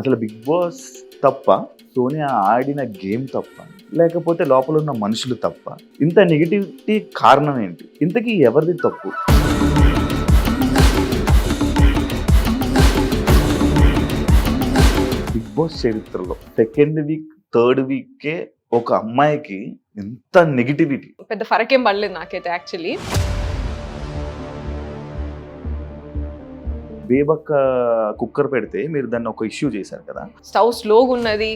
అసలు big boss తప్ప, సోనియా ఆడిన గేమ్ తప్ప, లేకపోతే లోపల ఉన్న మనుషులు తప్ప, ఇంత నెగిటివిటీ కారణం ఏంటి? ఇంతకీ ఎవరిది తప్పు? బిగ్ బాస్ చరిత్రలో సెకండ్ వీక్, థర్డ్ వీకే ఒక అమ్మాయికి ఎంత నెగిటివిటీ. పెద్ద ఫరకేం పడలేదు నాకైతే యాక్చువల్లీ. బేబక్క కుక్కర్ పెడితే మీరు దాన్ని ఒక ఇష్యూ చేశారు కదా. స్టవ్ స్లోగా ఉన్నది,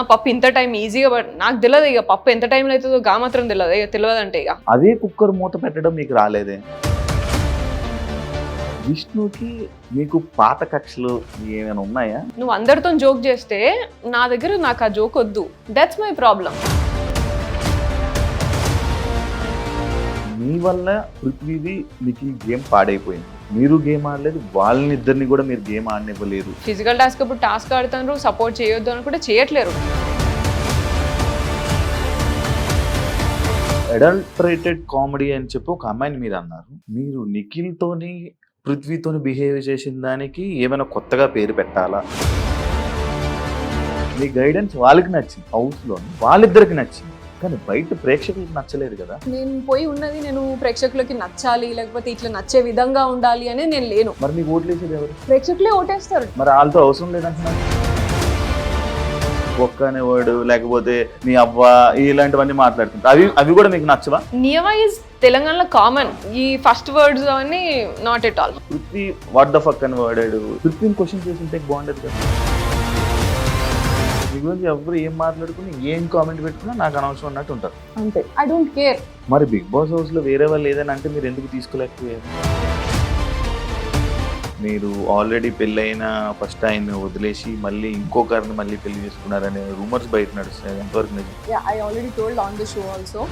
పప్పు ఇంత టైం ఈజీగా నాకు తెలియదు. ఇక పప్పు ఎంత టైంలో అవుతుందో గా మాత్రం తెలియదు. ఇక తెలియదంటే ఇక అదే కుక్కర్ మూత పెట్టడం మీకు రాలేదే. విష్ణుకి మీకు పాత కక్షలు ఏమైనా ఉన్నాయా? నువ్వు అందరితో జోక్ చేస్తే నా దగ్గర నాకు ఆ జోక్ వద్దు. That's my problem. మీ వల్ల పృథ్వీది మీకు ఈ గేమ్ పాడైపోయింది. మీరు గేమ్ ఆడలేదు, వాళ్ళనిద్దరిని కూడా మీరు గేమ్ ఆడనివ్వలేదు. ఫిజికల్ టాస్క్ అప్పుడు టాస్క్ ఆడుతున్నారు, సపోర్ట్ చేయొద్దు అని కూడా చేయట్లేరు. అడల్టరేటెడ్ కామెడీ అని చెప్పి ఒక అమ్మాయిని మీరు అన్నారు. మీరు నిఖిల్తోని పృథ్వీతోని బిహేవ్ చేసిన దానికి ఏమైనా కొత్తగా పేరు పెట్టాలా? మీ గైడెన్స్ వాళ్ళకి నచ్చింది, హౌస్లో వాళ్ళిద్దరికి నచ్చింది, కానీ బయట ప్రేక్షకులకు నచ్చలేదు కదా. నేను పోయి ఉన్నది నేను ప్రేక్షకులకి నచ్చాలి, లేకపోతే ఇట్లా నచ్చే విధంగా ఉండాలి అని నేను లేను. మరి మీకు ఓట్లు వేసేది ఎవరు? ప్రేక్షకులే ఓటేస్తారు. మరి వాళ్ళతో అవసరం లేదంటున్నారు. ఒక్క అనేవాడు లేకపోతే మీ అవ్వ ఇలాంటివన్నీ మాట్లాడుతుంటారు. అవి కూడా మీకు నచ్చవా? నియమ ఈజ్ తెలంగాణలో కామన్. ఈ ఫస్ట్ వర్డ్స్ అవన్నీ not at all. Prithvi what the fuck అని వాడాడు. పృథ్వీని క్వశ్చన్ చేస్తుంటే బాగుండేది కదా. మీ గురించి ఎవరు ఏం మాట్లాడుకుని ఏం కామెంట్ పెట్టుకున్నా నాకు అనవసరం అన్నట్టు ఉంటారు అంతే. I don't care. మరి బిగ్ బాస్ హౌస్లో వేరే వాళ్ళు ఏదైనా అంటే మీరు ఎందుకు తీసుకోలేకపోయారు? మీరు ఆల్రెడీ పెళ్ళైన ఫస్ట్ ఆయన్ని వదిలేసి మళ్ళీ ఇంకొకరిని మళ్ళీ పెళ్లి చేసుకున్నారనే రూమర్స్ బయట నడుస్తాయి. ఎంతవరకు నిజం? I already told on the show also.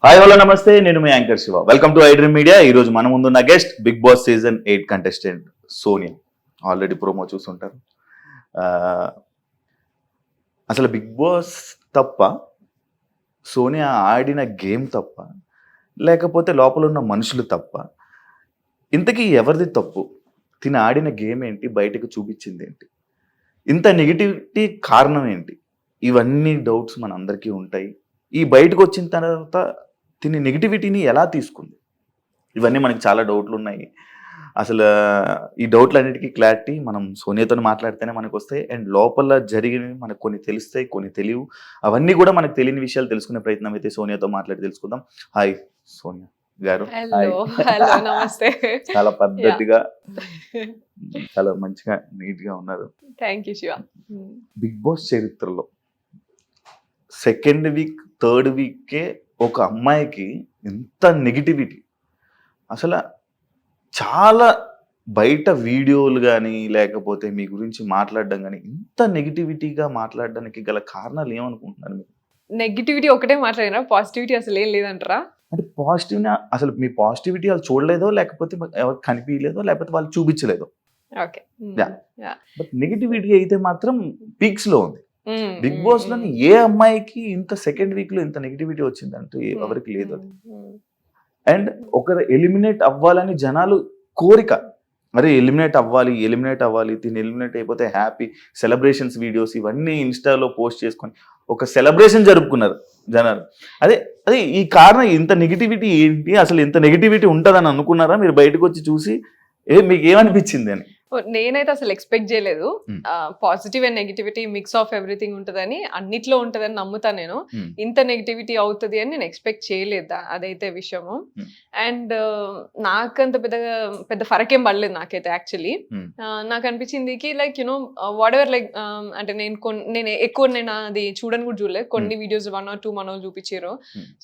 Hi hello నమస్తే, నేను మీ anchor Shiva. Welcome to iDream media. ఈరోజు మన ముందున్న guest Bigg Boss season 8 contestant Sonia. Already promo చూస్తుంటారు. అసలు బిగ్ బాస్ తప్ప, సోనియా ఆడిన గేమ్ తప్ప, లేకపోతే లోపల ఉన్న మనుషులు తప్ప, ఇంతకీ ఎవరిది తప్పు? తిని ఆడిన గేమ్ ఏంటి, బయటకు చూపించింది ఏంటి, ఇంత నెగిటివిటీ కారణం ఏంటి? ఇవన్నీ డౌట్స్ మన అందరికీ ఉంటాయి. ఈ బయటకు వచ్చిన తర్వాత తిని నెగిటివిటీని ఎలా తీసుకుంది, ఇవన్నీ మనకి చాలా డౌట్లు ఉన్నాయి. అసలు ఈ డౌట్లన్నిటికీ క్లారిటీ మనం సోనియాతో మాట్లాడితేనే మనకు వస్తాయి. అండ్ లోపల జరిగినవి మనకు కొన్ని తెలుస్తాయి, కొన్ని తెలియవు. అవన్నీ కూడా మనకు తెలియని విషయాలు తెలుసుకునే ప్రయత్నం అయితే సోనియాతో మాట్లాడి తెలుసుకుందాం. హాయ్ సోనియా గారు. నమస్తే. చాలా పద్ధతిగా చాలా మంచిగా నీట్ గా ఉన్నారు. Thank you Shiva. Big boss చరిత్రలో సెకండ్ వీక్, థర్డ్ వీకే ఒక అమ్మాయికి ఎంత నెగిటివిటీ. అసలు చాలా బయట వీడియోలు కానీ లేకపోతే మీ గురించి మాట్లాడడం కానీ ఇంత నెగిటివిటీగా మాట్లాడడానికి గల కారణాలు ఏమనుకుంటున్నారు మీరు? నెగిటివిటీ ఒకటే మాట్లాడినా, పాజిటివిటీ అసలు ఏం లేదంటారా? అంటే పాజిటివ్నా, అసలు మీ పాజిటివిటీ వాళ్ళు చూడలేదో, లేకపోతే ఎవరికి కనిపించలేదో, లేకపోతే వాళ్ళు చూపించలేదో. ఓకే. బట్ నెగిటివిటీ అయితే మాత్రం పీక్స్ లో ఉంది. బిగ్ బాస్ లోని ఏ అమ్మాయికి ఇంత సెకండ్ వీక్ లో ఇంత నెగిటివిటీ వచ్చిందంటే ఎవరికి లేదు. అది అండ్ ఒకరు ఎలిమినేట్ అవ్వాలని జనాలు కోరిక, అరే ఎలిమినేట్ అవ్వాలి, దీన్ని ఎలిమినేట్ అయిపోతే హ్యాపీ సెలబ్రేషన్స్ వీడియోస్ ఇవన్నీ ఇన్స్టాలో పోస్ట్ చేసుకొని ఒక సెలబ్రేషన్ జరుపుకున్నారు జనాలు. అదే ఈ కారణం ఇంత నెగిటివిటీ ఏంటి, అసలు ఇంత నెగిటివిటీ ఉంటుందని అనుకున్నారా మీరు బయటకు వచ్చి చూసి? మీకు ఏమనిపించింది అని? నేనైతే అసలు ఎక్స్పెక్ట్ చేయలేదు. Positive and negativity mix of everything ఉంటుందని, అన్నిట్లో ఉంటుందని నమ్ముతా నేను. ఇంత నెగిటివిటీ అవుతుంది అని నేను ఎక్స్పెక్ట్ చేయలేదు. అదైతే విషయము. అండ్ నాకంత పెద్ద ఫరకేం పడలేదు నాకైతే యాక్చువల్లీ. నాకు అనిపించింది కి like you know what ever like అంటే నేను ఎక్కువ అది చూడని కూడా చూడలేదు. కొన్ని వీడియోస్ 1 or 2 మనోళ్ళు చూపించారు.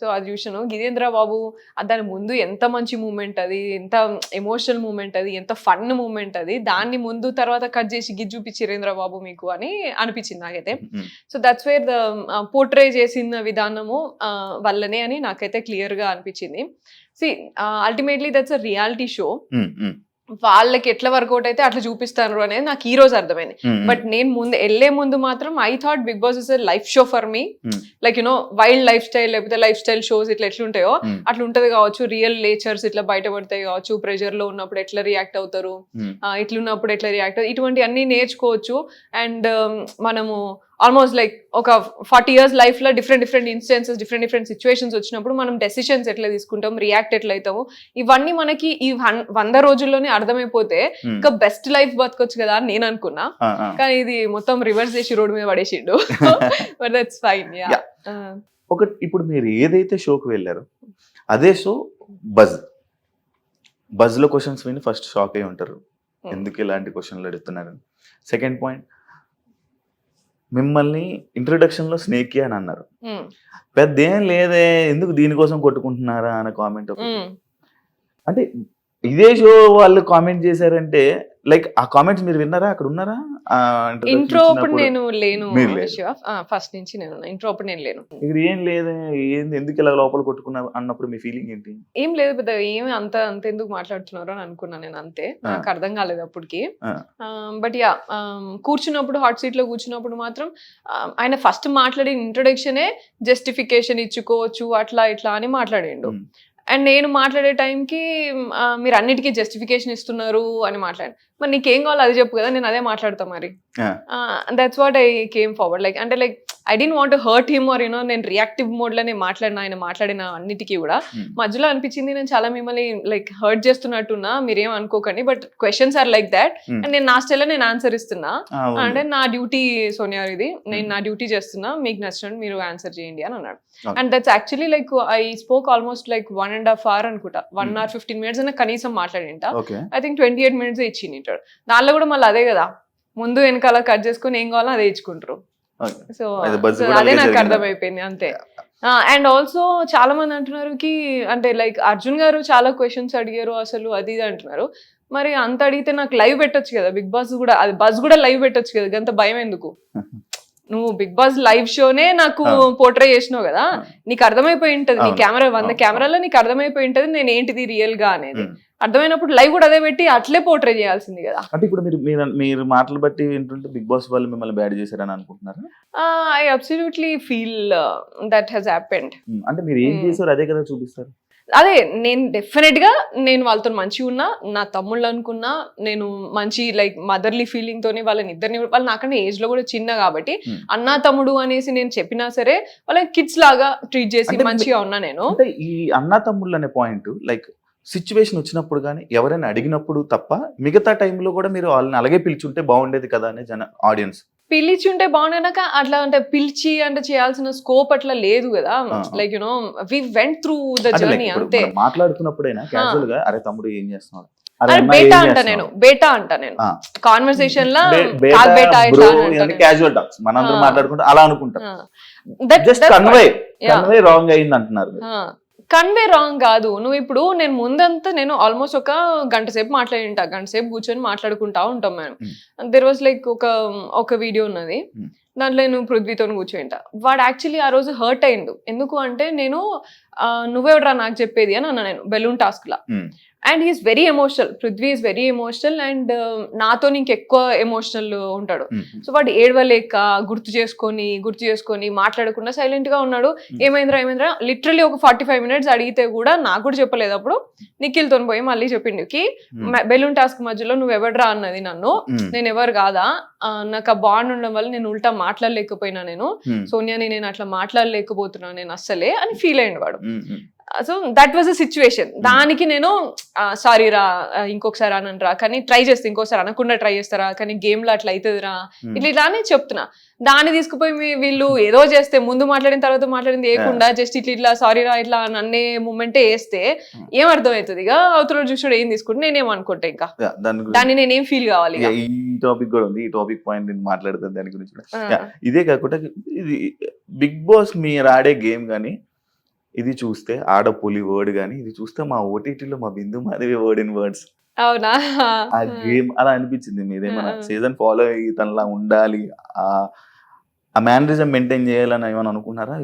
సో అది చూసాను. గిదేంద్ర బాబు దాని ముందు ఎంత మంచి మూమెంట్ అది, ఎంత ఎమోషనల్ మూమెంట్ అది, ఎంత ఫన్ మూమెంట్ అది, దాన్ని ముందు తర్వాత కట్ చేసి గిజ్ చూపించిరేంద్ర బాబు మీకు అని అనిపించింది నాకైతే. So that's where the portray చేసిన విధానము వల్లనే అని నాకైతే క్లియర్ గా అనిపించింది. C ultimately that's a reality show. వాళ్ళకి ఎట్లా వర్కౌట్ అయితే అట్లా చూపిస్తారు అనేది నాకు ఈ రోజు అర్థమైంది. బట్ నేను వెళ్లే ముందు మాత్రం I thought big boss is a life show for me, like wild life style లేకపోతే లైఫ్ స్టైల్ షోస్ ఇట్లా ఎట్లుంటాయో అట్లా ఉంటది కావచ్చు, రియల్ నేచర్స్ ఇట్లా బయటపడతాయి కావచ్చు, ప్రెషర్ లో ఉన్నప్పుడు ఎట్లా రియాక్ట్ అవుతారు, ఇట్లున్నప్పుడు ఎట్లా రియాక్ట్ అవుతారు, ఇటువంటి అన్ని నేర్చుకోవచ్చు. అండ్ మనము ఆల్మోస్ట్ లైక్ ఒక 40 years లైఫ్ లో డిఫరెంట్ ఇన్స్టెన్సెస్, డిఫరెంట్ సిచ్యువేషన్స్ వచ్చినప్పుడు మనం డెసిషన్స్ ఎట్లా తీసుకుంటాం, రియాక్ట్ ఎట్లా అవుతాము, ఇవన్నీ మనకి ఈ 100 రోజుల్లోనే అర్థమైపోతే ఇంకా బెస్ట్ లైఫ్ బతకొచ్చు కదా అని నేను అనుకున్నా. కానీ ఇది మొత్తం రివర్స్ చేసి రోడ్డు మీద పడేసిండు. But that's fine. ఒకటి, ఇప్పుడు మీరు ఏదైతే షోకి వెళ్ళారో అదే షో బజ్ లో క్వశ్చన్స్ విని ఫస్ట్ షాక్ అయి ఉంటారు, ఎందుకు ఇలాంటి క్వశ్చన్లు అడుగుతున్నారని. సెకండ్ పాయింట్, మిమ్మల్ని ఇంట్రొడక్షన్ లో స్నేక్ అని అన్నారు, పెద్ద ఏం లేదే ఎందుకు దీనికోసం కొట్టుకుంటున్నారా అనే కామెంట్. అంటే ఇదే షో వాళ్ళు కామెంట్ చేశారంటే లైక్ ఆ కామెంట్స్ మీరు విన్నారా, అక్కడ ఉన్నారా? ఇంట్రో అప్పుడు నేను లేను, ఫస్ట్ నుంచి నేను ఇంట్రో అప్పుడు నేను లేను. ఇక్కడ ఏం లేదు, ఏంది ఎందుకు ఇలా లోపల కొట్టుకున్నారు అన్నప్పుడు మీ ఫీలింగ్ ఏంటి? ఏం లేదు పెద్ద, ఏమి అంత ఎందుకు మాట్లాడుతున్నారు అని అనుకున్నా నేను, అంతే. నాకు అర్థం కాలేదు అప్పటికి. బట్ యా, కూర్చున్నప్పుడు హాట్ సీట్ లో కూర్చున్నప్పుడు మాత్రం ఆయన ఫస్ట్ మాట్లాడిన ఇంట్రొడక్షనే జస్టిఫికేషన్ ఇచ్చుకోవచ్చు అట్లా ఇట్లా అని మాట్లాడిండు. అండ్ నేను మాట్లాడే టైంకి మీరు అన్నిటికీ జస్టిఫికేషన్ ఇస్తున్నారు అని మాట్లాడాను. మరి నీకేం కావాలో అది చెప్పు కదా, నేను అదే మాట్లాడతా మరి. That's what I came forward. Like అంటే like I don't want to hurt him or నేను రియాక్టివ్ మోడ్ లోనే మాట్లాడిన, ఆయన మాట్లాడిన అన్నిటికీ కూడా మధ్యలో అనిపించింది నేను చాలా మిమ్మల్ని లైక్ హర్ట్ చేస్తున్నట్టున్నా, మీరేం అనుకోకండి, but questions are like that and నేను నా స్టైల్లో నేను ఆన్సర్ ఇస్తున్నా, అంటే నా డ్యూటీ సోనియా ఇది, నేను నా డ్యూటీ చేస్తున్నా, మీకు నచ్చినట్టు మీరు ఆన్సర్ చేయండి అని అన్నాడు. And that's actually like I spoke almost like 1.5 hours అనుకుంటా, 1 hour 15 minutes అన్న కనీసం మాట్లాడింట. ఐ థింక్ 28 minutes ఇచ్చింది. దానిలో కూడా మళ్ళీ అదే కదా, ముందు వెనకాల కట్ చేసుకుని ఏం కావాలో అదే ఇచ్చుకుంటారు. సో అదే నాకు అర్థమైపోయింది అంతే. అండ్ ఆల్సో చాలా మంది అంటున్నారు కి అంటే లైక్ అర్జున్ గారు చాలా క్వశ్చన్స్ అడిగారు అసలు అది ఇది అంటున్నారు. మరి అంత అడిగితే నాకు లైవ్ పెట్టొచ్చు కదా, బిగ్ బాస్ కూడా, అది బజ్ కూడా లైవ్ పెట్టొచ్చు కదా, అంత భయం ఎందుకు? నువ్వు బిగ్ బాస్ లైవ్ షోనే నాకు పోర్ట్రే చేసినావు కదా, నీకు అర్థమైపోయి ఉంటది, నీ కెమెరా 100 కెమెరాలో నీకు అర్థమైపోయి ఉంటది నేను ఏంటిది రియల్ గా అనేది. అర్థమైనప్పుడు లైవ్ కూడా అదే పెట్టి అట్లే పోర్ట్రే చేయాల్సింది కదా. అంటే ఇప్పుడు మీరు మాటలు బట్టి ఏంటంటే బిగ్ బాస్ వాళ్ళు మిమ్మల్ని బ్యాడ్ చేశారని అనుకుంటున్నారు? I absolutely feel that has happened. అంటే మీరు ఏం చేశారు అదే కదా చూపిస్తారు. అదే నేను డెఫినెట్ గా నేను వాళ్ళతో మంచిగా ఉన్నా, నా తమ్ముళ్ళు అనుకున్నా, నేను మంచి లైక్ మదర్లీ ఫీలింగ్ తోనే వాళ్ళని ఇద్దరిని, వాళ్ళు నాకన్నా ఏజ్ లో కూడా చిన్న కాబట్టి అన్నా తమ్ముడు అనేసి నేను చెప్పినా సరే వాళ్ళకి కిడ్స్ లాగా ట్రీట్ చేసి మంచిగా ఉన్నా నేను. అంటే ఈ అన్నా తమ్ముళ్ళు అనే పాయింట్ లైక్ సిచ్యువేషన్ వచ్చినప్పుడు కానీ ఎవరైనా అడిగినప్పుడు తప్ప మిగతా టైంలో కూడా మీరు వాళ్ళని అలాగే పిలిచుంటే బాగుండేది కదా అనే ఆడియన్స్. పిలిచి ఉంటే బాగున్నాక అట్లా అంటే పిలిచి అంటే చేయాల్సిన స్కోప్ అట్లా లేదు కదా. Like we went through the journey అంతే. మాట్లాడుతున్నప్పుడైనా క్యాజువల్ గా అరే తమ్ముడు ఏం చేస్తున్నాడు, బేటా అంట నేను కాన్వర్సేషన్ లా క్యాజువల్ టాక్స్ మనందరం మాట్లాడుకుంటే అలా అనుకుంటాం. జస్ట్ కన్వే రాంగ్ అయింది అంటున్నారు. కన్వే రాంగ్ కాదు. నువ్వు ఇప్పుడు నేను ముందంతా నేను ఆల్మోస్ట్ ఒక గంట సేపు మాట్లాడింటా, గంట సేపు కూర్చొని మాట్లాడుకుంటా ఉంటాం మేము. దెర్ వాజ్ లైక్ ఒక వీడియో ఉన్నది, దాంట్లో నేను పృథ్వీతో కూర్చోంట. వాడు యాక్చువల్లీ ఆ రోజు హర్ట్ అయిండు. ఎందుకు అంటే నేను నువ్వెవడరా నాకు చెప్పేది అని అన్నా నేను బెలూన్ టాస్క్ లా. And he's very emotional, Prithvi is very emotional and నాతో ఇంకెక్కువ ఎమోషనల్ ఉంటాడు. సో వాడు ఏడవలేక గుర్తు చేసుకొని మాట్లాడకుండా సైలెంట్ గా ఉన్నాడు. ఏమైందిరా లిటరల్లీ ఒక 45 minutes అడిగితే కూడా నాకు కూడా చెప్పలేదు. అప్పుడు నిఖిల్తో పోయి మళ్ళీ చెప్పిండు కి బెలూన్ టాస్క్ మధ్యలో నువ్వు ఎవడరా అన్నది నన్ను, నేను ఎవరు కాదా, నాకు ఆ బాండ్ ఉండడం వల్ల నేను ఉల్టా మాట్లాడలేకపోయినా, నేను సోనియాని నేను అట్లా మాట్లాడలేకపోతున్నాను నేను అస్సలే అని ఫీల్ అయ్యిండు వాడు. So that was a situation. దానికి నేను సారీ రా ఇంకొకసారి అనంరా, కానీ ట్రై చేస్తే ఇంకోసారి అనకుండా ట్రై చేస్తారా, కానీ గేమ్ లో అట్లా అవుతుందిరా ఇట్లా అని చెప్తున్నా. దాన్ని తీసుకుపోయి వీళ్ళు ఏదో చేస్తే ముందు మాట్లాడిన తర్వాత మాట్లాడింది వేయకుండా జస్ట్ ఇట్లా సారీ రా ఇట్లా అన్నే మూమెంటే వేస్తే ఏం అర్థం అవుతుంది? ఇక అవతల చూసాడు ఏం తీసుకుంటే నేనేం అనుకుంటా, ఇంకా దాన్ని నేనేం ఫీల్ కావాలి. ఈ టాపిక్ కూడా ఉంది, ఈ టాపిక్ పాయింట్ నేను మాట్లాడుతాను దాని గురించి. ఇదే కాకుండా ఇది బిగ్ బాస్ మీరు ఆడే గేమ్ కానీ ఇది చూస్తే ఆడపులి వర్డ్ గానీ, ఇది చూస్తే మా ఓటీటీలో మా బిందు మాధవి వర్డ్ ఇన్ వర్డ్స్. అవునా? ఆ గేమ్ అలా అనిపించింది. మీరేమన్నా సీజన్ ఫాలో అయ్యి తనలా ఉండాలి, ఆ మేనరిజం మెయింటైన్ చేయాలని ఏమైనా అనుకున్నారా?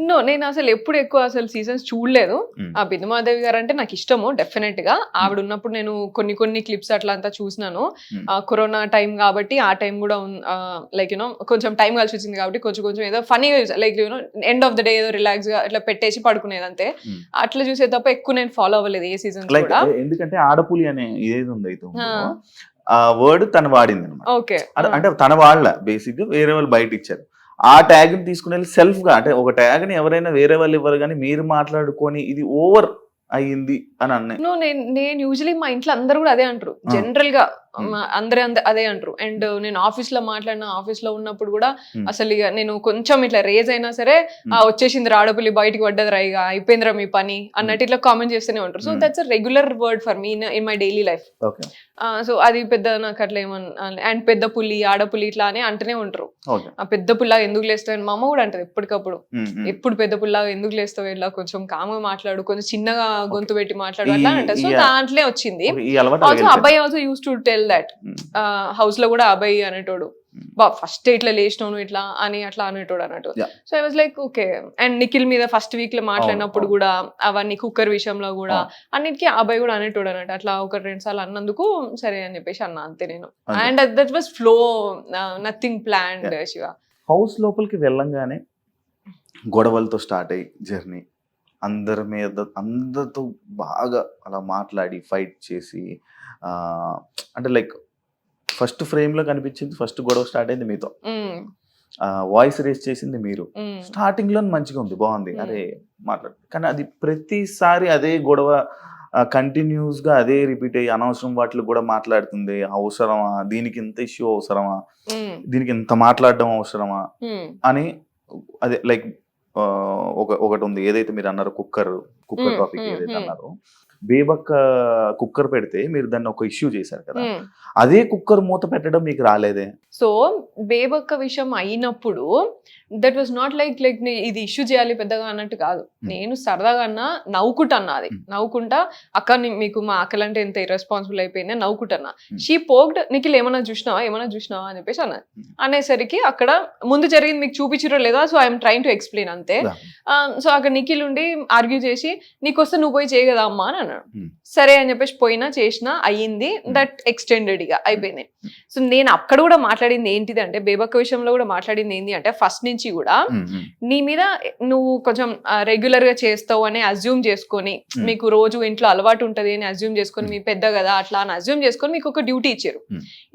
నో, నేను అసలు ఎప్పుడు ఎక్కువ అసలు సీజన్స్ చూడలేదు. ఆ బిందుమాదేవి గారు అంటే నాకు ఇష్టము డెఫినెట్ గా. ఆవిడ ఉన్నప్పుడు నేను కొన్ని క్లిప్స్ అట్లా అంతా చూసినాను. కరోనా టైం కాబట్టి ఆ టైం కూడా లైక్ యూనో కొంచెం టైం కలిసి వచ్చింది కాబట్టి కొంచెం ఏదో funny like you know end of the day ఏదో రిలాక్స్ గా ఇట్లా పెట్టేసి పడుకునేది అంతే. అట్లా చూసే తప్ప ఎక్కువ నేను ఫాలో అవ్వలేదు ఏ సీజన్ కూడా. ఎందుకంటే ఆడపులి అనే ఏది ఉంది అయితే ఆ వర్డ్ తను వాడింది అనమాట. ఓకే, అంటే తన వాళ్ళ బేసిక్ గా వేరే వాళ్ళు బయట ఇచ్చారు. ఆ ట్యాగ్ ని తీసుకుని వెళ్ళి సెల్ఫ్ గా, అంటే ఒక ట్యాగ్ ని ఎవరైనా వేరే వాళ్ళు ఇవ్వరు కానీ మీరు మాట్లాడుకొని ఇది ఓవర్ అయ్యింది అని అన్నాయి. నేను యూజువలీ మా ఇంట్లో అందరూ కూడా అదే అంటారు. జనరల్ గా అందరూ అదే అంటారు. అండ్ నేను ఆఫీస్ లో మాట్లాడిన, ఆఫీస్ లో ఉన్నప్పుడు కూడా అసలు ఇక నేను కొంచెం ఇట్లా రేజ్ అయినా సరే వచ్చేసింది రాడపులి బయటికి పడ్డది రా, ఇక అయిపోయిందిరా మీ పని అన్నట్టు ఇట్లా కామెంట్ చేస్తూనే ఉంటారు. So that's a regular word for me in my daily life. So అది పెద్ద నాకు అట్లా ఏమన్నా, అండ్ పెద్ద పులి ఆడపులి ఇట్లా అని అంటూనే ఉంటారు. ఆ పెద్ద పుల్లాగా ఎందుకు లేస్తావు, మా అమ్మ కూడా అంటది ఎప్పటికప్పుడు, ఎప్పుడు పెద్ద పుల్లాగా ఎందుకు లేస్తావు, ఇలా కొంచెం కామ్గా మాట్లాడు, కొంచెం చిన్నగా గొంతు పెట్టి మాట్లాడు అట్లా అంటారు. సో దాంట్లో వచ్చింది. ఆల్సో అబ్బాయి also use to tell that house లో కూడా అబ్బాయి అనేటోడు ఫస్ట్ ఇట్లా లేచినాను ఇట్లా అని అట్లా అనేటోడు అన్నట్టు. So I was like okay. And Nikhil మీద ఫస్ట్ వీక్ లో మాట్లాడినప్పుడు కూడా అవన్నీ కుక్కర్ విషయంలో కూడా అన్నిటికీ అబ్బాయి కూడా అనేటోడు అన్నట్టు. అట్లా 1-2 సార్లు అన్నందుకు సరే అని చెప్పేసి అన్నా అంతే నేను. And that was flow, nothing planned. Shiva house లోపలికి వెళ్ళంగానే గొడవలతో స్టార్ట్ అయ్యి జర్నీ, అందరితో బాగా అలా మాట్లాడి ఫైట్ చేసి, అంటే లైక్ ఫస్ట్ ఫ్రేమ్ లో కనిపించింది, ఫస్ట్ గొడవ స్టార్ట్ అయింది మీతో, వాయిస్ రేస్ చేసింది మీరు. స్టార్టింగ్ లో మంచిగా ఉంది, బాగుంది, అరే మాట్లాడు. కానీ అది ప్రతిసారి అదే గొడవ కంటిన్యూస్ గా అదే రిపీట్ అయ్యి అనవసరం వాటిలో కూడా మాట్లాడుతుంది. అవసరమా దీనికి ఇంత ఇష్యూ, అవసరమా దీనికి ఇంత మాట్లాడడం అవసరమా అని. అదే లైక్ ఒకటి ఉంది ఏదైతే మీరు అన్నారు, కుక్కర్ టాపిక్ ఏదైతే అన్నారో, బేబక్క కుక్కర్ పెడితే మీరు దాన్ని ఒక ఇష్యూ చేశారు కదా, అదే కుక్కర్ మూత పెట్టడం మీకు రాలేదే? సో బేబక్క విషయం అయినప్పుడు దట్ వాజ్ నాట్ లైక్ ఇది ఇష్యూ చేయాలి పెద్దగా అన్నట్టు కాదు. నేను సరదాగా అన్నా, నవ్వుకుంటా, అది నవ్వుకుంటా, అక్క మీకు మా అక్కలంటే ఎంత ఇర్రెస్పాన్సిబుల్ అయిపోయింది అని నవ్వుకుంటున్నా. షీ పోక్డ్, నిఖిల్ ఏమన్నా చూసినావా అని చెప్పేసి అన్నది. అనేసరికి అక్కడ ముందు జరిగింది మీకు చూపించరో లేదా, so I'm trying to explain అంతే. సో అక్కడ నిఖిల్ ఉండి ఆర్గ్యూ చేసి నీకొస్తే నువ్వు పోయి చేయగదా అమ్మా అని అన్నాడు. సరే అని చెప్పేసి పోయినా, చేసినా, అయ్యింది. దట్ ఎక్స్టెండెడ్ గా అయిపోయింది. సో నేను అక్కడ కూడా మాట్లాడింది ఏంటిది అంటే, బేబక్క విషయంలో కూడా మాట్లాడింది ఏంటి అంటే, ఫస్ట్ నుంచి కూడా నీ మీద నువ్వు కొంచెం రెగ్యులర్ గా చేస్తావు అని అజ్యూమ్ చేసుకొని, మీకు రోజు ఇంట్లో అలవాటు ఉంటది అని అజ్యూమ్ చేసుకొని, మీ పెద్ద కదా అట్లా అని అజ్యూమ్ చేసుకొని మీకు ఒక డ్యూటీ ఇచ్చారు.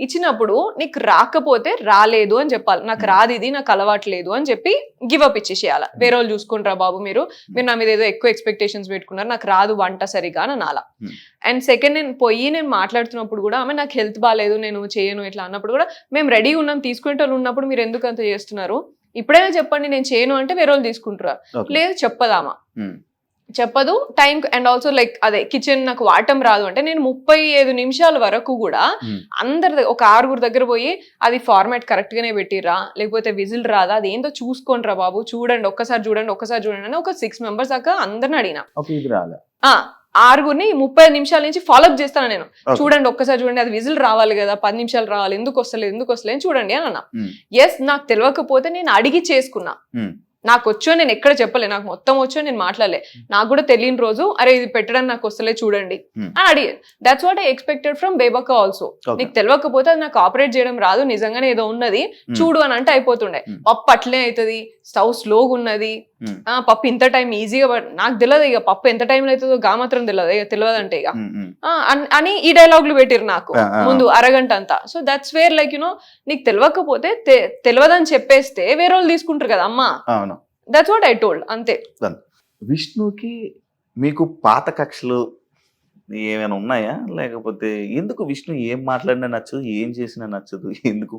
ఇచ్చినప్పుడు నీకు రాకపోతే రాలేదు అని చెప్పాలి. నాకు రాదు, ఇది నాకు అలవాటు లేదు అని చెప్పి గివ్ అప్ ఇచ్చేసేయాలి. వేరే వాళ్ళు చూసుకుంటారా బాబు, మీరు నా మీద ఏదో ఎక్కువ ఎక్స్పెక్టేషన్స్ పెట్టుకున్నారు, నాకు రాదు వంట సరిగా అని అనాల. అండ్ సెకండ్, నేను మాట్లాడుతున్నప్పుడు కూడా ఆమె నాకు హెల్త్ బాగాలేదు నేను చేయను ఇట్లా అన్నప్పుడు కూడా, మేము రెడీ ఉన్నాం తీసుకునే వాళ్ళు ఉన్నప్పుడు మీరు ఎందుకు అంత చేస్తున్నారు, ఇప్పుడైనా చెప్పండి నేను చేయను అంటే వేరే వాళ్ళు తీసుకుంటారా, లేదు చెప్పదామా, చెప్పదు టైం. అండ్ ఆల్సో లైక్ అదే కిచెన్ నాకు వాడటం రాదు అంటే, నేను 35 నిమిషాల వరకు కూడా అందరి ఒక 6 దగ్గర పోయి అది ఫార్మాట్ కరెక్ట్ గానే పెట్టిరా, లేకపోతే విజిల్ రాదా, అది ఏంటో చూసుకోండి రా బాబు, చూడండి ఒక్కసారి చూడండి అని ఒక 6 మెంబర్స్ దాకా అందరిని అడిగినా. 6 30 నిమిషాల నుంచి ఫాలోఅప్ చేస్తాను నేను. చూడండి ఒక్కసారి చూడండి, అది విజిల్ రావాలి కదా, 10 నిమిషాలు రావాలి, ఎందుకు వస్తలేదు చూడండి అని అన్నా. ఎస్, నాకు తెలియకపోతే నేను అడిగి చేసుకున్నా. నాకు వచ్చో నేను ఎక్కడ చెప్పలే, నాకు మొత్తం వచ్చో నేను మాట్లాడలే. నాకు కూడా తెలియని రోజు అరే ఇది పెట్టడానికి నాకు వస్తలే చూడండి అని అడిగి. That's what I expected from Bebakka also. నీకు తెలియకపోతే అది నాకు ఆపరేట్ చేయడం రాదు, నిజంగానే ఏదో ఉన్నది చూడు అని అంటే అయిపోతుండే. పప్పు అట్లే అవుతుంది, స్టవ్ స్లోగా ఉన్నది, పప్పు ఇంత టైం ఈజీగా, నాకు తెలియదు ఇక పప్పు ఎంత టైంలో అవుతుందో గా మాత్రం తెలియదు, ఇక తెలియదంటే ఇక అని ఈ డైలాగులు పెట్టిరు నాకు ముందు అరగంట అంతా. So that's where like you know, నీకు తెలియకపోతే తెలియదని చెప్పేస్తే వేరే వాళ్ళు తీసుకుంటారు కదా అమ్మా. దట్స్ వాట్ ఐ టోల్డ్ అంతే. విష్ణుకి మీకు పాత కక్షలు ఏమైనా ఉన్నాయా, లేకపోతే ఎందుకు విష్ణు ఏం మాట్లాడినా నచ్చదు, ఏం చేసినా నచ్చదు, ఎందుకు?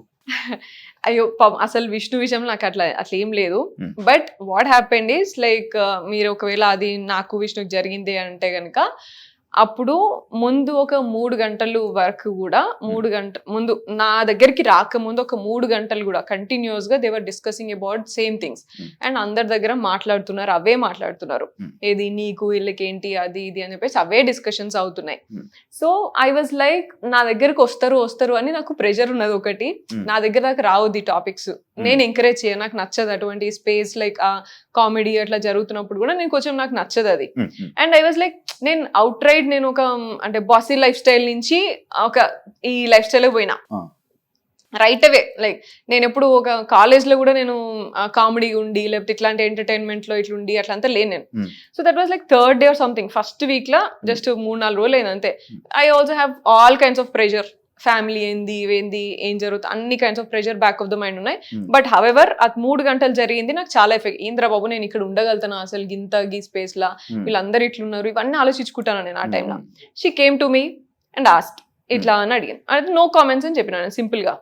అయ్యో అసలు విష్ణు విషయంలో నాకు అట్లా ఏం లేదు. But what happened is like, మీరు ఒకవేళ అది నాకు విష్ణుకి జరిగింది అంటే గనక, అప్పుడు ముందు ఒక 3 గంటలు వరకు కూడా 3 గంటల ముందు నా దగ్గరికి రాకముందు ఒక 3 గంటలు కూడా కంటిన్యూస్ గా they were discussing about same things and అందరి దగ్గర మాట్లాడుతున్నారు, అవే మాట్లాడుతున్నారు. ఏది నీకు వీళ్ళకి ఏంటి అది ఇది అని చెప్పేసి అవే డిస్కషన్స్ అవుతున్నాయి. సో ఐ వాజ్ లైక్ నా దగ్గరకు వస్తారు అని నాకు ప్రెషర్ ఉన్నది ఒకటి. నా దగ్గర దాకా రావద్దు ఈ టాపిక్స్, నేను ఎంకరేజ్ చేయను, నాకు నచ్చదు అటువంటి స్పేస్ లైక్ ఆ కామెడీ అట్లా జరుగుతున్నప్పుడు కూడా నేను కొంచెం నాకు నచ్చదు అది. అండ్ ఐ వాజ్ లైక్ నేను అవుట్ రైడ్ నేను ఒక అంటే బాసీ లైఫ్ స్టైల్ నుంచి ఒక ఈ లైఫ్ స్టైల్ పోయినా రైట్ అవే. లైక్ నేను ఎప్పుడు ఒక కాలేజ్ లో కూడా నేను కామెడీ ఉండి లేకపోతే ఇట్లాంటి ఎంటర్టైన్మెంట్ లో ఇట్లుండి అట్లా అంతా లేను నేను. So that was like 3rd day or something, first week law just 3-4 రోజులు అయింది అంతే. I also have all kinds of pressure, family ఏంది ఏం జరుగుతుంది అన్ని kinds of pressure back of the mind ఉన్నాయి. బట్ హవెవర్ అది 3 గంటలు జరిగింది నాకు చాలా ఎఫెక్ట్. ఏంద్రా బాబు నేను ఇక్కడ ఉండగలుగుతాను అసలు గీ స్పేస్ లా, వీళ్ళందరూ ఇట్లున్నారు, ఇవన్నీ ఆలోచించుకుంటాను నేను ఆ టైంలో. She came to me and asked ఇట్లా అని అడిగాను. అంటే నో కామెంట్స్ అని చెప్పిన సింపుల్ గా,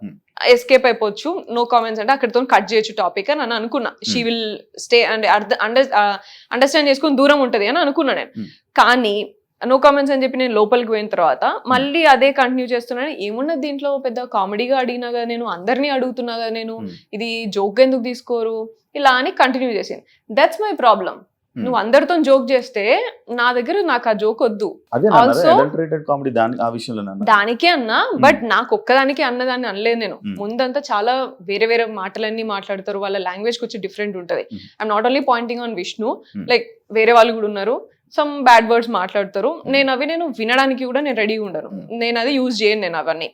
ఎస్కేప్ అయిపోవచ్చు, నో కామెంట్స్ అంటే అక్కడితో కట్ చేయొచ్చు టాపిక్ అని నేను అనుకున్నా. She will stay and understand చేసుకుని దూరం ఉంటది అని అనుకున్నా నేను. కానీ నో కామెంట్స్ అని చెప్పి నేను లోపలికి పోయిన తర్వాత మళ్ళీ అదే కంటిన్యూ చేస్తున్నాను. ఏమున్నది దీంట్లో, పెద్ద కామెడీగా అడిగినా కదా నేను, అందరినీ అడుగుతున్నా కదా నేను, ఇది జోక్ ఎందుకు తీసుకోరు ఇలా అని కంటిన్యూ చేసింది. That's my problem. నువ్వు అందరితో జోక్ చేస్తే నా దగ్గర నాకు ఆ జోక్ వద్దు. ఆల్సో దానికే అన్నా, బట్ నాకు ఒక్కదానికి అన్నదాన్ని అనలేదు నేను. ముందంతా చాలా వేరే వేరే మాటలన్నీ మాట్లాడతారు, వాళ్ళ లాంగ్వేజ్ వచ్చి డిఫరెంట్ ఉంటది. I'm not only pointing on Vishnu, like వేరే వాళ్ళు కూడా ఉన్నారు, సమ్ బ్యాడ్ వర్డ్స్ మాట్లాడతారు. నేను వినడానికి కూడా నేను రెడీగా ఉండను, నేను అది యూజ్ చేయను నేను అవన్నీ.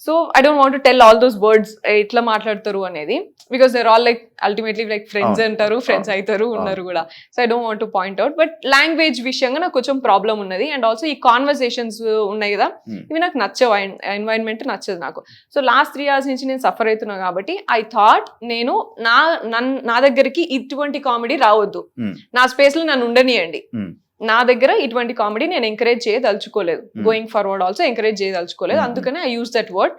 So I don't want to tell all those words ఎట్లా మాట్లాడతారు అనేది, because they're all like ultimately like friends అంటారు, ఫ్రెండ్స్ అవుతారు ఉన్నారు కూడా. So I don't want to point out, but language విషయంగా నాకు కొంచెం ప్రాబ్లం ఉన్నది. అండ్ ఆల్సో ఈ కాన్వర్సేషన్స్ ఉన్నాయి కదా, ఇవి నాకు నచ్చవు, ఎన్వైరన్మెంట్ నచ్చదు నాకు. సో లాస్ట్ 3 years నుంచి నేను సఫర్ అవుతున్నా కాబట్టి ఐ థాట్ నేను నా దగ్గరికి ఇటువంటి కామెడీ రావద్దు, నా స్పేస్ లో నన్ను ఉండనియండి, నా దగ్గర ఇటువంటి కామెడీ నేను ఎంకరేజ్ చేయదలుచుకోలేదు, గోయింగ్ ఫార్వర్డ్ ఆల్సో ఎంకరేజ్ చేయదలుచుకోలేదు. అందుకనే I use that word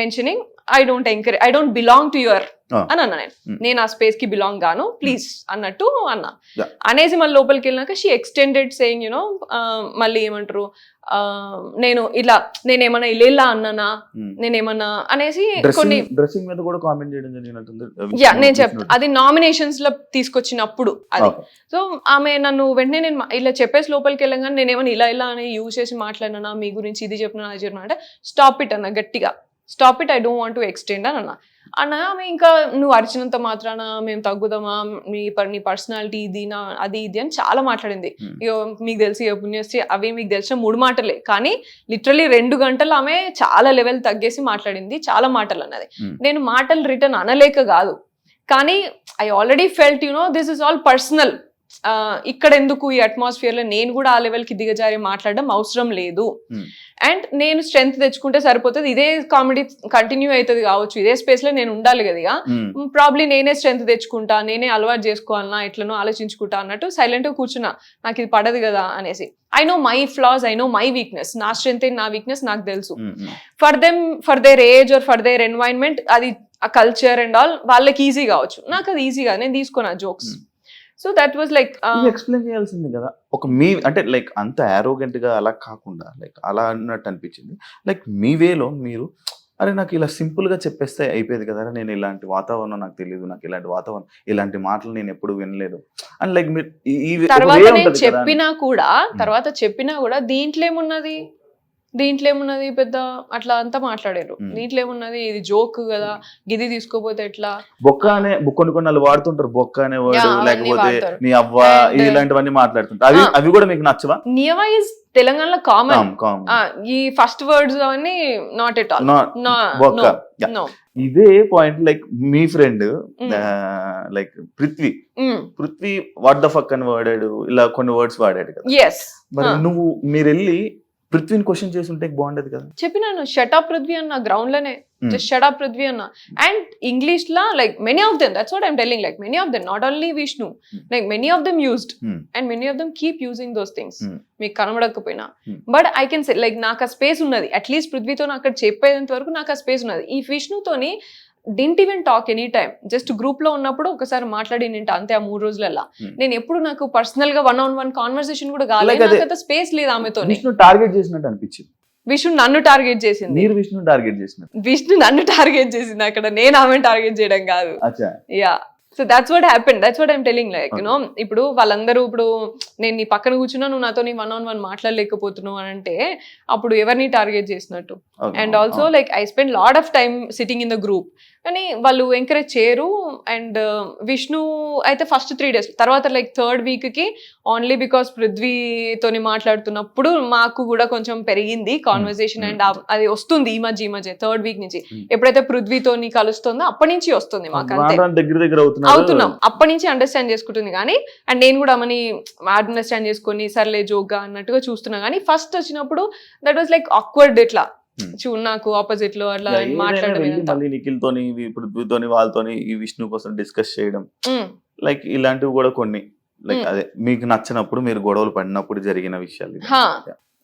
mentioning I don't belong to your అని అన్నా. నేను ఆ స్పేస్ కి బిలాంగ్ గాను, ప్లీజ్ అన్నట్టు అన్నా. అనేసి మళ్ళీ లోపలికి వెళ్ళినాక షీ ఎక్స్టెండెడ్ సేయింగ్ యునో మళ్ళీ ఏమంటారు, నేనేమన్నా ఇలా అన్నానా, నేనేమన్నా అనేసి కొన్ని డ్రెస్సింగ్ మీద కూడా కామెంట్ చేయడం జరిగినట్టుంది. నేను చెప్తా, అది నామినేషన్స్ లో తీసుకొచ్చినప్పుడు అది. సో ఆమె నన్ను వెంటనే నేను ఇలా చెప్పేసి లోపలికి వెళ్ళగానే నేనేమన్నా ఇలా అని యూజ్ చేసి మాట్లాడినా, మీ గురించి ఇది చెప్పినా అది చెప్పినా అంటే స్టాప్ ఇట్ అన్న గట్టిగా, stop it, I don't want to extend అని అన్నా. ఆమె ఇంకా నువ్వు అరిచినంత మాత్రాన మేము తగ్గుదామా, నీ పర్సనాలిటీ ఇది అది ఇది అని చాలా మాట్లాడింది. ఇక మీకు తెలిసి పుణ్యశ్రీ అవి మీకు తెలిసిన 3 మాటలే, కానీ లిటరలీ 2 గంటలు ఆమె చాలా లెవెల్ తగ్గేసి మాట్లాడింది, చాలా మాటలు అన్నది. నేను మాటలు రిటర్న్ అనలేక కాదు, కానీ I already felt this is all personal. ఇక్కడ ఎందుకు ఈ అట్మాస్ఫియర్ లో నేను కూడా ఆ లెవెల్ కి దిగజారి మాట్లాడడం అవసరం లేదు. అండ్ నేను స్ట్రెంగ్త్ తెచ్చుకుంటే సరిపోతుంది, ఇదే కామెడీ కంటిన్యూ అవుతుంది కావచ్చు, ఇదే స్పేస్ లో నేను ఉండాలి కదా, ప్రాబ్లీ నేనే స్ట్రెంగ్త్ తెచ్చుకుంటా, నేనే అలవాటు చేసుకోవాలన్నా, ఎట్లనో ఆలోచించుకుంటా అన్నట్టు సైలెంట్ గా కూర్చున్నా, నాకు ఇది పడదు కదా అనేసి. I know my floss, I know my weakness, నా స్ట్రెంగ్త్ నా వీక్నెస్ నాకు తెలుసు. For their age or for their environment, అది ఆ కల్చర్ అండ్ ఆల్ వాళ్ళకి ఈజీ కావచ్చు, నాకు అది ఈజీగా నేను తీసుకున్నా jokes. So that was like explain చేయాల్సింది కదా, ఒక మీ అంటే లైక్ అంత యారోగెంట్ గా అలా కాకుండా లైక్ అలా అన్నట్టు అనిపించింది. లైక్ మీ వేలో మీరు అరే నాకు ఇలా సింపుల్ గా చెప్పేస్తే అయిపోయేది కదా, నేను ఇలాంటి వాతావరణం నాకు తెలియదు, నాకు ఇలాంటి వాతావరణం ఇలాంటి మాటలు నేను ఎప్పుడు వినలేదు అండ్ లైక్ మీరు తర్వాత నేను చెప్పినా కూడా దీంట్లో ఏమున్నది పెద్ద అట్లా అంతా మాట్లాడారు. దీంట్లో ఏమున్నది, ఇది జోక్ కదా, గిది తీసుకోపోతే ఎట్లా, బొక్క అనే కొన్ని వాడుతుంటారు, బొక్క అనే వర్డ్, లేకపోతే నీ అవ్వ, ఇలాంటివన్నీ మాట్లాడుతుంటారు. అవి కూడా మీకు నచ్చవా? నియమా ఇస్ తెలంగాణలో కామన్, ఈ ఫస్ట్ వర్డ్స్ అవన్నీ నాట్ ఎట్ ఆల్. ఇదే point like me friend like Prithvi what the fuck అని వాడాడు, ఇలా కొన్ని వర్డ్స్ వాడాడు కదా. మరి మీరు వెళ్ళి పృథ్వీని క్వశ్చన్ చేసి ఉంటే బాగుండేది కదా. చెప్పినాను షటప్ పృథ్వీ అన్న, గ్రౌండ్ లోనే జస్ట్ షటప్ పృథ్వీ అన్న. అండ్ ఇంగ్లీష్ లా like many of them, that's what I'm telling, like many of them, not only Vishnu, like many of them used and many of them keep using those things. మీకు కనబడకపోయినా but I can say like నాకు ఆ space ఉన్నది, at least పృథ్వీతో అక్కడ చెప్పేంత వరకు నాకు ఆ స్పేస్ ఉన్నది. ఈ విష్ణుతోని didn't even talk any time, just group లో ఉన్నప్పుడు ఒకసారి మాట్లాడి నింట అంతే ఆ 3 రోజులలో. నేను ఎప్పుడు నాకు పర్సనల్ గా 1-on-1 కాన్వర్సేషన్ కూడా కాలేదు, స్పేస్ లేదు ఆమెతో. విష్ణు టార్గెట్ చేసినట్టు అనిపించింది. విష్ణు నన్ను టార్గెట్ చేసింది. మీరు విష్ణు టార్గెట్ చేసినట్టు. విష్ణు నన్ను టార్గెట్ చేసింది అక్కడ, నేను ఆమె టార్గెట్ చేయడం కాదు. అచ్చా. Yeah, so that's what happened, that's what I'm telling. Like you know ఇప్పుడు వాళ్ళందరూ ఇప్పుడు నేను నీ పక్కన కూర్చున్నా, నువ్వు నాతో 1-on-1 మాట్లాడలేకపోతున్నావు అని అంటే అప్పుడు ఎవరిని టార్గెట్ చేసినట్టు. And also like I spend lot of time sitting in the group, కానీ వాళ్ళు ఎంకరేజ్ చేయరు. అండ్ విష్ణు అయితే ఫస్ట్ 3 days, తర్వాత లైక్ 3rd week కి ఓన్లీ బికాస్ పృథ్వీతోని మాట్లాడుతున్నప్పుడు మాకు కూడా కొంచెం పెరిగింది కాన్వర్సేషన్. అండ్ అది వస్తుంది ఈ మధ్య 3rd week నుంచి. ఎప్పుడైతే పృథ్వీతోని కలుస్తుందో అప్పటి నుంచి వస్తుంది మాకు, అంతే దగ్గర అవుతున్నాం అప్పటి నుంచి అండర్స్టాండ్ చేసుకుంటుంది. కానీ అండ్ నేను కూడా ఆమెని అండర్స్టాండ్ చేసుకొని సర్లే జోక్గా అన్నట్టుగా చూస్తున్నా. కానీ ఫస్ట్ వచ్చినప్పుడు దట్ వాస్ లైక్ ఆక్వర్డ్, ఇట్లా నాకు ఆపోజిట్ లో అట్లా మాట్లాడడం, నిఖిల్ తోని పృథ్వీతోని వాళ్ళతోని ఈ విష్ణు కోసం డిస్కస్ చేయడం, లైక్ ఇలాంటివి కూడా కొన్ని లైక్ అదే మీకు నచ్చినప్పుడు మీరు గొడవలు పడినప్పుడు జరిగిన విషయాలు.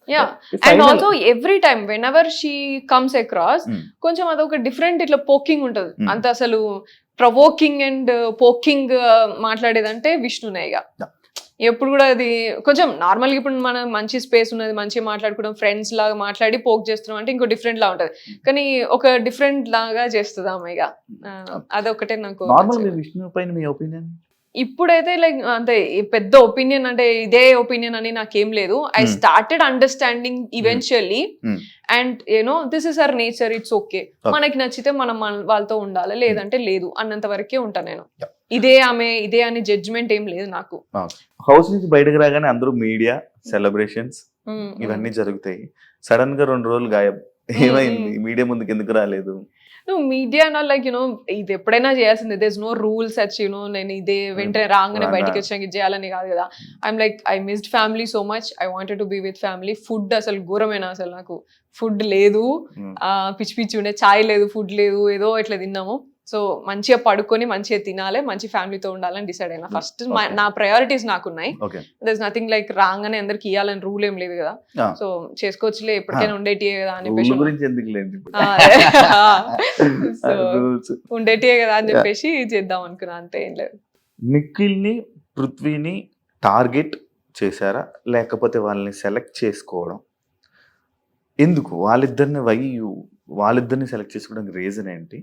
Yeah, and also every time when ever she comes across కొంచెం అదొక డిఫరెంట్ ఇట్లా పోకింగ్ ఉంటది. అంత అసలు ప్రవోకింగ్ అండ్ పోకింగ్ మాట్లాడేదంటే విష్ణునే. ఇక ఎప్పుడు కూడా అది కొంచెం నార్మల్గా ఇప్పుడు మనం మంచి స్పేస్ ఉన్నది, మంచిగా మాట్లాడుకోవడం, ఫ్రెండ్స్ లాగా మాట్లాడి పోక్ చేస్తున్నాం అంటే ఇంకో డిఫరెంట్ లా ఉంటది. కానీ ఒక డిఫరెంట్ లాగా చేస్తుంది ఆమె. ఇక అదొకటే నాకు. విష్ణు పైన మీ ఒపీనియన్ ఇప్పుడైతే లైక్ అంతే పెద్ద ఒపీనియన్ అంటే ఇదే ఒపీనియన్ అని నాకేం లేదు. I started understanding eventually. And you know this is our nature, it's okay. మనకి నచ్చితే మనం వాళ్ళతో ఉండాలి, లేదంటే లేదు అన్నంత వరకే ఉంటాను నేను. ఇదే ఆమె ఇదే అని జడ్జ్మెంట్ ఏం లేదు నాకు. హౌస్ నుంచి బయటకు రాగానే అందరూ మీడియా సెలబ్రేషన్స్ ఇవన్నీ జరుగుతాయి. సడన్ గా 2 రోజులు గాయబ్. ఏమైంది? మీడియా ముందుకు ఎందుకు రాలేదు? నువ్వు మీడియా నా లైక్ యూనో ఇది ఎప్పుడైనా చేయాల్సిందే. There is no rules such you know నేను ఇదే వెంటనే రాగానే బయటకి వచ్చాక ఇది చేయాలని కాదు కదా. I'm like I missed family so much, I wanted to be with family. Food అసలు ఘోరమైన, అసలు నాకు ఫుడ్ లేదు, పిచ్చి పిచ్చి ఉండే, చాయ్ లేదు, ఫుడ్ లేదు, ఏదో ఇట్లా తిన్నాము. సో మంచిగా పడుకొని మంచిగా తినాలి, మంచి ఫ్యామిలీతో ఉండాలని డిసైడ్ అయినా. ఫస్ట్ నా ప్రయారిటీస్ నాకున్నాయి. దర్ ఇస్ నథింగ్ లైక్ రాగానే అందరికి ఇవ్వాలని రూల్ ఏం లేదు కదా. సో చేసుకోవచ్చులే, ఎప్పటికైనా ఉండేటియే కదా అని చెప్పేసి ఉండేటియే కదా అని చెప్పేసి చేద్దాం అనుకున్నా, అంతే ఏం లేదు. నిఖిల్ ని పృథ్వీని టార్గెట్ చేశారా, లేకపోతే వాళ్ళని సెలెక్ట్ చేసుకోవడం ఎందుకు? వాళ్ళిద్దరిని సెలెక్ట్ చేసుకోవడానికి రీజన్ ఏంటి?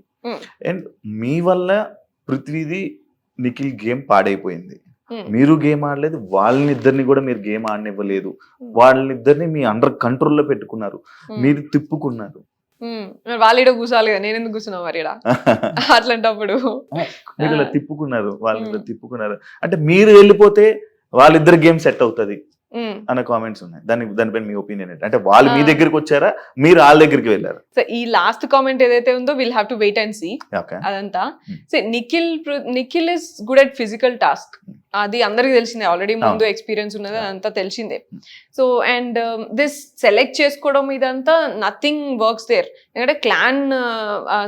అండ్ మీ వల్ల పృథ్వీది నిఖిల్ గేమ్ పాడైపోయింది, మీరు గేమ్ ఆడలేదు, వాళ్ళనిద్దరిని కూడా మీరు గేమ్ ఆడనివ్వలేదు, వాళ్ళనిద్దరిని మీ అండర్ కంట్రోల్లో పెట్టుకున్నారు, మీరు తిప్పుకున్నారు. వాళ్ళ కూర్చోవాలి కదా, నేను ఎందుకు కూర్చున్నా మరి అట్లాంటప్పుడు? మీరు ఇలా తిప్పుకున్నారు, వాళ్ళని తిప్పుకున్నారు అంటే మీరు వెళ్ళిపోతే వాళ్ళిద్దరు గేమ్ సెట్ అవుతుంది అన్న కామెంట్స్ ఉన్నాయి. దానిపైన మీ ఒపీనియన్ ఏంటి? అంటే వాళ్ళు మీ దగ్గరికి వచ్చారా, మీరు వాళ్ళ దగ్గరికి వెళ్ళారు? సో ఈ లాస్ట్ కామెంట్ ఏదైతే ఉందో will have to wait and see అదంతా. So Nikhil is good at physical task, అది అందరికి తెలిసిందే, ఆల్రెడీ ముందు ఎక్స్పీరియన్స్ ఉన్నది, అదంతా తెలిసిందే. సో అండ్ దిస్ సెలెక్ట్ చేసుకోవడం ఇదంతా నథింగ్ వర్క్స్ దేర్, ఎందుకంటే క్లాన్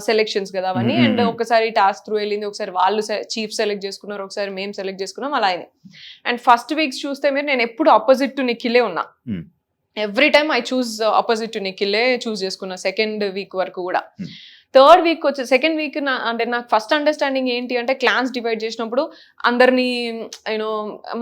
సెలెక్షన్స్ కదా అవన్నీ. అండ్ ఒకసారి టాస్క్ త్రూ వెళ్ళింది, ఒకసారి వాళ్ళు చీఫ్ సెలెక్ట్ చేసుకున్నారు, ఒకసారి మేము సెలెక్ట్ చేసుకున్నాం, అలా అయింది. అండ్ ఫస్ట్ వీక్స్ చూస్తే మీరు నేను ఎప్పుడు ఆపోజిట్ టు నిఖిలే ఉన్నా. Every time I choose opposite to నిఖిలే చూస్ చేసుకున్నా 2nd week వరకు కూడా. 3rd week వచ్చి 2nd week అంటే నాకు ఫస్ట్ అండర్స్టాండింగ్ ఏంటి అంటే, క్లాన్స్ డివైడ్ చేసినప్పుడు అందరినీ యూనో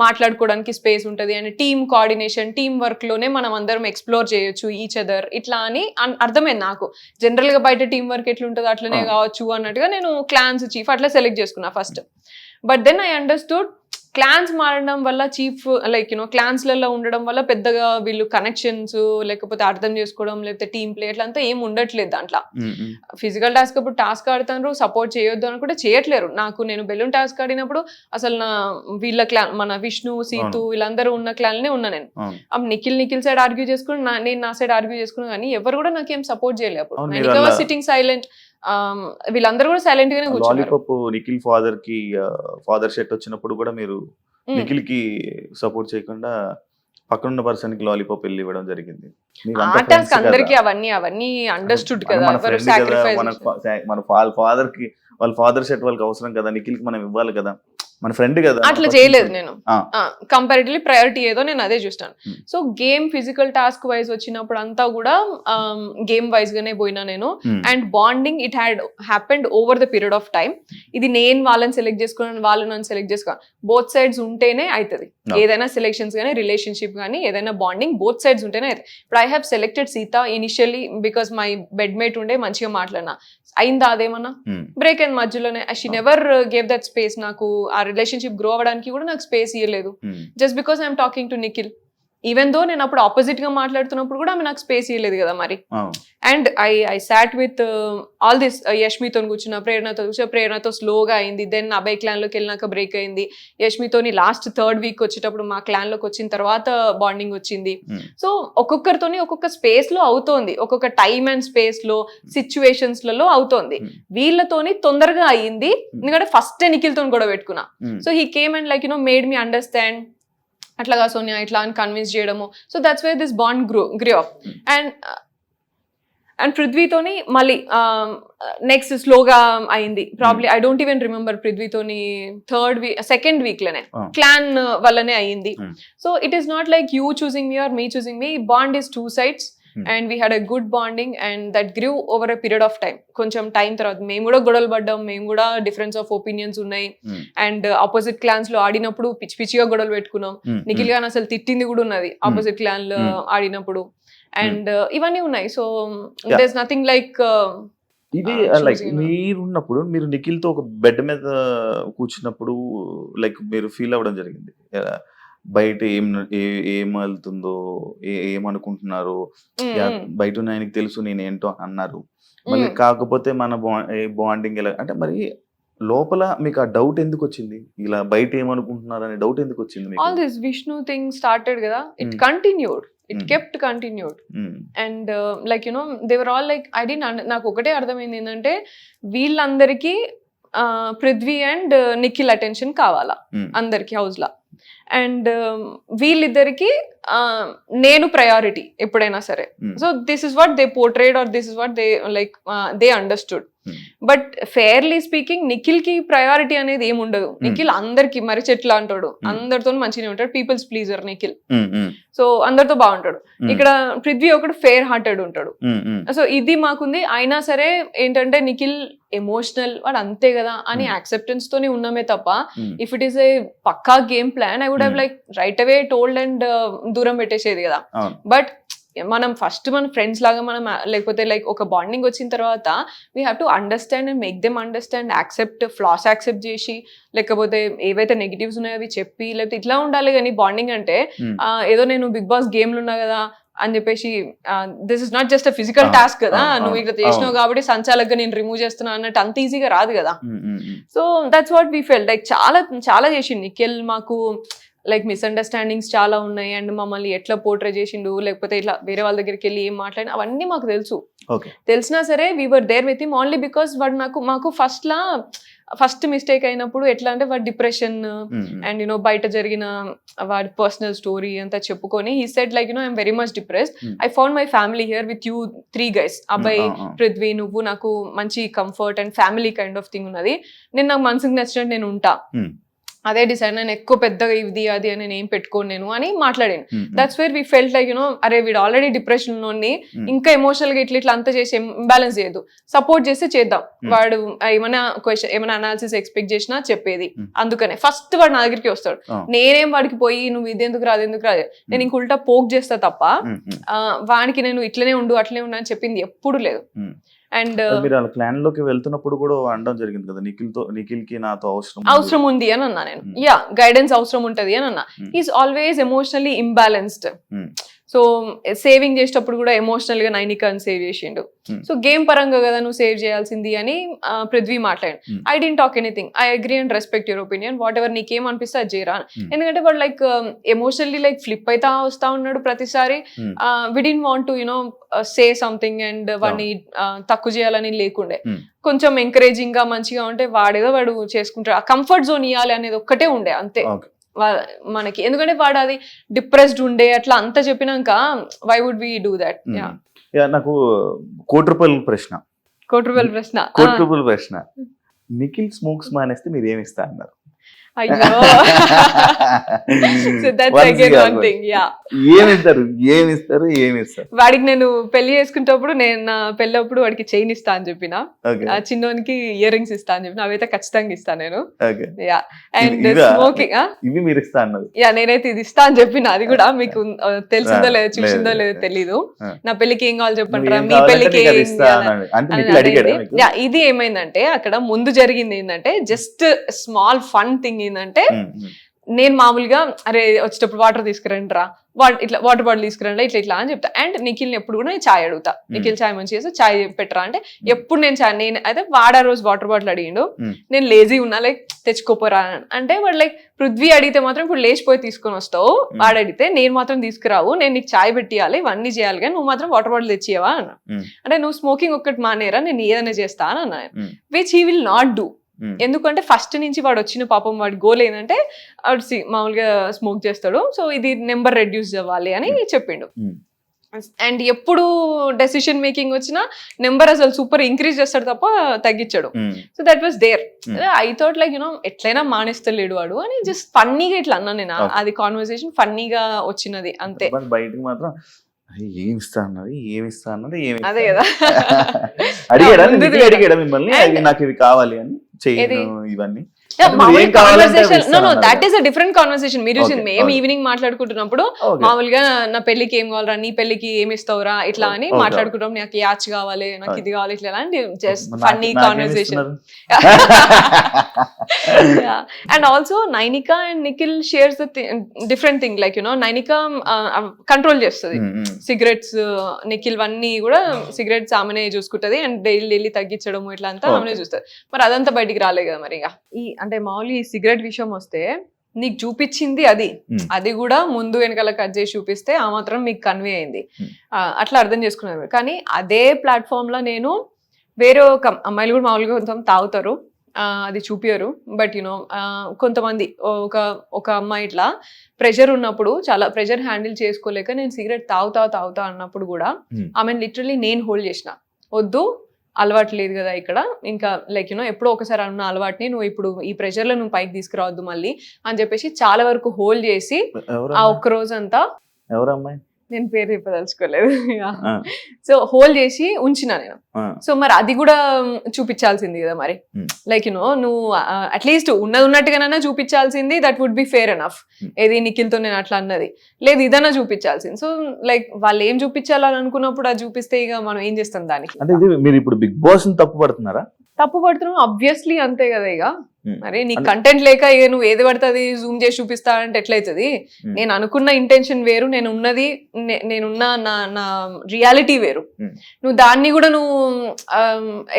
మాట్లాడుకోవడానికి స్పేస్ ఉంటుంది, and team coordination, team work లోనే మనం అందరం ఎక్స్ప్లోర్ చేయొచ్చు ఈచ్ అదర్, ఇట్లా అని అర్థమైంది నాకు. జనరల్ గా బయట టీమ్ వర్క్ ఎట్లుంటుందో అట్లనే కావచ్చు అన్నట్టుగా నేను క్లాన్స్ చీఫ్ అట్లా సెలెక్ట్ చేసుకున్నా first. But then I understood clans మారడం వల్ల, చీఫ్ లైక్ యూనో క్లాన్స్లలో ఉండడం వల్ల పెద్దగా వీళ్ళు కనెక్షన్స్ లేకపోతే అర్థం చేసుకోవడం లేకపోతే టీమ్ ప్లే అట్లంతా ఏం ఉండట్లేదు దాంట్లో. ఫిజికల్ టాస్క్ అప్పుడు టాస్క్ ఆడుతున్నారు, సపోర్ట్ చేయొద్దు అని కూడా చేయట్లేరు నాకు. నేను బెలూన్ టాస్క్ ఆడినప్పుడు అసలు వీళ్ళ క్లాన్, మన విష్ణు, సీతు వీళ్ళందరూ ఉన్న క్లాన్నే ఉన్నా నేను. నిఖిల్ సైడ్ ఆర్గ్యూ చేసుకుని, నేను నా సైడ్ ఆర్గ్యూ చేసుకున్నా, కానీ ఎవరు కూడా నాకేం సపోర్ట్ చేయలేదు అప్పుడు. సిట్టింగ్ సైలెంట్, వీళ్ళందరూ కూడా సైలెంట్ గానే కూర్చున్నారు. నిఖిల్ ఫాదర్ షర్ట్ వచ్చినప్పుడు కూడా మీరు నిఖిల్ కి సపోర్ట్ చేయకుండా పక్కన ఉన్న పర్సన్ కి లాలీపాప్ వెళ్ళి ఇవ్వడం జరిగింది. అందరికి అవన్నీ అండర్స్టూడ్ కదా, మన వాళ్ళ ఫాదర్ షర్ట్ వాళ్ళకి అవసరం కదా, నిఖిల్ కి మనం ఇవ్వాలి కదా. మన ఫ్రెండ్ కదా. అట్లా చేయలేదు నేను. ఆ. కంపారిటివ్లీ ప్రయారిటీ ఏదో నేను అదే చూస్తాను. Hmm. So game physical task wise వచ్చినప్పుడు అంతా కూడా గేమ్ వైజ్ గానే పోయినా నేను. And bonding it happened over the period of time. ఇది నేను వాళ్ళని సెలెక్ట్ చేసుకున్నాను, వాళ్ళు నన్ను సెలెక్ట్ చేసుకోవాలి, బోత్ సైడ్స్ ఉంటేనే అవుతుంది. ఏదైనా సెలెక్షన్స్ కానీ రిలేషన్షిప్ కానీ ఏదైనా బాండింగ్ బోత్ సైడ్స్ ఉంటేనే అవుతుంది. ఇప్పుడు I have selected Seetha initially because my bedmate ఉండే, మంచిగా మాట్లాడినా. అయిందా అదేమన్నా? బ్రేక్ అయిన మధ్యలోనే. She never gave that space. నాకు ఆ రిలేషన్షిప్ గ్రో అవ్వడానికి కూడా నాకు స్పేస్ ఇవ్వలేదు. Just because I'm talking to Nikhil. Even though నేను అప్పుడు ఆపోజిట్ గా మాట్లాడుతున్నప్పుడు కూడా ఆమె నాకు స్పేస్ ఇవ్వలేదు కదా మరి. And I sat with all this. యష్మితో కూర్చున్న, ప్రేరణతో స్లోగా అయింది. దెన్ అభయ్ క్లాన్ లోకి వెళ్ళినాక బ్రేక్ అయింది. యష్మితోని లాస్ట్ 3rd వీక్ వచ్చేటప్పుడు మా క్లాన్ లోకి వచ్చిన తర్వాత బాండింగ్ వచ్చింది. సో ఒక్కొక్కరితోని ఒక్కొక్క స్పేస్ లో అవుతోంది, ఒక్కొక్క టైమ్ అండ్ స్పేస్ లో సిచ్యువేషన్స్ లలో అవుతోంది. వీళ్ళతోని తొందరగా అయ్యింది ఎందుకంటే ఫస్ట్ నిఖిల్తో కూడా పెట్టుకున్నా. So he came and like made me understand. అట్లాగా సోనియా ఇట్లా అని కన్విన్స్ చేయడము. So that's way this bond grow up. And పృథ్వీతోని మళ్ళీ నెక్స్ట్ స్లోగా అయింది. Probably I don't even remember పృథ్వీతోని 2nd వీక్ లోనే క్లాన్ వల్లనే అయ్యింది. So it is not like you choosing me or me choosing me. Bond is 2 sides. And we had a good bonding and that grew over a period of time. కొంచెం time తర్వాత మేము కూడా గొడవలు పడ్డాం, మేము కూడా డిఫరెన్స్ ఆఫ్ ఒపీనియన్స్ ఉన్నాయి. And opposite clans లో ఆడినప్పుడు పిచ్చి పిచ్చిగా గొడవలు పెట్టుకున్నాం. నిఖిల్ గాని అసలు తిట్టింది కూడా ఉన్నది ఆపోజిట్ క్లాన్ లో ఆడినప్పుడు. అండ్ ఇవన్నీ ఉన్నాయి. So there is nothing like ఇది లైక్ మీరున్నప్పుడు మీరు నిఖిల్ తో ఒక బెడ్ మీద కూర్చున్నప్పుడు లైక్ మీరు ఫీల్ అవ్వడం జరిగింది, బయట ఏం వెళ్తుందో, ఏమనుకుంటున్నారో బయట ఉన్న ఆయనకి తెలుసు నేను ఏంటో అన్నారు. మళ్ళీ కాకపోతే మన బాండింగ్ ఎలా అంటే, మరి లోపల మీకు ఆ డౌట్ ఎందుకు వచ్చింది? ఇలా బయట ఏమనుకుంటున్నారు అనే డౌట్ ఎందుకు వచ్చింది? All this Vishnu thing started కదా, it continued. It kept continued. And like they were all like, I didn't నాకు ఒకటే అర్థమైంది ఏంటంటే వీళ్ళందరికీ పృథ్వీ అండ్ నిఖిల్ అటెన్షన్ కావాలా అందరికి హౌస్ లా. అండ్ వీళ్ళిద్దరికి నేను ప్రయారిటీ ఎప్పుడైనా సరే. So this is what they portrayed or this is what they like they understood. But fairly speaking Nikhil కి ప్రయారిటీ అనేది ఏమి ఉండదు. నిఖిల్ అందరికి మరి చెట్లు అంటాడు, అందరితో మంచిగా ఉంటాడు, పీపుల్స్ ప్లీజర్ నిఖిల్. సో అందరితో బాగుంటాడు. ఇక్కడ పృథ్వీ ఒకడు ఫేర్ హార్టెడ్ ఉంటాడు. సో ఇది మాకుంది. అయినా సరే ఏంటంటే నిఖిల్ ఎమోషనల్ వాడు అంతే కదా అని యాక్సెప్టెన్స్ తోనే ఉన్నామే తప్ప, ఇఫ్ ఇట్ ఈస్ ఏ పక్కా game plan I would have like right away told and దూరం పెట్టేసేది కదా. బట్ మనం ఫస్ట్ మన ఫ్రెండ్స్ లాగా మనం లేకపోతే లైక్ ఒక బాండింగ్ వచ్చిన తర్వాత we have to understand and make them understand, accept floss accept చేసి, లేకపోతే ఏవైతే నెగిటివ్స్ ఉన్నాయో అవి చెప్పి, లేకపోతే ఇట్లా ఉండాలి. కానీ బాండింగ్ అంటే ఏదో నేను బిగ్ బాస్ గేమ్లు ఉన్నా కదా అని చెప్పేసి this is not just a physical task కదా, నువ్వు ఇట్లా చేసినావు కాబట్టి సంచాలకుగా నేను రిమూవ్ చేస్తున్నా అన్నట్టు అంత ఈజీగా రాదు కదా. So that's what we felt. Like చాలా చాలా చేసిండు నిఖిల్. మాకు లైక్ మిస్అండర్స్టాండింగ్స్ చాలా ఉన్నాయి అండ్ మమ్మల్ని ఎట్లా పోర్ట్రే చేసిండు, లేకపోతే ఇట్లా వేరే వాళ్ళ దగ్గరికి వెళ్ళి ఏం మాట్లాడిన అవన్నీ మాకు తెలుసు. తెలిసినా సరే we were there with him only because వాడు మాకు ఫస్ట్ మిస్టేక్ అయినప్పుడు ఎట్లా అంటే వాడి డిప్రెషన్ అండ్ బయట జరిగిన వాడి పర్సనల్ స్టోరీ అంతా చెప్పుకొని he said like I'm very much depressed, I found my family here with you 3 guys, అబ్బాయి, పృథ్వీ, నువ్వు, నాకు మంచి comfort and family kind of thing ఉన్నది. నేను నాకు మనసుకు నచ్చినట్టు నేను ఉంటా, అదే డిసైడ్, నేను ఎక్కువ పెద్దగా ఇది అది అని నేను ఏం పెట్టుకోను నేను అని మాట్లాడాను. That's where we felt like అరే వీడు ఆల్రెడీ డిప్రెషన్ ఉన్నోడిని ఇంకా ఎమోషనల్ గా ఇట్లా అంతా చేసి ఇంబ్యాలెన్స్ చేయదు, సపోర్ట్ చేస్తే చేద్దాం. వాడు ఏమైనా క్వశ్చన్ ఏమైనా అనాలిసిస్ ఎక్స్పెక్ట్ చేసినా చెప్పేది. అందుకనే ఫస్ట్ వాడు నా దగ్గరికి వస్తాడు. నేనేం వాడికి పోయి నువ్వు ఇది ఎందుకు రాదు నేను ఇంక ఉల్టా పోక్ చేస్తా తప్ప వాడికి నేను ఇట్లనే ఉండు అట్లనే ఉండు అని చెప్పింది ఎప్పుడు లేదు. అండ్ మీరు అలా ప్లాన్ లోకి వెళ్తున్నప్పుడు కూడా అనడం జరిగింది కదా, నిఖిల్ కి నాతో అవసరం ఉంది అని అన్నా నేను. యా, గైడెన్స్ అవసరం ఉంటది అని అన్నా. Is always emotionally imbalanced. So saving చేసేటప్పుడు కూడా ఎమోషనల్ గా నైనికాని సేవ్ చేసిండు. సో గేమ్ పరంగా కదా నువ్వు సేవ్ చేయాల్సింది అని పృథ్వీ మాట్లాడాడు. I dent talk anything, I agree and respect your opinion, what ever నీకేం అనిపిస్తే అది చేయరా. ఎందుకంటే వాడు లైక్ ఎమోషనల్లీ లైక్ ఫ్లిప్ అయితే వస్తా ఉన్నాడు ప్రతిసారి. We don't want to say something and వాడిని తక్కువ చేయాలని లేకుండే. కొంచెం ఎంకరేజింగ్ గా మంచిగా ఉంటే వాడేదో వాడు చేసుకుంటాడు. ఆ కంఫర్ట్ జోన్ ఇవ్వాలి అనేది ఒక్కటే ఉండే అంతే మనకి. ఎందుకంటే వాడు అది డిప్రెస్డ్ ఉండే అట్లా అంతా చెప్పినాక why would we do that. నాకు కోటి రూపాయల ప్రశ్న, నిఖిల్ స్మోక్స్ మానేస్తే మీరు ఏమి ఇస్తా అన్నారు? అయ్యో so that's again one thing yeah ఏమిస్తారు వాడికి నేను పెళ్లి చేసుకునేటప్పుడు నేను నా పెళ్ళప్పుడు వాడికి చైన్ ఇస్తా అని చెప్పిన ఓకే ఆ చిన్నోనికి ఇయర్ రింగ్స్ ఇస్తా అని చెప్పిన అవైతే ఖచ్చితంగా ఇస్తాను నేను ఓకే యా అండ్ ఇవా? స్మోకింగ్ ఇవి మీరు ఇస్తా అన్నది యా నేనైతే ఇది ఇస్తా అని చెప్పిన అది కూడా మీకు తెలిసిందో లేదో చూసిందో లేదు. లేదో తెలీదు ఆ. నా పెళ్లికి ఏం కావాలి చెప్పంటారా నువ్వు ఏం మీ కావాలంటే పెళ్లికి నీకు అది ఏం ఇస్తా కావాలి? అన్నాడు. అంటే అని నిఖిల్ అడిగాడా అనేది. మీకు? యా, ఇది ఏమైందంటే అక్కడ ముందు జరిగింది ఏంటంటే జస్ట్ స్మాల్ ఫన్ థింగ్ ఏంటంటే నేను మామూలుగా అరే వచ్చేటప్పుడు వాటర్ తీసుకురండి రా ఇట్లా వాటర్ బాటిల్ తీసుకురండి ఇట్లా అని చెప్తా అండ్ నిఖిల్ని ఎప్పుడు కూడా నేను చాయ్ అడుగుతా నిఖిల్ చాయ్ మంచి చేస్తే చాయ్ పెట్టరా అంటే ఎప్పుడు నేను చాయ్ నేను అయితే వాడా రోజు వాటర్ బాటిల్ అడిగిండు నేను లేజీ ఉన్నా లైక్ తెచ్చుకోపోరా అంటే వాడు లైక్ పృథ్వీ అడిగితే మాత్రం ఇప్పుడు లేచిపోయి తీసుకొని వస్తావు వాడు అడిగితే నేను మాత్రం తీసుకురావు నేను నీకు చాయ్ పెట్టియాలి ఇవన్నీ చేయాలి కానీ నువ్వు మాత్రం వాటర్ బాటిల్ తెచ్చియవా అన్న అంటే నువ్వు స్మోకింగ్ ఒక్కటి మానేరా నేను ఏదైనా చేస్తా అని అన్నా which he will not do ఎందుకంటే ఫస్ట్ నుంచి వాడు వచ్చిన పాపం వాడి గోల్ ఏంటంటే వాడు మామూలుగా స్మోక్ చేస్తాడు సో ఇది నెంబర్ రెడ్యూస్ అవ్వాలి అని చెప్పిండు అండ్ ఎప్పుడు డెసిషన్ మేకింగ్ వచ్చినా నెంబర్ అసలు సూపర్ ఇంక్రీజ్ చేస్తాడు తప్ప తగ్గించాడు so that was there I thought like you know ఎట్లయినా మానేస్తలేడు వాడు అని జస్ట్ ఫన్నీగా ఇట్లా అన్నా నేను అది కాన్వర్సేషన్ ఫన్నీగా వచ్చినది అంతే బయటకు మాత్రం ఏమి ఇస్తా అన్నది అదే కదా అడిగాడా ముందుది నిఖిల్ అడిగాడా మిమ్మల్ని And- అవి నాకు ఇవి కావాలి అని చేయను ఏది? ఇవన్నీ మామూలు ఏం కావాలంటే అవి కాన్వర్సేషన్ ఇస్తాను అన్నారు. That is a different conversation మీరు చూసింది Okay, మేము okay. Evening మాట్లాడుకుంటున్నప్పుడు Okay. మామూలుగా నా పెళ్లికి ఏం కావాలరా నీ పెళ్లికి ఏమి ఇస్తావురా ఇట్లా అని Okay. మాట్లాడుకుంటాం నాకు యాచ్ కావాలి నాకు ఇది కావాలి ఇట్లా అని జస్ట్ నాకు- ఫన్నీ నాకేం కాన్వర్సేషన్ ఇస్తున్నారు? And also Nainika and Nikhil shares different thing like you know Nainika control చేస్తుంది సిగరెట్స్ నిఖిల్ వన్నీ కూడా సిగరెట్స్ ఆమెనే చూసుకుంటది అండ్ డైలీ తగ్గించడం ఇట్లా అంతా ఆమెనే చూస్తుంది మరి అదంతా బయటికి రాలే కదా మరి ఇక ఈ అంటే మామూలు ఈ సిగరెట్ విషయం వస్తే నీకు చూపించింది అది కూడా ముందు వెనకాల కట్ చేసి చూపిస్తే ఆ మాత్రం మీకు కన్వే అయింది అట్లా అర్థం చేసుకున్నారు కానీ అదే ప్లాట్ఫామ్ లో నేను వేరే ఒక అమ్మాయిలు కూడా మామూలుగా కొంచెం తాగుతారు అది చూపియరు బట్ యునో కొంతమంది ఒక అమ్మాయి ఇట్లా ప్రెషర్ ఉన్నప్పుడు చాలా ప్రెషర్ హ్యాండిల్ చేసుకోలేక నేను సిగరెట్ తాగుతా అన్నప్పుడు కూడా ఆమెను లిటరలీ నేను హోల్డ్ చేసిన వద్దు అలవాటు లేదు కదా ఇక్కడ ఇంకా లైక్ యూనో ఎప్పుడో ఒకసారి అన్న అలవాటుని నువ్వు ఇప్పుడు ఈ ప్రెషర్ లో నువ్వు పైకి తీసుకురావద్దు మళ్ళీ అని చెప్పేసి చాలా వరకు హోల్డ్ చేసి ఆ ఒక్క రోజంతా ఎవరమ్మాయి నేను పేరు చెప్పదలుచుకోలేదు సో హోల్డ్ చేసి ఉంచిన నేను సో మరి అది కూడా చూపించాల్సింది కదా మరి లైక్ యూనో నువ్వు అట్లీస్ట్ ఉన్నట్టుగానైనా చూపించాల్సింది that would be fair enough ఏది నిఖిల్తో నేను అట్లా అన్నది లేదు ఇదన్నా చూపించాల్సింది సో లైక్ వాళ్ళు ఏం చూపించాలని అనుకున్నప్పుడు అది చూపిస్తే ఇక మనం ఏం చేస్తాం దానికి అంటే ఇది మీరు ఇప్పుడు బిగ్ బాస్ తప్పు పడుతున్నారా తప్పు పడుతున్నాం ఆబ్వియస్లీ అంతే కదా ఇక మరి నీ కంటెంట్ లేక ఇక నువ్వు ఏది పడుతుంది జూమ్ చేసి చూపిస్తా అంటే ఎట్లయితుంది నేను అనుకున్న ఇంటెన్షన్ వేరు నేనున్న నా రియాలిటీ వేరు నువ్వు దాన్ని కూడా నువ్వు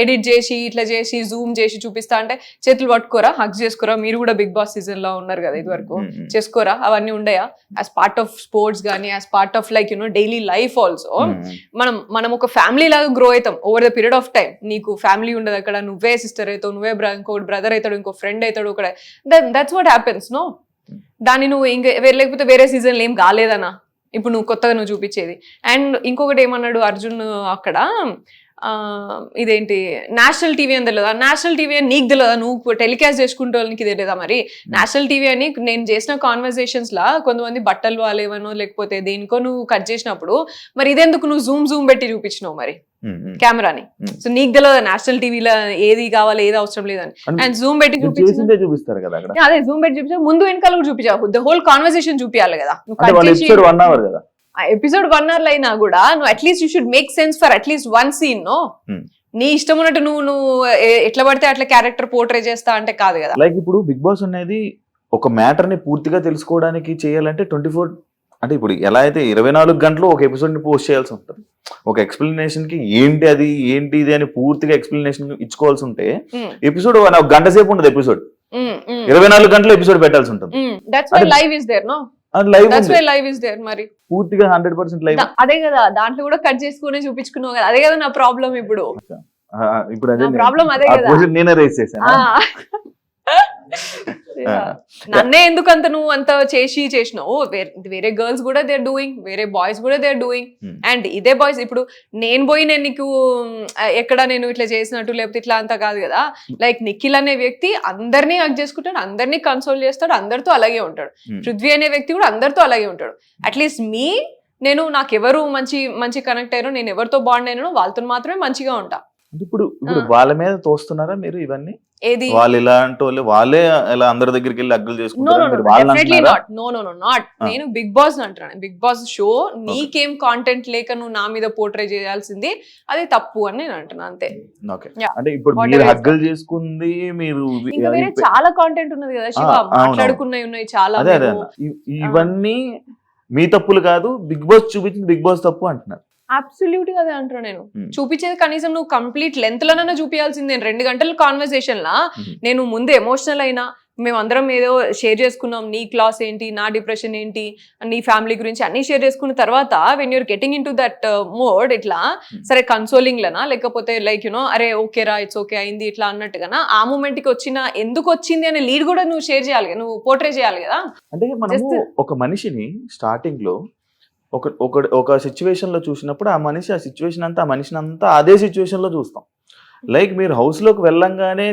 ఎడిట్ చేసి ఇట్లా చేసి జూమ్ చేసి చూపిస్తా అంటే చేతులు పట్టుకోరా హక్ చేసుకోరా మీరు కూడా బిగ్ బాస్ సీజన్ లో ఉన్నారు కదా ఇది వరకు చేసుకోరా అవన్నీ ఉండయా యాజ్ పార్ట్ ఆఫ్ స్పోర్ట్స్ కానీ as part of like you know daily life also మనం ఒక ఫ్యామిలీ లాగా గ్రో అవుతాం over the period of time నీకు ఫ్యామిలీ ఉండదు అక్కడ నువ్వే సిస్టర్ అవుతావు నువ్వే ఇంకో బ్రదర్ అవుతాడు ఇంకో ఫ్రెండ్ అవుతాడు ఇక్కడ దట్స్ వాట్ హ్యాపెన్స్ నో దాన్ని నువ్వు ఇంకా లేకపోతే వేరే సీజన్లో ఏం కాలేదనా ఇప్పుడు నువ్వు కొత్తగా నువ్వు చూపించేది అండ్ ఇంకొకటి ఏమన్నాడు అర్జున్ అక్కడ ఇదేంటి నేషనల్ టీవీ అని తెలియదా నేషనల్ టీవీ అని నీకు తెలియదా నువ్వు టెలికాస్ట్ చేసుకుంటే నీకు తెలియదా మరి నేషనల్ టీవీ అని నేను చేసిన కాన్వర్సేషన్స్ లా కొంతమంది బట్టలు వాళ్ళేవనో లేకపోతే దేనికో నువ్వు కట్ చేసినప్పుడు మరి ఇదెందుకు నువ్వు జూమ్ పెట్టి చూపించినావు మరి కెమెరాని సో నీకు తెలియదా నేషనల్ టీవీలో ఏది కావాలి ఏది అవసరం లేదని అండ్ జూమ్ పెట్టి చూపిస్తారు కదా అక్కడ అదే జూమ్ పెట్టి చూపించా ముందు వెనకాల కూడా చూపించావు ద హోల్ కాన్వర్సేషన్ చూపించాలి కదా ఎపిసోడ్ 1 అవర్ కదా ఎపిసోడ్ 1 hour అయినా కూడా నువ్వు at least you should make sense for at least one scene no నీ ఇష్టం ఉన్నట్టు నువ్వు ఎట్లా పడితే అట్లా క్యారెక్టర్ పోర్ట్రే చేస్తా అంటే కాదు కదా లైక్ ఇప్పుడు బిగ్ బాస్ అనేది ఒక మ్యాటర్ ని పూర్తిగా తెలుసుకోవడానికి చేయాలంటే 24 అంటే ఇప్పుడు ఎలా అయితే 24 గంటలు ఒక ఎపిసోడ్ ని పోస్ట్ చేయాల్సి ఉంటుంది ఒక ఎక్స్ప్లెనేషన్ కి ఏంటి ఇది అని పూర్తిగా ఎక్స్ప్లెనేషన్ ఇచ్చుకోవాల్సి ఉంటే ఎపిసోడ్ ఒక గంట సేపు ఉండదు ఎపిసోడ్ 24 గంటలు ఎపిసోడ్ పెట్టాల్సి ఉంటుంది that's why live is there no live is there మరి పూర్తిగా 100% లైవ్ అదే కదా దాంట్లో కూడా కట్ చేసుకుని చూపించుకున్నావు కదా అదే కదా నా ప్రాబ్లం ఇప్పుడు ఇప్పుడు అదే ప్రాబ్లం అదే కదా నేనే రేస్ చేశాను నన్నే ఎందుకు అంత నువ్వు అంత చేసినావు, వేరే గర్ల్స్ కూడా దే ఆర్ డూయింగ్, వేరే బాయ్స్ కూడా దే ఆర్ డూయింగ్. అండ్ ఇదే బాయ్స్ ఇప్పుడు నేను పోయి నేను నీకు ఎక్కడ నేను ఇట్లా చేసినట్టు లేకపోతే ఇట్లా అంతా కాదు కదా. లైక్ నిఖిల్ అనే వ్యక్తి అందరినీ హక్ చేసుకుంటాడు, అందరినీ కన్సోల్ చేస్తాడు, అందరితో అలాగే ఉంటాడు. పృథ్వీ అనే వ్యక్తి కూడా అందరితో అలాగే ఉంటాడు. అట్లీస్ట్ నేను నాకు ఎవరు మంచి కనెక్ట్ అయ్యారో, నేను ఎవరితో బాండ్ అయినానో వాళ్ళతో మాత్రమే మంచిగా ఉంటా. ఇప్పుడు వాళ్ళ మీద తోస్తున్నారా మీరు ఇవన్నీ? ఏది వాళ్ళు ఇలాంటి వాళ్ళు, వాళ్ళే ఇలా అందరి దగ్గరికి వెళ్ళి అగ్గులు చేసుకుంటారు? నేను బిగ్ బాస్ అంటున్నాను. బిగ్ బాస్ షో నీకేం కాంటెంట్ లేక నువ్వు నా మీద పోర్ట్రే చేయాల్సింది అది తప్పు అని నేను అంటున్నా, అంతే. అంటే ఇప్పుడు మీరు హగ్గులు చేసుకుంది, మీరు ఇంకా వేరే చాలా కాంటెంట్ ఉన్నది కదా శివ, మాట్లాడుకున్నవి ఉన్నాయి చాలా. ఇవన్నీ మీ తప్పులు కాదు, బిగ్ బాస్ చూపించింది బిగ్ బాస్ తప్పు అంటున్నారు. అబ్సల్యూట్ గా అదే అంటున్నా నేను. చూపించేది కనీసం నువ్వు కంప్లీట్ లెంత్ లోనైనా చూపించాల్సిందే. 2 గంటల కాన్వర్సేషన్ లా నేను ముందు ఎమోషనల్ అయినా, మేమందరం ఏదో షేర్ చేసుకున్నాం, నీ క్లాస్ ఏంటి, నా డిప్రెషన్ ఏంటి, నీ ఫ్యామిలీ గురించి అన్ని షేర్ చేసుకున్న తర్వాత when you're getting in to that mode, ఇట్లా సరే కన్సోలింగ్ లనా లేకపోతే లైక్ యునో అరే ఓకే రా ఇట్స్ ఓకే అయింది ఇట్లా అన్నట్టుగా ఆ మూమెంట్ కి వచ్చిన ఎందుకు వచ్చింది అనే లీడ్ కూడా నువ్వు షేర్ చేయాలి, నువ్వు పోర్ట్రే చేయాలి కదా. అంటే మనము ఒక మనిషిని స్టార్టింగ్ లో ఒక సిచ్యువేషన్ లో చూసినప్పుడు ఆ సిచ్యువేషన్ అంతా, ఆ మనిషిని అంతా అదే సిచ్యువేషన్ లో చూస్తాం. లైక్ మీరు హౌస్ లోకి వెళ్ళంగానే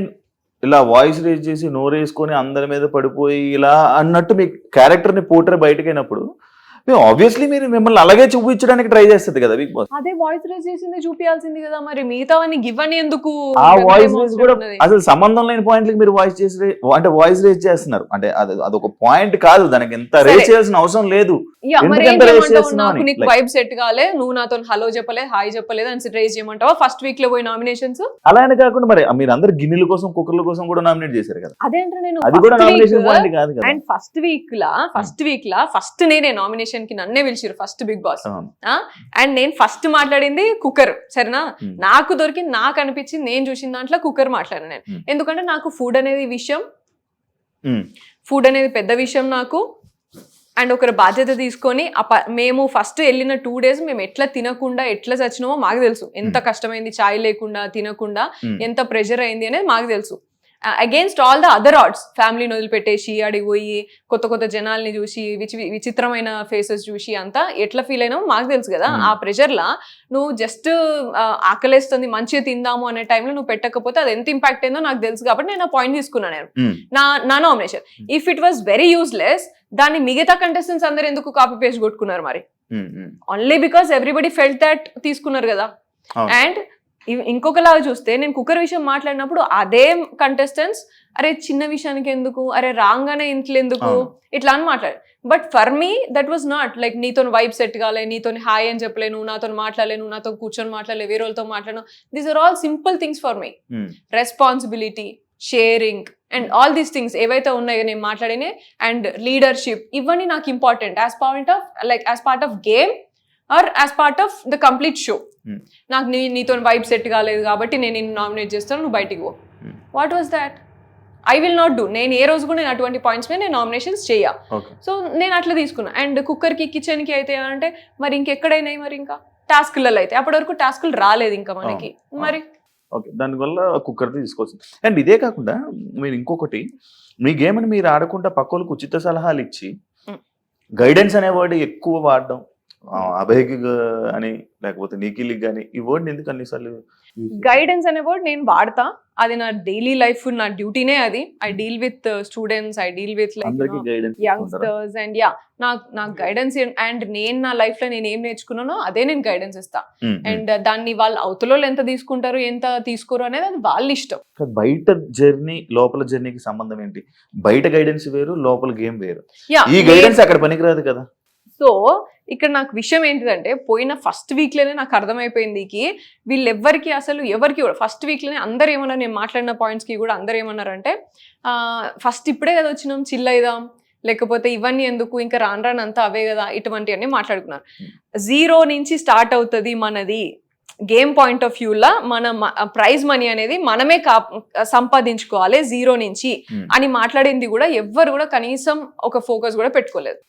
ఇలా వాయిస్ రేజ్ చేసి నోరేసుకొని అందరి మీద పడిపోయి ఇలా అన్నట్టు మీ క్యారెక్టర్ ని పోర్ట్రే బయటకైనప్పుడు ఆబ్వియస్లీ మీరు మిమ్మల్ని అలాగే చూపించడానికి ట్రై చేస్తుంది కదా బిగ్ బాస్. అదే వాయిస్ రేజ్ చేసింది చూపించాల్సింది కదా, మరి మిగతా గివ్ అని ఎందుకు? ఆ వాయిస్ రేజ్ కూడా అసలు సంబంధం లేని పాయింట్లకి మీరు వాయిస్ రేజ్ చేస్తున్నారు. అంటే అదొక పాయింట్ కాదు, దానికి ఎంత రేజ్ చేయాల్సిన అవసరం లేదు. నాకు నీకు వైబ్ సెట్ కాలే, నువ్వు నాతో హలో చెప్పలేదు, హాయ్ చెప్పలేదు అని రేజ్ చేయమంటావా? ఫస్ట్ వీక్ లో పోయి నామినేషన్స్ అలా అని కాకుండా మరి మీరు అందరు గిన్నెల కోసం కుక్కర్ల కోసం కూడా నామినేట్ చేశారు కదా. అదేంటే నేను అది కూడా నామినేషన్ పాయింట్ కాదు కదా. And first week law first నేనే నామినేషన్ కి నన్నే పిలిచారు ఫస్ట్ బిగ్ బాస్. అండ్ నేను ఫస్ట్ మాట్లాడింది కుక్కర్, సరేనా? నాకు దొరికింది, నాకు అనిపించింది, నేను చూసిన దాంట్లో కుక్కర్ మాట్లాడాను నేను. ఎందుకంటే నాకు ఫుడ్ అనేది పెద్ద విషయం నాకు. అండ్ ఒకరి బాధ్యత తీసుకొని మేము ఫస్ట్ వెళ్ళిన 2 days మేము ఎట్లా తినకుండా ఎట్లా చచ్చినామో మాకు తెలుసు. ఎంత కష్టమైంది చాయ్ లేకుండా తినకుండా, ఎంత ప్రెషర్ అయింది అనేది మాకు తెలుసు. Against all the other arts, ఫ్యామిలీని వదిలిపెట్టేసి అడిగి పోయి కొత్త జనాల్ని చూసి విచిత్రమైన ఫేసెస్ చూసి అంతా ఎట్లా ఫీల్ అయినామో మాకు తెలుసు కదా. ఆ ప్రెషర్లా నువ్వు జస్ట్ ఆకలేస్తుంది మంచిగా తిందాము అనే టైంలో నువ్వు పెట్టకపోతే అది ఎంత ఇంపాక్ట్ అయిందో నాకు తెలుసు. కాబట్టి నేను ఆ పాయింట్ తీసుకున్నాను నేను నా nomination. If it was very useless, దాన్ని మిగతా కంటెస్టెంట్స్ అందరు ఎందుకు కాపీ పేస్ట్ కొట్టుకున్నారు మరి? Only because everybody felt that తీసుకున్నారు కదా. అండ్ ఇంకొకలాగా చూస్తే నేను కుక్కర్ విషయం మాట్లాడినప్పుడు అదే కంటెస్టెంట్స్ అరే చిన్న విషయానికి ఎందుకు, అరే రాగానే ఇంట్లో ఎందుకు, ఇట్లా అని మాట్లాడారు. But for me that was not like నీతో వైబ్ సెట్ కాలే, నీతో హాయ్ అని చెప్పలే, నువ్వు నాతో మాట్లాడలే, నువ్వు నాతో కూర్చొని మాట్లాడలే, వేరే వాళ్ళతో మాట్లాడను. These are all simple things for me. Responsibility, sharing and all these things ఏవైతే ఉన్నాయో నేను మాట్లాడినే, అండ్ లీడర్షిప్, ఇవన్నీ నాకు important as part of game or as part of the complete show. నాకు నీతో వైబ్ సెట్ కాలేదు కాబట్టి నేను నిన్ను నామినేట్ చేస్తాను, నువ్వు బయటికి పో. What was that? I will not do. నేను ఏ రోజు కూడా నేను అటువంటి పాయింట్స్ మీద నేను నామినేషన్స్ చేయ. సో నేను అట్లా తీసుకున్నా. అండ్ కుక్కర్కి కిచెన్కి అయితే అంటే మరి ఇంకెక్కడైనాయి, మరి ఇంకా టాస్క్లలో అయితే అప్పటి వరకు టాస్క్లు రాలేదు ఇంకా మనకి. మరి ఓకే, దానివల్ల కుక్కర్ తీసుకోవచ్చు. అండ్ ఇదే కాకుండా మీరు ఇంకొకటి, మీ గేమ్ అని మీరు ఆడకుండా పక్కలకు ఉచిత సలహాలు ఇచ్చి గైడెన్స్ అనే వర్డ్ ఎక్కువ వాడడం, అభయ్కి అని లేకపోతే నిఖిల్కి కానీ, ఈ వర్డ్ ఎందుకు అన్నిసార్లు? గైడెన్స్ అనే వర్డ్ నేను వాడతా, అది నా డైలీ లైఫ్, నా డ్యూటీనే అది. I deal with students, I deal with youngsters and నాకు గైడెన్స్. అండ్ నేను నా లైఫ్ లో నేను ఏం నేర్చుకున్నానో అదే నేను గైడెన్స్ ఇస్తా. అండ్ దాన్ని వాళ్ళు అవతల ఎంత తీసుకుంటారు ఎంత తీసుకోరు అనేది అది వాళ్ళ ఇష్టం. బయట జర్నీ లోపల జర్నీకి సంబంధం ఏంటి? బయట గైడెన్స్ వేరు, లోపల గేమ్ వేరు. ఈ గైడెన్స్ అక్కడ పనికిరాదు కదా. సో ఇక్కడ నాకు విషయం ఏంటిదంటే, పోయిన ఫస్ట్ వీక్లోనే నాకు అర్థమైపోయింది వీళ్ళెవ్వరికి అసలు ఎవరికి కూడా ఫస్ట్ వీక్లోనే అందరు ఏమన్నారు, నేను మాట్లాడిన పాయింట్స్కి కూడా అందరు ఏమన్నారంటే ఫస్ట్ ఇప్పుడే కదా వచ్చినాం, చిల్ అయిదాం, లేకపోతే ఇవన్నీ ఎందుకు, ఇంకా రానంతా అవే కదా, ఇటువంటివన్నీ మాట్లాడుకున్నారు. 0 నుంచి స్టార్ట్ అవుతుంది మనది గేమ్ పాయింట్ ఆఫ్ వ్యూలా. మన ప్రైజ్ మనీ అనేది మనమే సంపాదించుకోవాలి 0 నుంచి అని మాట్లాడింది కూడా ఎవ్వరు కూడా కనీసం ఒక ఫోకస్ కూడా పెట్టుకోలేదు.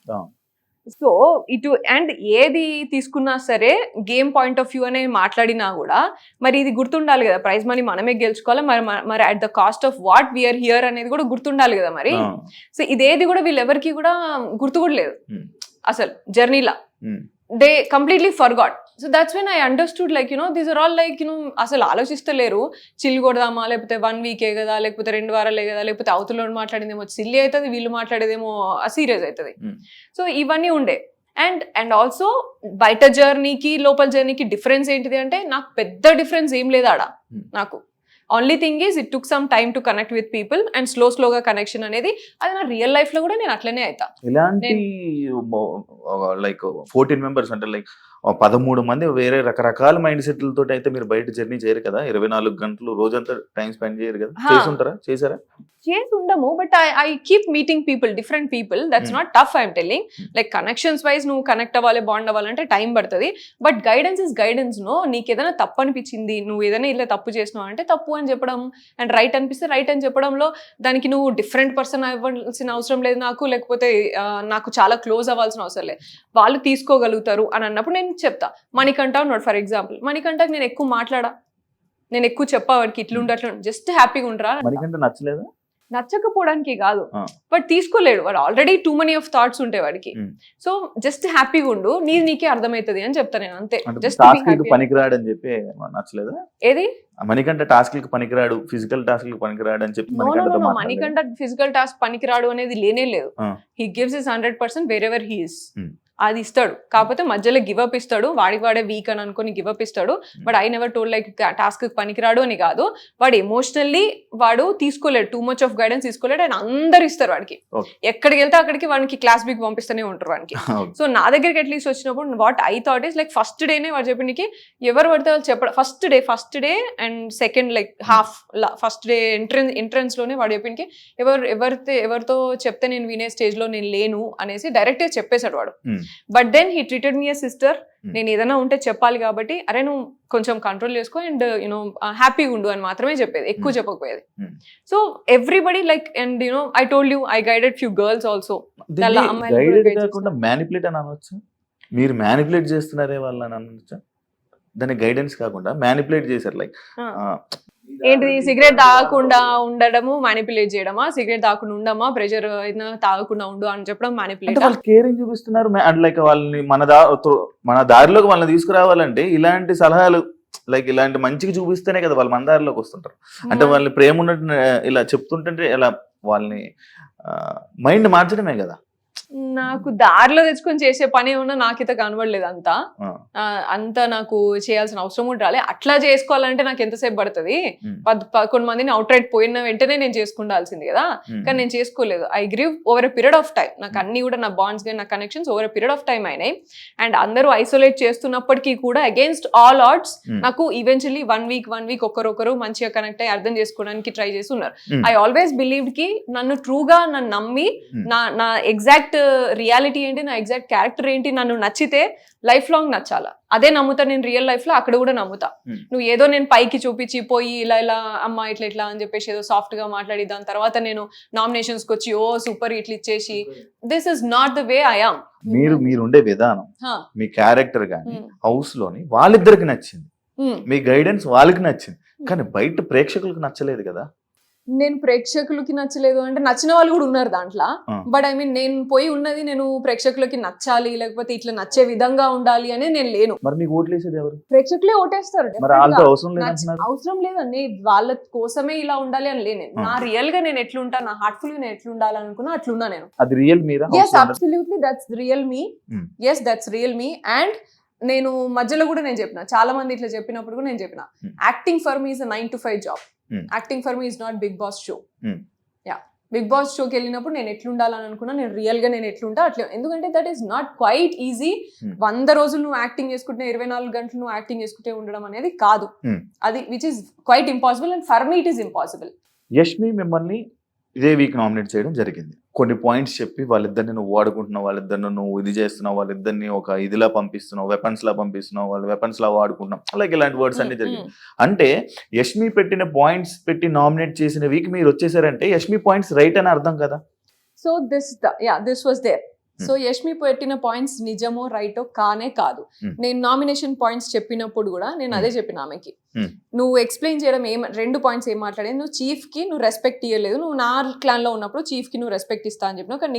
సో ఇటు అండ్ ఏది తీసుకున్నా సరే గేమ్ పాయింట్ ఆఫ్ వ్యూ అనే మాట్లాడినా కూడా మరి ఇది గుర్తుండాలి కదా, ప్రైజ్ మనీ మనమే గెలుచుకోవాలి, మరి at the cost of what we're here అనేది కూడా గుర్తుండాలి కదా మరి. సో ఇదేది కూడా వీళ్ళెవరికి కూడా గుర్తు కూడా లేదు అసలు జర్నీలా. They completely forgot. So that's when I understood like these are all like అసలు ఆలోచిస్తలేరు, చిల్ కొడదామా, లేకపోతే 1 వీకే కదా, లేకపోతే 2 వారాలే కదా, లేకపోతే అవతల మాట్లాడిందేమో సిల్లీ అవుతుంది, వీళ్ళు మాట్లాడేదేమో సీరియస్ అవుతుంది. సో ఇవన్నీ ఉండే. అండ్ ఆల్సో బయట జర్నీకి లోపల జర్నీకి డిఫరెన్స్ ఏంటిది అంటే నాకు పెద్ద డిఫరెన్స్ ఏం లేదు ఆడ. నాకు only thing is it took some time to connect with people and స్లోగా కనెక్షన్ అనేది అది నా రియల్ లైఫ్ లో కూడా నేను అట్లనే అవుతా. ఇలాంటి లైక్ 14 మెంబర్స్ అంటే లైక్ 13 మంది వేరే రకరకాల మైండ్ సెట్లతో అయితే మీరు బయట జర్నీ చేయరు కదా, 24 గంటలు రోజంతా టైం స్పెండ్ చేయరు కదా, చేసారా? చేసి ఉండము, but I keep meeting people, different people. That's not tough, I'm telling. Like connections wise నువ్వు కనెక్ట్ అవ్వాలి, బాండ్ అవ్వాలంటే టైం పడుతుంది. But guidance is guidance. No, నీకు ఏదైనా తప్పు అనిపించింది, నువ్వు ఏదైనా ఇలా తప్పు చేసినావు అంటే తప్పు అని చెప్పడం, అండ్ రైట్ అనిపిస్తే రైట్ అని చెప్పడంలో దానికి నువ్వు డిఫరెంట్ పర్సన్ అవ్వాల్సిన అవసరం లేదు నాకు, లేకపోతే నాకు చాలా క్లోజ్ అవ్వాల్సిన అవసరం లేదు. వాళ్ళు తీసుకోగలుగుతారు అని అన్నప్పుడు నేను చెప్తా. మణికంఠ ఉన్నాడు ఫర్ ఎగ్జాంపుల్, మణికంఠకి నేను ఎక్కువ మాట్లాడా, నేను ఎక్కువ చెప్పా వాడికి ఇట్లుంటే అట్లా, జస్ట్ హ్యాపీగా ఉండరా. మణికంఠ నచ్చలేదా? నచ్చకపోవడానికి కాదు, బట్ తీసుకోలేడు వాడు, already two money of thoughts ఉంటాయి వాడికి. సో జస్ట్ హ్యాపీగా ఉండు, నీకే అర్థమవుతుంది అని చెప్తా నేను, అంతే. జస్ట్ పనికిరాడు అని చెప్పి నచ్చలేదా? ఏది మణికంఠ టాస్క్ కి పనికిరాడు, ఫిజికల్ టాస్క్ కి పనికిరాడు అని చెప్పి మణికంఠ ఫిజికల్ టాస్క్ పనికిరాడు అనేది లేనే లేదు. He gives his 100% wear ever he is. అది ఇస్తాడు, కాకపోతే మధ్యలో గివప్ ఇస్తాడు, వాడే వీక్ అని అనుకుని గివప్ ఇస్తాడు. But I never told like task పనికిరాడు అని కాదు, వాడు ఎమోషనల్లీ వాడు తీసుకోలేడు, టూ మచ్ ఆఫ్ గైడెన్స్ తీసుకోలేడు. అండ్ అందరు ఇస్తారు వాడికి, ఎక్కడికి వెళ్తే అక్కడికి వాడికి క్లాస్ బిక్ పంపిస్తూనే ఉంటారు వాడికి. సో నా దగ్గరికి అట్లీస్ట్ వచ్చినప్పుడు what I thought is like first డేనే వాడు చెప్పడానికి ఎవరు పడితే వాళ్ళు చెప్పడం, first day and second like half first day entrance లోనే వాడు చెప్పడానికి ఎవరితో చెప్తే నేను వినే స్టేజ్ లో నేను లేను అనేసి డైరెక్ట్ గా చెప్పేశాడు వాడు. But then he treated me a sister. నేను ఏదైనా ఉంటే చెప్పాలి కాబట్టి అరే నువ్వు కొంచెం కంట్రోల్ చేసుకో అండ్ హ్యాపీగా ఉండు అని మాత్రమే చెప్పేది, ఎక్కువ చెప్పకపోయేది. So everybody like and I told you I guided few girls also. Manipulate అని అనొచ్చు, మీరు మ్యానిపులేట్ చేస్తున్నారే వాళ్ళని అనొచ్చా? దాన్ని గైడెన్స్ కాకుండా మ్యానిపులేట్ చేశారు. లైక్ ఏంటిది, సిగరెట్ తాగకుండా ఉండడము మ్యానిపులేట్ చేయడమా, సిగరెట్ తాగకుండా ఉండమా, ప్రెషర్ తాగకుండా ఉండు అని చెప్పడం మ్యానిపులేట్. వాళ్ళు కేరింగ్ చూపిస్తున్నారు, లైక్ వాళ్ళని మన దారిలోకి వాళ్ళని తీసుకురావాలంటే ఇలాంటి సలహాలు లైక్ ఇలాంటి మంచిగా చూపిస్తేనే కదా వాళ్ళు మన దారిలోకి వస్తుంటారు. అంటే వాళ్ళని ప్రేమ ఉన్నట్టు ఇలా చెప్తుంటే ఇలా వాళ్ళని మైండ్ మార్చడమే కదా. నాకు దారిలో తెచ్చుకొని చేసే పని ఏమన్నా నాకైతే కనబడలేదు అంత నాకు చేయాల్సిన అవసరం కూడా రాలే. అట్లా చేసుకోవాలంటే నాకు ఎంతసేపు పడుతుంది, 11 మందిని అవుట్ రైట్ పోయిన వెంటనే నేను చేసుకుండాల్సింది కదా, కానీ నేను చేసుకోలేదు. I grieve over a period of time. నాకు అన్ని కూడా నా బాండ్స్ కానీ నా connections over a period of time అయినాయి. అండ్ అందరూ ఐసోలేట్ చేస్తున్నప్పటికీ కూడా అగేన్స్ట్ ఆల్ ఆడ్స్ నాకు ఈవెన్చువల్లీ 1 వీక్ ఒకరొకరు మంచిగా కనెక్ట్ అయ్యి అర్థం చేసుకోవడానికి ట్రై చేసి ఉన్నారు. ఐ ఆల్వేస్ బిలీవ్డ్ కి నన్ను ట్రూగా నన్ను నమ్మి నా ఎగ్జాక్ట్ రియాలిటీ ఏంటి, నా ఎగ్జాక్ట్ క్యారెక్టర్ ఏంటి, నన్ను నచ్చితే లైఫ్ లాంగ్ నచ్చాలా, అదే నమ్ముతా నేను రియల్ లైఫ్ లో. అక్కడ కూడా నమ్ముతా. నువ్వు ఏదో నేను పైకి చూపించి పోయి ఇలా అమ్మ ఇట్లా అని చెప్పేసి ఏదో సాఫ్ట్ గా మాట్లాడి దాని తర్వాత నేను నామినేషన్స్ కి వచ్చి సూపర్ ఇట్లా ఇచ్చేసి, this is not the way I am. మీరు ఉండే విధానం, మీ క్యారెక్టర్ గానీ హౌస్ లోని వాళ్ళిద్దరికి నచ్చింది, మీ గైడెన్స్ వాళ్ళకి నచ్చింది, కానీ బయట ప్రేక్షకులకు నచ్చలేదు కదా. నేను ప్రేక్షకులకి నచ్చలేదు అంటే నచ్చిన వాళ్ళు కూడా ఉన్నారు దాంట్లో. బట్ ఐ మీన్ నేను పోయి ఉన్నది నేను ప్రేక్షకులకి నచ్చాలి, లేకపోతే ఇట్లా నచ్చే విధంగా ఉండాలి అని నేను లేను. మరి మీకు ఓట్లేసేది ఎవరు? ప్రేక్షకులే ఓటేస్తారు. అవసరం లేదండి, వాళ్ళ కోసమే ఇలా ఉండాలి అని లేను. నా రియల్ గా నేను ఎట్లుంటా, నా హార్ట్ఫుల్ గా నేను ఎట్లుండాలి అనుకున్నా అట్లున్నా నేను. అది real Meera? yes absolutely that's real me. yes that's real me. and నేను మధ్యలో కూడా నేను చెప్పిన, చాలా మంది ఇట్లా చెప్పినప్పుడు కూడా నేను చెప్పిన, acting for me is a 9 to 5 job. Acting for me is not Bigg Boss show. Bigg Boss షోకి వెళ్ళినప్పుడు నేను ఎట్లుండాలని అనుకున్నా, నేను రియల్ గా నేను ఎట్లుంటా అట్లా. ఎందుకంటే that is not quiet easy. 100 రోజులు నువ్వు యాక్టింగ్ చేసుకుంటే 24 గంటలు నువ్వు యాక్టింగ్ చేసుకుంటే ఉండడం అనేది కాదు, అది which is quite impossible. And for me it is impossible. Yashmi మిమ్మల్ని ఇదే వీక్ నామినేట్ చేయడం జరిగింది. కొన్ని పాయింట్స్ చెప్పి వాళ్ళిద్దరిని నువ్వు వాడుకుంటున్నావు, వాళ్ళిద్దరిని నువ్వు ఇది చేస్తున్నావు, వాళ్ళిద్దరిని ఒక ఇదిలా పంపిస్తున్నావు, వెపన్స్ లా పంపిస్తున్నావు, వాళ్ళు వెపన్స్ లా వాడుకుంటున్నావు, అలాగే ఇలాంటి వర్డ్స్ అన్ని జరిగింది. అంటే యష్మి పెట్టిన పాయింట్స్ పెట్టి నామినేట్ చేసిన వీక్ మీరు వచ్చేసారంటే యష్మి పాయింట్స్ రైట్ అని అర్థం కదా. So this was there. So Yashmi పెట్టిన పాయింట్స్ నిజమో రైటో కానే కాదు. నేను నామినేషన్ పాయింట్స్ చెప్పినప్పుడు కూడా నేను అదే చెప్పిన ఆమెకి, నువ్వు ఎక్స్ప్లెయిన్ చేయడం 2 పాయింట్స్ ఏం మాట్లాడేది, నువ్వు చీఫ్ కి నువ్వు రెస్పెక్ట్ ఇవ్వలేదు, నువ్వు నా క్లాన్ లో ఉన్నప్పుడు చీఫ్ కి నువ్వు రెస్పెక్ట్ ఇస్తా అని చెప్పినావు, కానీ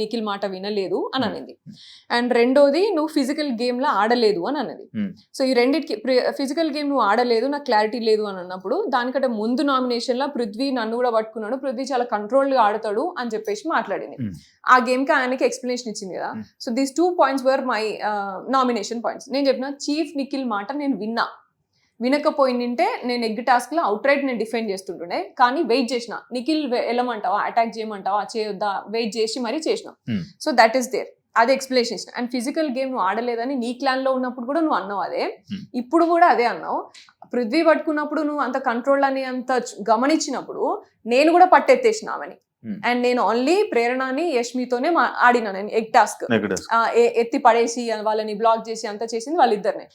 నిఖిల్ మాట వినలేదు అని అనేది. అండ్ రెండోది నువ్వు ఫిజికల్ గేమ్ లో ఆడలేదు అని అన్నది. సో ఈ రెండింటికి ఫిజికల్ గేమ్ నువ్వు ఆడలేదు, నాకు క్లారిటీ లేదు అని అన్నప్పుడు దానికంటే ముందు నామినేషన్ లో పృథ్వీ నన్ను కూడా పట్టుకున్నాడు, పృథ్వీ చాలా కంట్రోల్ గా ఆడతాడు అని చెప్పేసి మాట్లాడింది. ఆ గేమ్ కి ఆయనకి ఎక్స్ప్లెనేషన్ ఇచ్చింది కదా. So these 2 points were my nomination points. నేను చెప్పిన చీఫ్ నిఖిల్ మాట నేను వినకపోయిందంటే నేను ఎగ్ టాస్క్ లో అవుట్ రైట్ నేను డిఫెండ్ చేస్తుంటుండే, కానీ వెయిట్ చేసిన నిఖిల్ వెళ్ళమంటావా, అటాక్ చేయమంటావా, చేయొద్దా, వెయిట్ చేసి మరీ చేసిన. సో దట్ ఈస్ దేర్, అది ఎక్స్ప్లెనేషన్ ఇచ్చిన. అండ్ ఫిజికల్ గేమ్ నువ్వు ఆడలేదని నీ క్లాన్ లో ఉన్నప్పుడు కూడా నువ్వు అన్నావు అదే, ఇప్పుడు కూడా అదే అన్నావు. పృథ్వీ పట్టుకున్నప్పుడు నువ్వు అంత కంట్రోల్ అని అంత గమనించినప్పుడు నేను కూడా పట్టెత్తేసినామని. అండ్ నేను ఓన్లీ ప్రేరణని యష్మితోనే ఆడినా నేను ఎగ్ టాస్క్, ఎత్తి పడేసి వాళ్ళని బ్లాక్ చేసి అంతా చేసింది వాళ్ళిద్దరినే.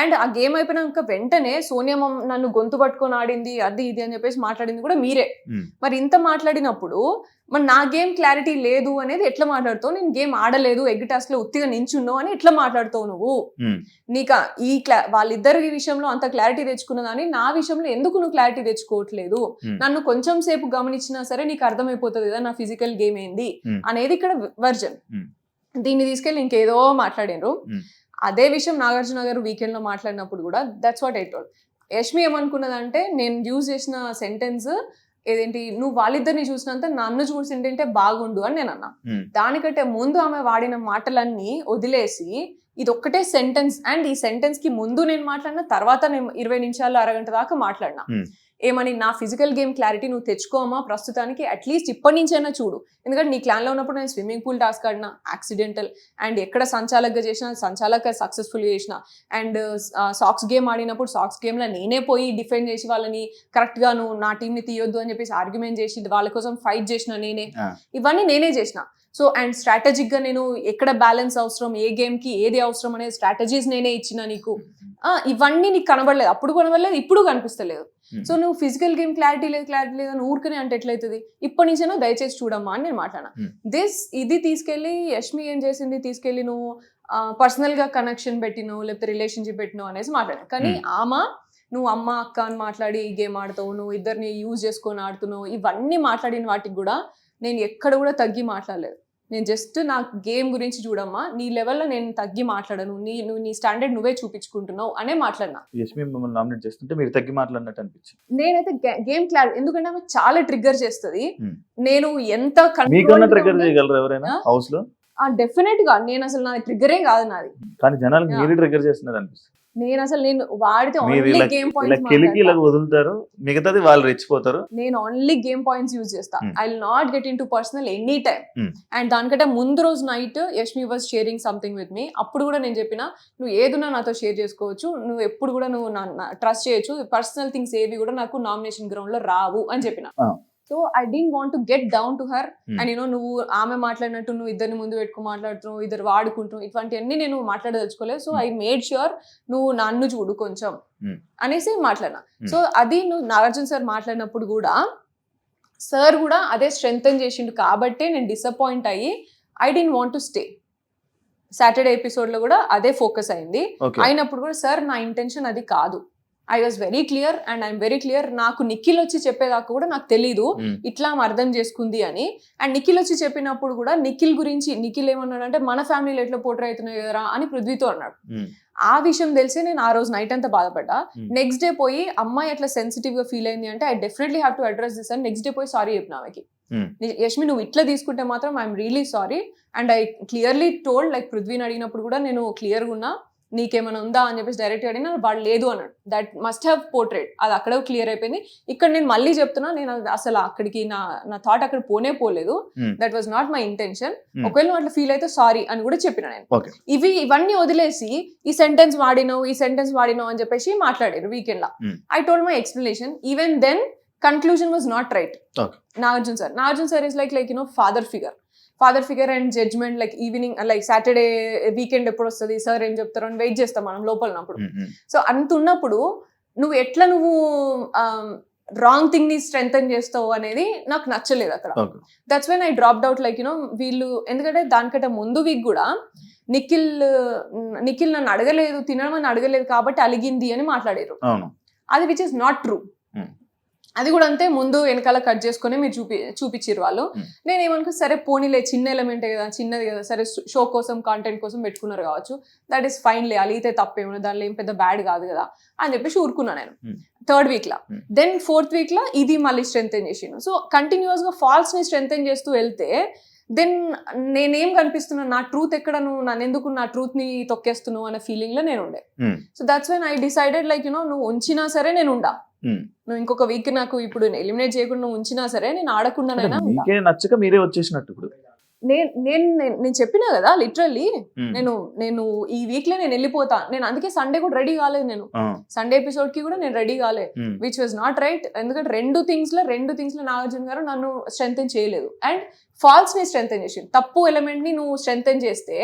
అండ్ ఆ గేమ్ అయిపోయినాక వెంటనే సోనియా నన్ను గొంతు పట్టుకొని ఆడింది అది ఇది అని చెప్పేసి మాట్లాడింది కూడా మీరే. మరి ఇంత మాట్లాడినప్పుడు మరి నా గేమ్ క్లారిటీ లేదు అనేది ఎట్లా మాట్లాడుతావు, నేను గేమ్ ఆడలేదు ఎగ్ టాస్క్ లో ఉత్తిగా నించున్నావు అని ఎట్లా మాట్లాడుతావు నువ్వు? నీకు వాళ్ళిద్దరి విషయంలో అంత క్లారిటీ తెచ్చుకున్నదాన్ని నా విషయంలో ఎందుకు నువ్వు క్లారిటీ తెచ్చుకోవట్లేదు? నన్ను కొంచెం సేపు గమనించినా సరే నీకు అర్థమైపోతుంది కదా నా ఫిజికల్ గేమ్ ఏంది అనేది ఇక్కడ వర్జన్. దీన్ని తీసుకెళ్ళి ఇంకేదో మాట్లాడినరు. అదే విషయం నాగార్జున గారు వీకెండ్ లో మాట్లాడినప్పుడు కూడా that's what I told. Yashmi ఏమనుకున్నదంటే నేను యూజ్ చేసిన సెంటెన్స్ ఏదేంటి, నువ్వు వాళ్ళిద్దరిని చూసినంత నన్ను చూసింటే బాగుండు అని నేను అన్నా. దానికంటే ముందు ఆమె వాడిన మాటలన్నీ వదిలేసి ఇది ఒక్కటే సెంటెన్స్, అండ్ ఈ సెంటెన్స్ కి ముందు నేను మాట్లాడిన తర్వాత నేను 20 నిమిషాలు అరగంట దాకా మాట్లాడినా. ఏమని, నా ఫిజికల్ గేమ్ క్లారిటీ నువ్వు తెచ్చుకోమా ప్రస్తుతానికి, అట్లీస్ట్ ఇప్పటి నుంచైనా చూడు. ఎందుకంటే నీ క్లాన్లో ఉన్నప్పుడు నేను స్విమ్మింగ్ పూల్ టాస్క్ ఆడినా యాక్సిడెంటల్, అండ్ ఎక్కడ సంచాలకగా చేసిన సంచాలక సక్సెస్ఫుల్గా చేసిన, అండ్ సాక్స్ గేమ్ ఆడినప్పుడు సాక్స్ గేమ్లో నేనే పోయి డిఫెండ్ చేసి వాళ్ళని కరెక్ట్గా నువ్వు నా టీంని తీయొద్దు అని చెప్పేసి ఆర్గ్యుమెంట్ చేసి వాళ్ళ కోసం ఫైట్ చేసిన నేనే, ఇవన్నీ నేనే చేసిన. సో అండ్ స్ట్రాటజిక్గా నేను ఎక్కడ బ్యాలెన్స్ అవసరం, ఏ గేమ్కి ఏది అవసరం అనే స్ట్రాటజీస్ నేనే ఇచ్చిన నీకు. ఇవన్నీ నీకు కనబడలేదు, అప్పుడు కనబడలేదు, ఇప్పుడు కనిపిస్తలేదు. సో నువ్వు ఫిజికల్ గేమ్ క్లారిటీ లేదు అని ఊరికనే అంటే ఎట్లయితుంది? ఇప్పటి నుంచైనా దయచేసి చూడమ్మా అని నేను మాట్లాడినా. ఇది తీసుకెళ్ళి యష్మి ఏం చేసింది, తీసుకెళ్ళి నువ్వు పర్సనల్ గా కనెక్షన్ పెట్టినావు లేకపోతే రిలేషన్షిప్ పెట్టినావు అనేసి మాట్లాడాను. కానీ నువ్వు అమ్మ అక్క అని మాట్లాడి ఈ గేమ్ ఆడుతావు, నువ్వు ఇద్దరిని యూజ్ చేసుకొని ఆడుతున్నావు, ఇవన్నీ మాట్లాడిన వాటికి కూడా నేను ఎక్కడ కూడా తగ్గి మాట్లాడలేదు. నేను జస్ట్ నా గేమ్ గురించి చూడమ్మా, నీ లెవెల్లో నేను తగ్గి మాట్లాడను, నువ్వు నీ స్టాండర్డ్ నువ్వే చూపించుకుంటున్నావు అనే మాట్లాడినా. యష్మి మిమ్మల్ని నామినేట్ చేస్తుంటే మీరు తగ్గి మాట్లాడినట్టు అనిపించింది. నేనైతే గేమ్ క్లారిటీ, ఎందుకంటే ఆమె చాలా ట్రిగ్గర్ చేస్తుంది. నేను ఎంత ట్రిగ్గర్ చేయగలరు ఎవరైనా హౌస్ లో? డెఫినెట్ గా నేను అసలు నా ట్రిగ్గరే కాదు నాది, కానీ జనాలకు మీరు ట్రిగ్గర్ చేస్తున్నారు అనిపిస్తుంది. నేను వాడితే ఓన్లీ గేమ్ పాయింట్స్ వదులుతారు, మిగతాది వాళ్ళు రెచ్చిపోతారు. నేను ఓన్లీ గేమ్ పాయింట్స్ యూజ్ చేస్తా. I will not get in to personal any time. And దానికంటే ముందు రోజు night Yashmi was sharing something with me. అప్పుడు కూడా నేను చెప్పిన, నువ్వు ఏదున్నా నాతో షేర్ చేసుకోవచ్చు, నువ్వు ఎప్పుడు కూడా నువ్వు ట్రస్ట్ చేయొచ్చు, పర్సనల్ థింగ్స్ ఏవి కూడా నాకు నామినేషన్ గ్రౌండ్ లో రావు అని చెప్పిన. So I don't want to get down to her. And నువ్వు ఆమె మాట్లాడినట్టు నువ్వు ఇద్దరిని ముందు పెట్టుకుని మాట్లాడుతున్నావు, ఇద్దరు వాడుకుంటున్నావు, ఇటువంటివన్నీ నేను మాట్లాడదలుచుకోలేదు. సో ఐ మేడ్ ష్యూర్ నువ్వు నన్ను చూడు కొంచెం అనేసి మాట్లాడినా. సో అది నువ్వు నాగార్జున సార్ మాట్లాడినప్పుడు కూడా సార్ కూడా అదే స్ట్రెంగ్తన్ చేసిండు కాబట్టి నేను డిసప్పాయింట్ అయ్యి I don't want to stay. Saturday episode లో కూడా అదే ఫోకస్ అయింది. అయినప్పుడు కూడా సార్ నా ఇంటెన్షన్ అది కాదు, I was very clear and I'm very clear. నాకు నిఖిల్ వచ్చి చెప్పేదాకా కూడా నాకు తెలీదు ఇట్లా అర్థం చేసుకుంది అని. అండ్ నిఖిల్ వచ్చి చెప్పినప్పుడు కూడా నిఖిల్ ఏమన్నాడు అంటే, మన ఫ్యామిలీలో ఎట్లా పోట్రే అవుతున్నాయి కదరా అని పృథ్వీతో అన్నాడు. ఆ విషయం తెలిసి నేను ఆ రోజు నైట్ అంతా బాధపడ్డా. నెక్స్ట్ డే పోయి అమ్మాయి అట్లా సెన్సిటివ్ గా ఫీల్ అయింది అంటే I definitely have to address this అని నెక్స్ట్ డే పోయి సారీ చెప్పిన ఆమెకి. యష్మి నువ్వు ఇట్లా తీసుకుంటే మాత్రం I'm really sorry. And I clearly told, like పృథ్వీని అడిగినప్పుడు కూడా నేను క్లియర్గా ఉన్నా, నీకేమైనా ఉందా అని చెప్పేసి డైరెక్ట్ అడిగినా వాడు లేదు అన్నాడు. దట్ మస్ట్ హ్యావ్ పోర్ట్రేట్, అది అక్కడ క్లియర్ అయిపోయింది. ఇక్కడ నేను మళ్ళీ చెప్తున్నా, నేను అసలు అక్కడికి నా థాట్ అక్కడ పోలేదు. That was not my intention. ఒకవేళ నువ్వు అట్లా ఫీల్ అయితే సారీ అని కూడా చెప్పిన నేను. ఇవన్నీ వదిలేసి ఈ సెంటెన్స్ వాడినావు అని చెప్పేసి మాట్లాడారు వీకెండ్ లా. I told my explanation. Even then conclusion was not right. Nagarjuna sir is like father figure and judgement, like evening like Saturday weekend ఎప్పుడు వస్తుంది సార్ ఏం చెప్తారు అని వెయిట్ చేస్తాం మనం లోపలన్నప్పుడు. సో అంత ఉన్నప్పుడు నువ్వు రాంగ్ థింగ్ ని స్ట్రెంగ్ చేస్తావు అనేది నాకు నచ్చలేదు అక్కడ. Okay. That's when I dropped out. Like you know వీళ్ళు ఎందుకంటే దానికంటే ముందు వీక్ కూడా నిఖిల్ నన్ను అడగలేదు, తినడం అని అడగలేదు కాబట్టి అలిగింది అని మాట్లాడారు. అవును. అది విచ్ ఇస్ నాట్ ట్రూ. అది కూడా అంతే, ముందు వెనకాల కట్ చేసుకుని మీరు చూపించారు వాళ్ళు. నేను ఏమనుకో సరే పోనీలే, చిన్న ఎలిమెంటే కదా, చిన్నది కదా, సరే షో కోసం కాంటెంట్ కోసం పెట్టుకున్నారు కావచ్చు, దట్ ఈస్ ఫైన్ లే, అలిగితే తప్పేమో, దానిలో ఏం పెద్ద బ్యాడ్ కాదు కదా అని చెప్పేసి ఊరుకున్నా నేను. థర్డ్ వీక్ లా, దెన్ ఫోర్త్ వీక్ లా ఇది మళ్ళీ స్ట్రెంగ్ చేసిండు. సో కంటిన్యూస్ గా ఫాల్స్ ని స్ట్రెంగ్ చేస్తూ వెళ్తే దెన్ నేనేం కనిపిస్తున్నా, నా ట్రూత్ ఎక్కడ, నువ్వు నన్ను ఎందుకు నా ట్రూత్ ని తొక్కేస్తున్నావు అనే ఫీలింగ్ లో నేను ఉండే. So that's when I decided like you know నువ్వు ఉంచినా సరే నేను ఉండా, నువ్వు ఇంకొక వీక్ నాకు ఇప్పుడు ఎలిమినేట్ చేయకుండా నువ్వు ఉంచినా సరే నేను ఆడకుండానైనా మీకే నచ్చక మీరే వచ్చేసినట్టు ఇప్పుడు. నేను చెప్పినా కదా లిటరల్లీ, నేను ఈ వీక్ లో నేను వెళ్ళిపోతా, నేను అందుకే సండే కూడా రెడీ కాలేదు, నేను సండే ఎపిసోడ్ కి కూడా నేను రెడీ కాలే, విచ్ వాజ్ నాట్ రైట్. ఎందుకంటే రెండు థింగ్స్ లో నాగార్జున గారు నన్ను స్ట్రెంగ్ చేయలేదు అండ్ ఫాల్స్ ని స్ట్రెంగ్ చేసింది. తప్పు ఎలిమెంట్ ని నువ్వు స్ట్రెంగ్ చేస్తే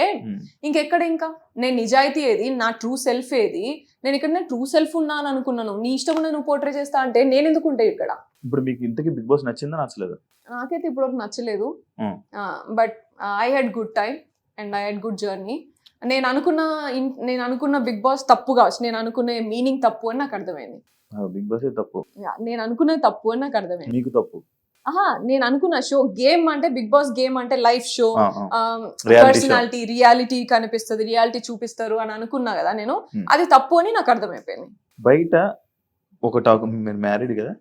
ఇంకెక్కడ, ఇంకా నేను నిజాయితీ ఏది, నా ట్రూ సెల్ఫ్ ఏది, నేను ఇక్కడ నేను ట్రూ సెల్ఫ్ ఉన్నాను అనుకున్నాను, నీ ఇష్టం నువ్వు పోర్ట్రే చేస్తా అంటే నేను ఎందుకు ఉంటాయి ఇక్కడ. ఇప్పుడు మీకు ఇంతకీ బిగ్ బాస్ నచ్చిందా నచ్చలేదు? నాకైతే ఇప్పుడు నచ్చలేదు, but I had good time and I had good journey. నేను అనుకున్న బిగ్ బాస్ తప్పు కావచ్చు, నేను అనుకునే మీనింగ్ తప్పు అని నాకు అర్థమైంది. బిగ్ బాస్ తప్పు, నేను అనుకున్నది తప్పు అని నాకు అర్థమైంది. మీకు తప్పు? నేను అనుకున్న షో గేమ్ అంటే బిగ్ బాస్ గేమ్ అంటే లైఫ్ షో, పర్సనాలిటీ, రియాలిటీ కనిపిస్తుంది, రియాలిటీ చూపిస్తారు అని అనుకున్నా కదా నేను, అది తప్పు అని నాకు అర్థమైపోయింది. బయట ఒక టాక్, మీరు మ్యారీడ్ కదా?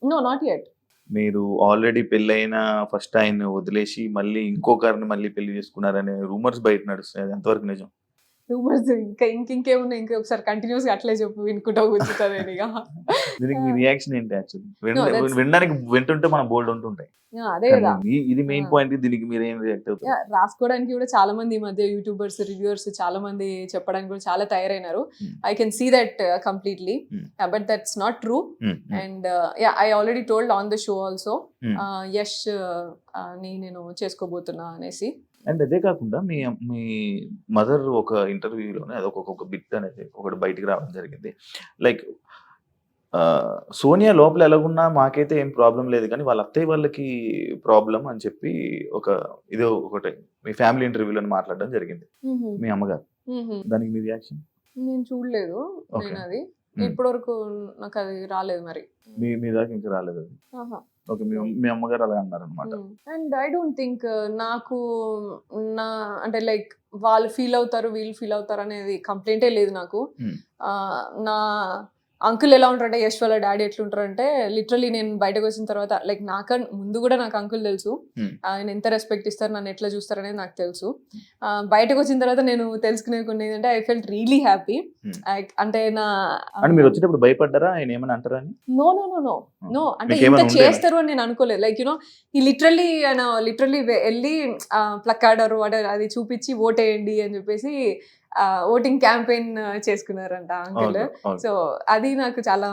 No, not yet. మీరు ఆల్రెడీ పెళ్ళైన ఫస్ట్ ఆయన వదిలేసి మళ్ళీ ఇంకొకరిని మళ్ళీ పెళ్లి చేసుకున్నారనే రూమర్స్ బయట నడుస్తాయి, అది ఎంతవరకు నిజం? రూమర్స్ ఇంకేమున్నాయి, ఇంకొకసారి కంటిన్యూస్ గా అట్లే చెప్పు, వినుకుంటా కూర్చుంటుంది. దీనికి మీ రియాక్షన్ ఏంటి? యాక్చువల్లీ వినడానికి వింటుంటే మన బోల్డ్ ఉంటుంటాయి, అదే కదా ఇది మెయిన్ పాయింట్. దీనికి మీరు ఏం రియాక్ట్ అవుతారు? రాసుకోవడానికి కూడా చాలా మంది ఈ మధ్య యూట్యూబర్స్, రివ్యూవర్స్ చాలా మంది చెప్పడానికి కూడా చాలా తయారైనారు. I can see that completely, but that's not true. And I already told on the show also Yash ని నేను చేసుకోబోతున్నా అనేసి. అండ్ అదే కాకుండా మీ మదర్ ఒక ఇంటర్వ్యూలోనే అదొక బిట్ అనేది ఒకటి బయటికి రావడం జరిగింది. లైక్ సోనియా లోపల ఎలాగున్నా మాకైతే ఏం ప్రాబ్లం లేదు, కానీ వాళ్ళ అత్తయ్య వాళ్ళకి ప్రాబ్లం అని చెప్పి ఒకటి మీ ఫ్యామిలీ ఇంటర్వ్యూలో మాట్లాడడం జరిగింది మీ అమ్మగారు. దానికి మీ రియాక్షన్? నేను చూడలేదు, నేను అది ఇప్పటి వరకు నాకు అది రాలేదు. మరి మీ దాకా ఇంకా రాలేదు అది? ఓకే, మీ అమ్మగారు అలా అన్నారు అనమాట. అండ్ ఐ డోంట్ థింక్ నాకు అంటే లైక్ వాళ్ళు ఫీల్ అవుతారు, వీళ్ళు ఫీల్ అవుతారు అనేది కంప్లైంటే లేదు నాకు. నా అంకుల్ ఎలా ఉంటారంటే, యశ్ వాళ్ళ డాడీ ఎట్లుంటారంటే, లిటరలీ నేను బయటకు వచ్చిన తర్వాత లైక్ ముందు కూడా నాకు అంకుల్ తెలుసు, ఆయన ఎంత రెస్పెక్ట్ ఇస్తారు, నన్ను ఎట్లా చూస్తారు అనేది నాకు తెలుసు. బయటకు వచ్చిన తర్వాత నేను తెలుసుకునే కొన్ని ఏంటంటే ఐ ఫెల్ట్ రియలీ హ్యాపీ. అంటే మీరు వచ్చేటప్పుడు భయపడ్డారా ఆయన ఏమని అంటారని? No no no no no, అంటే ఇంత చేస్తారు అని నేను అనుకోలేదు. లైక్ యూనో ఈ లిటరలీ వెళ్ళి ప్లక్కార్డర్ అది చూపించి ఓటేయండి అని చెప్పేసి ఓటింగ్ క్యాంపెయిన్ చేసుకున్నారంట అంకుల్. సో అది నాకు చాలా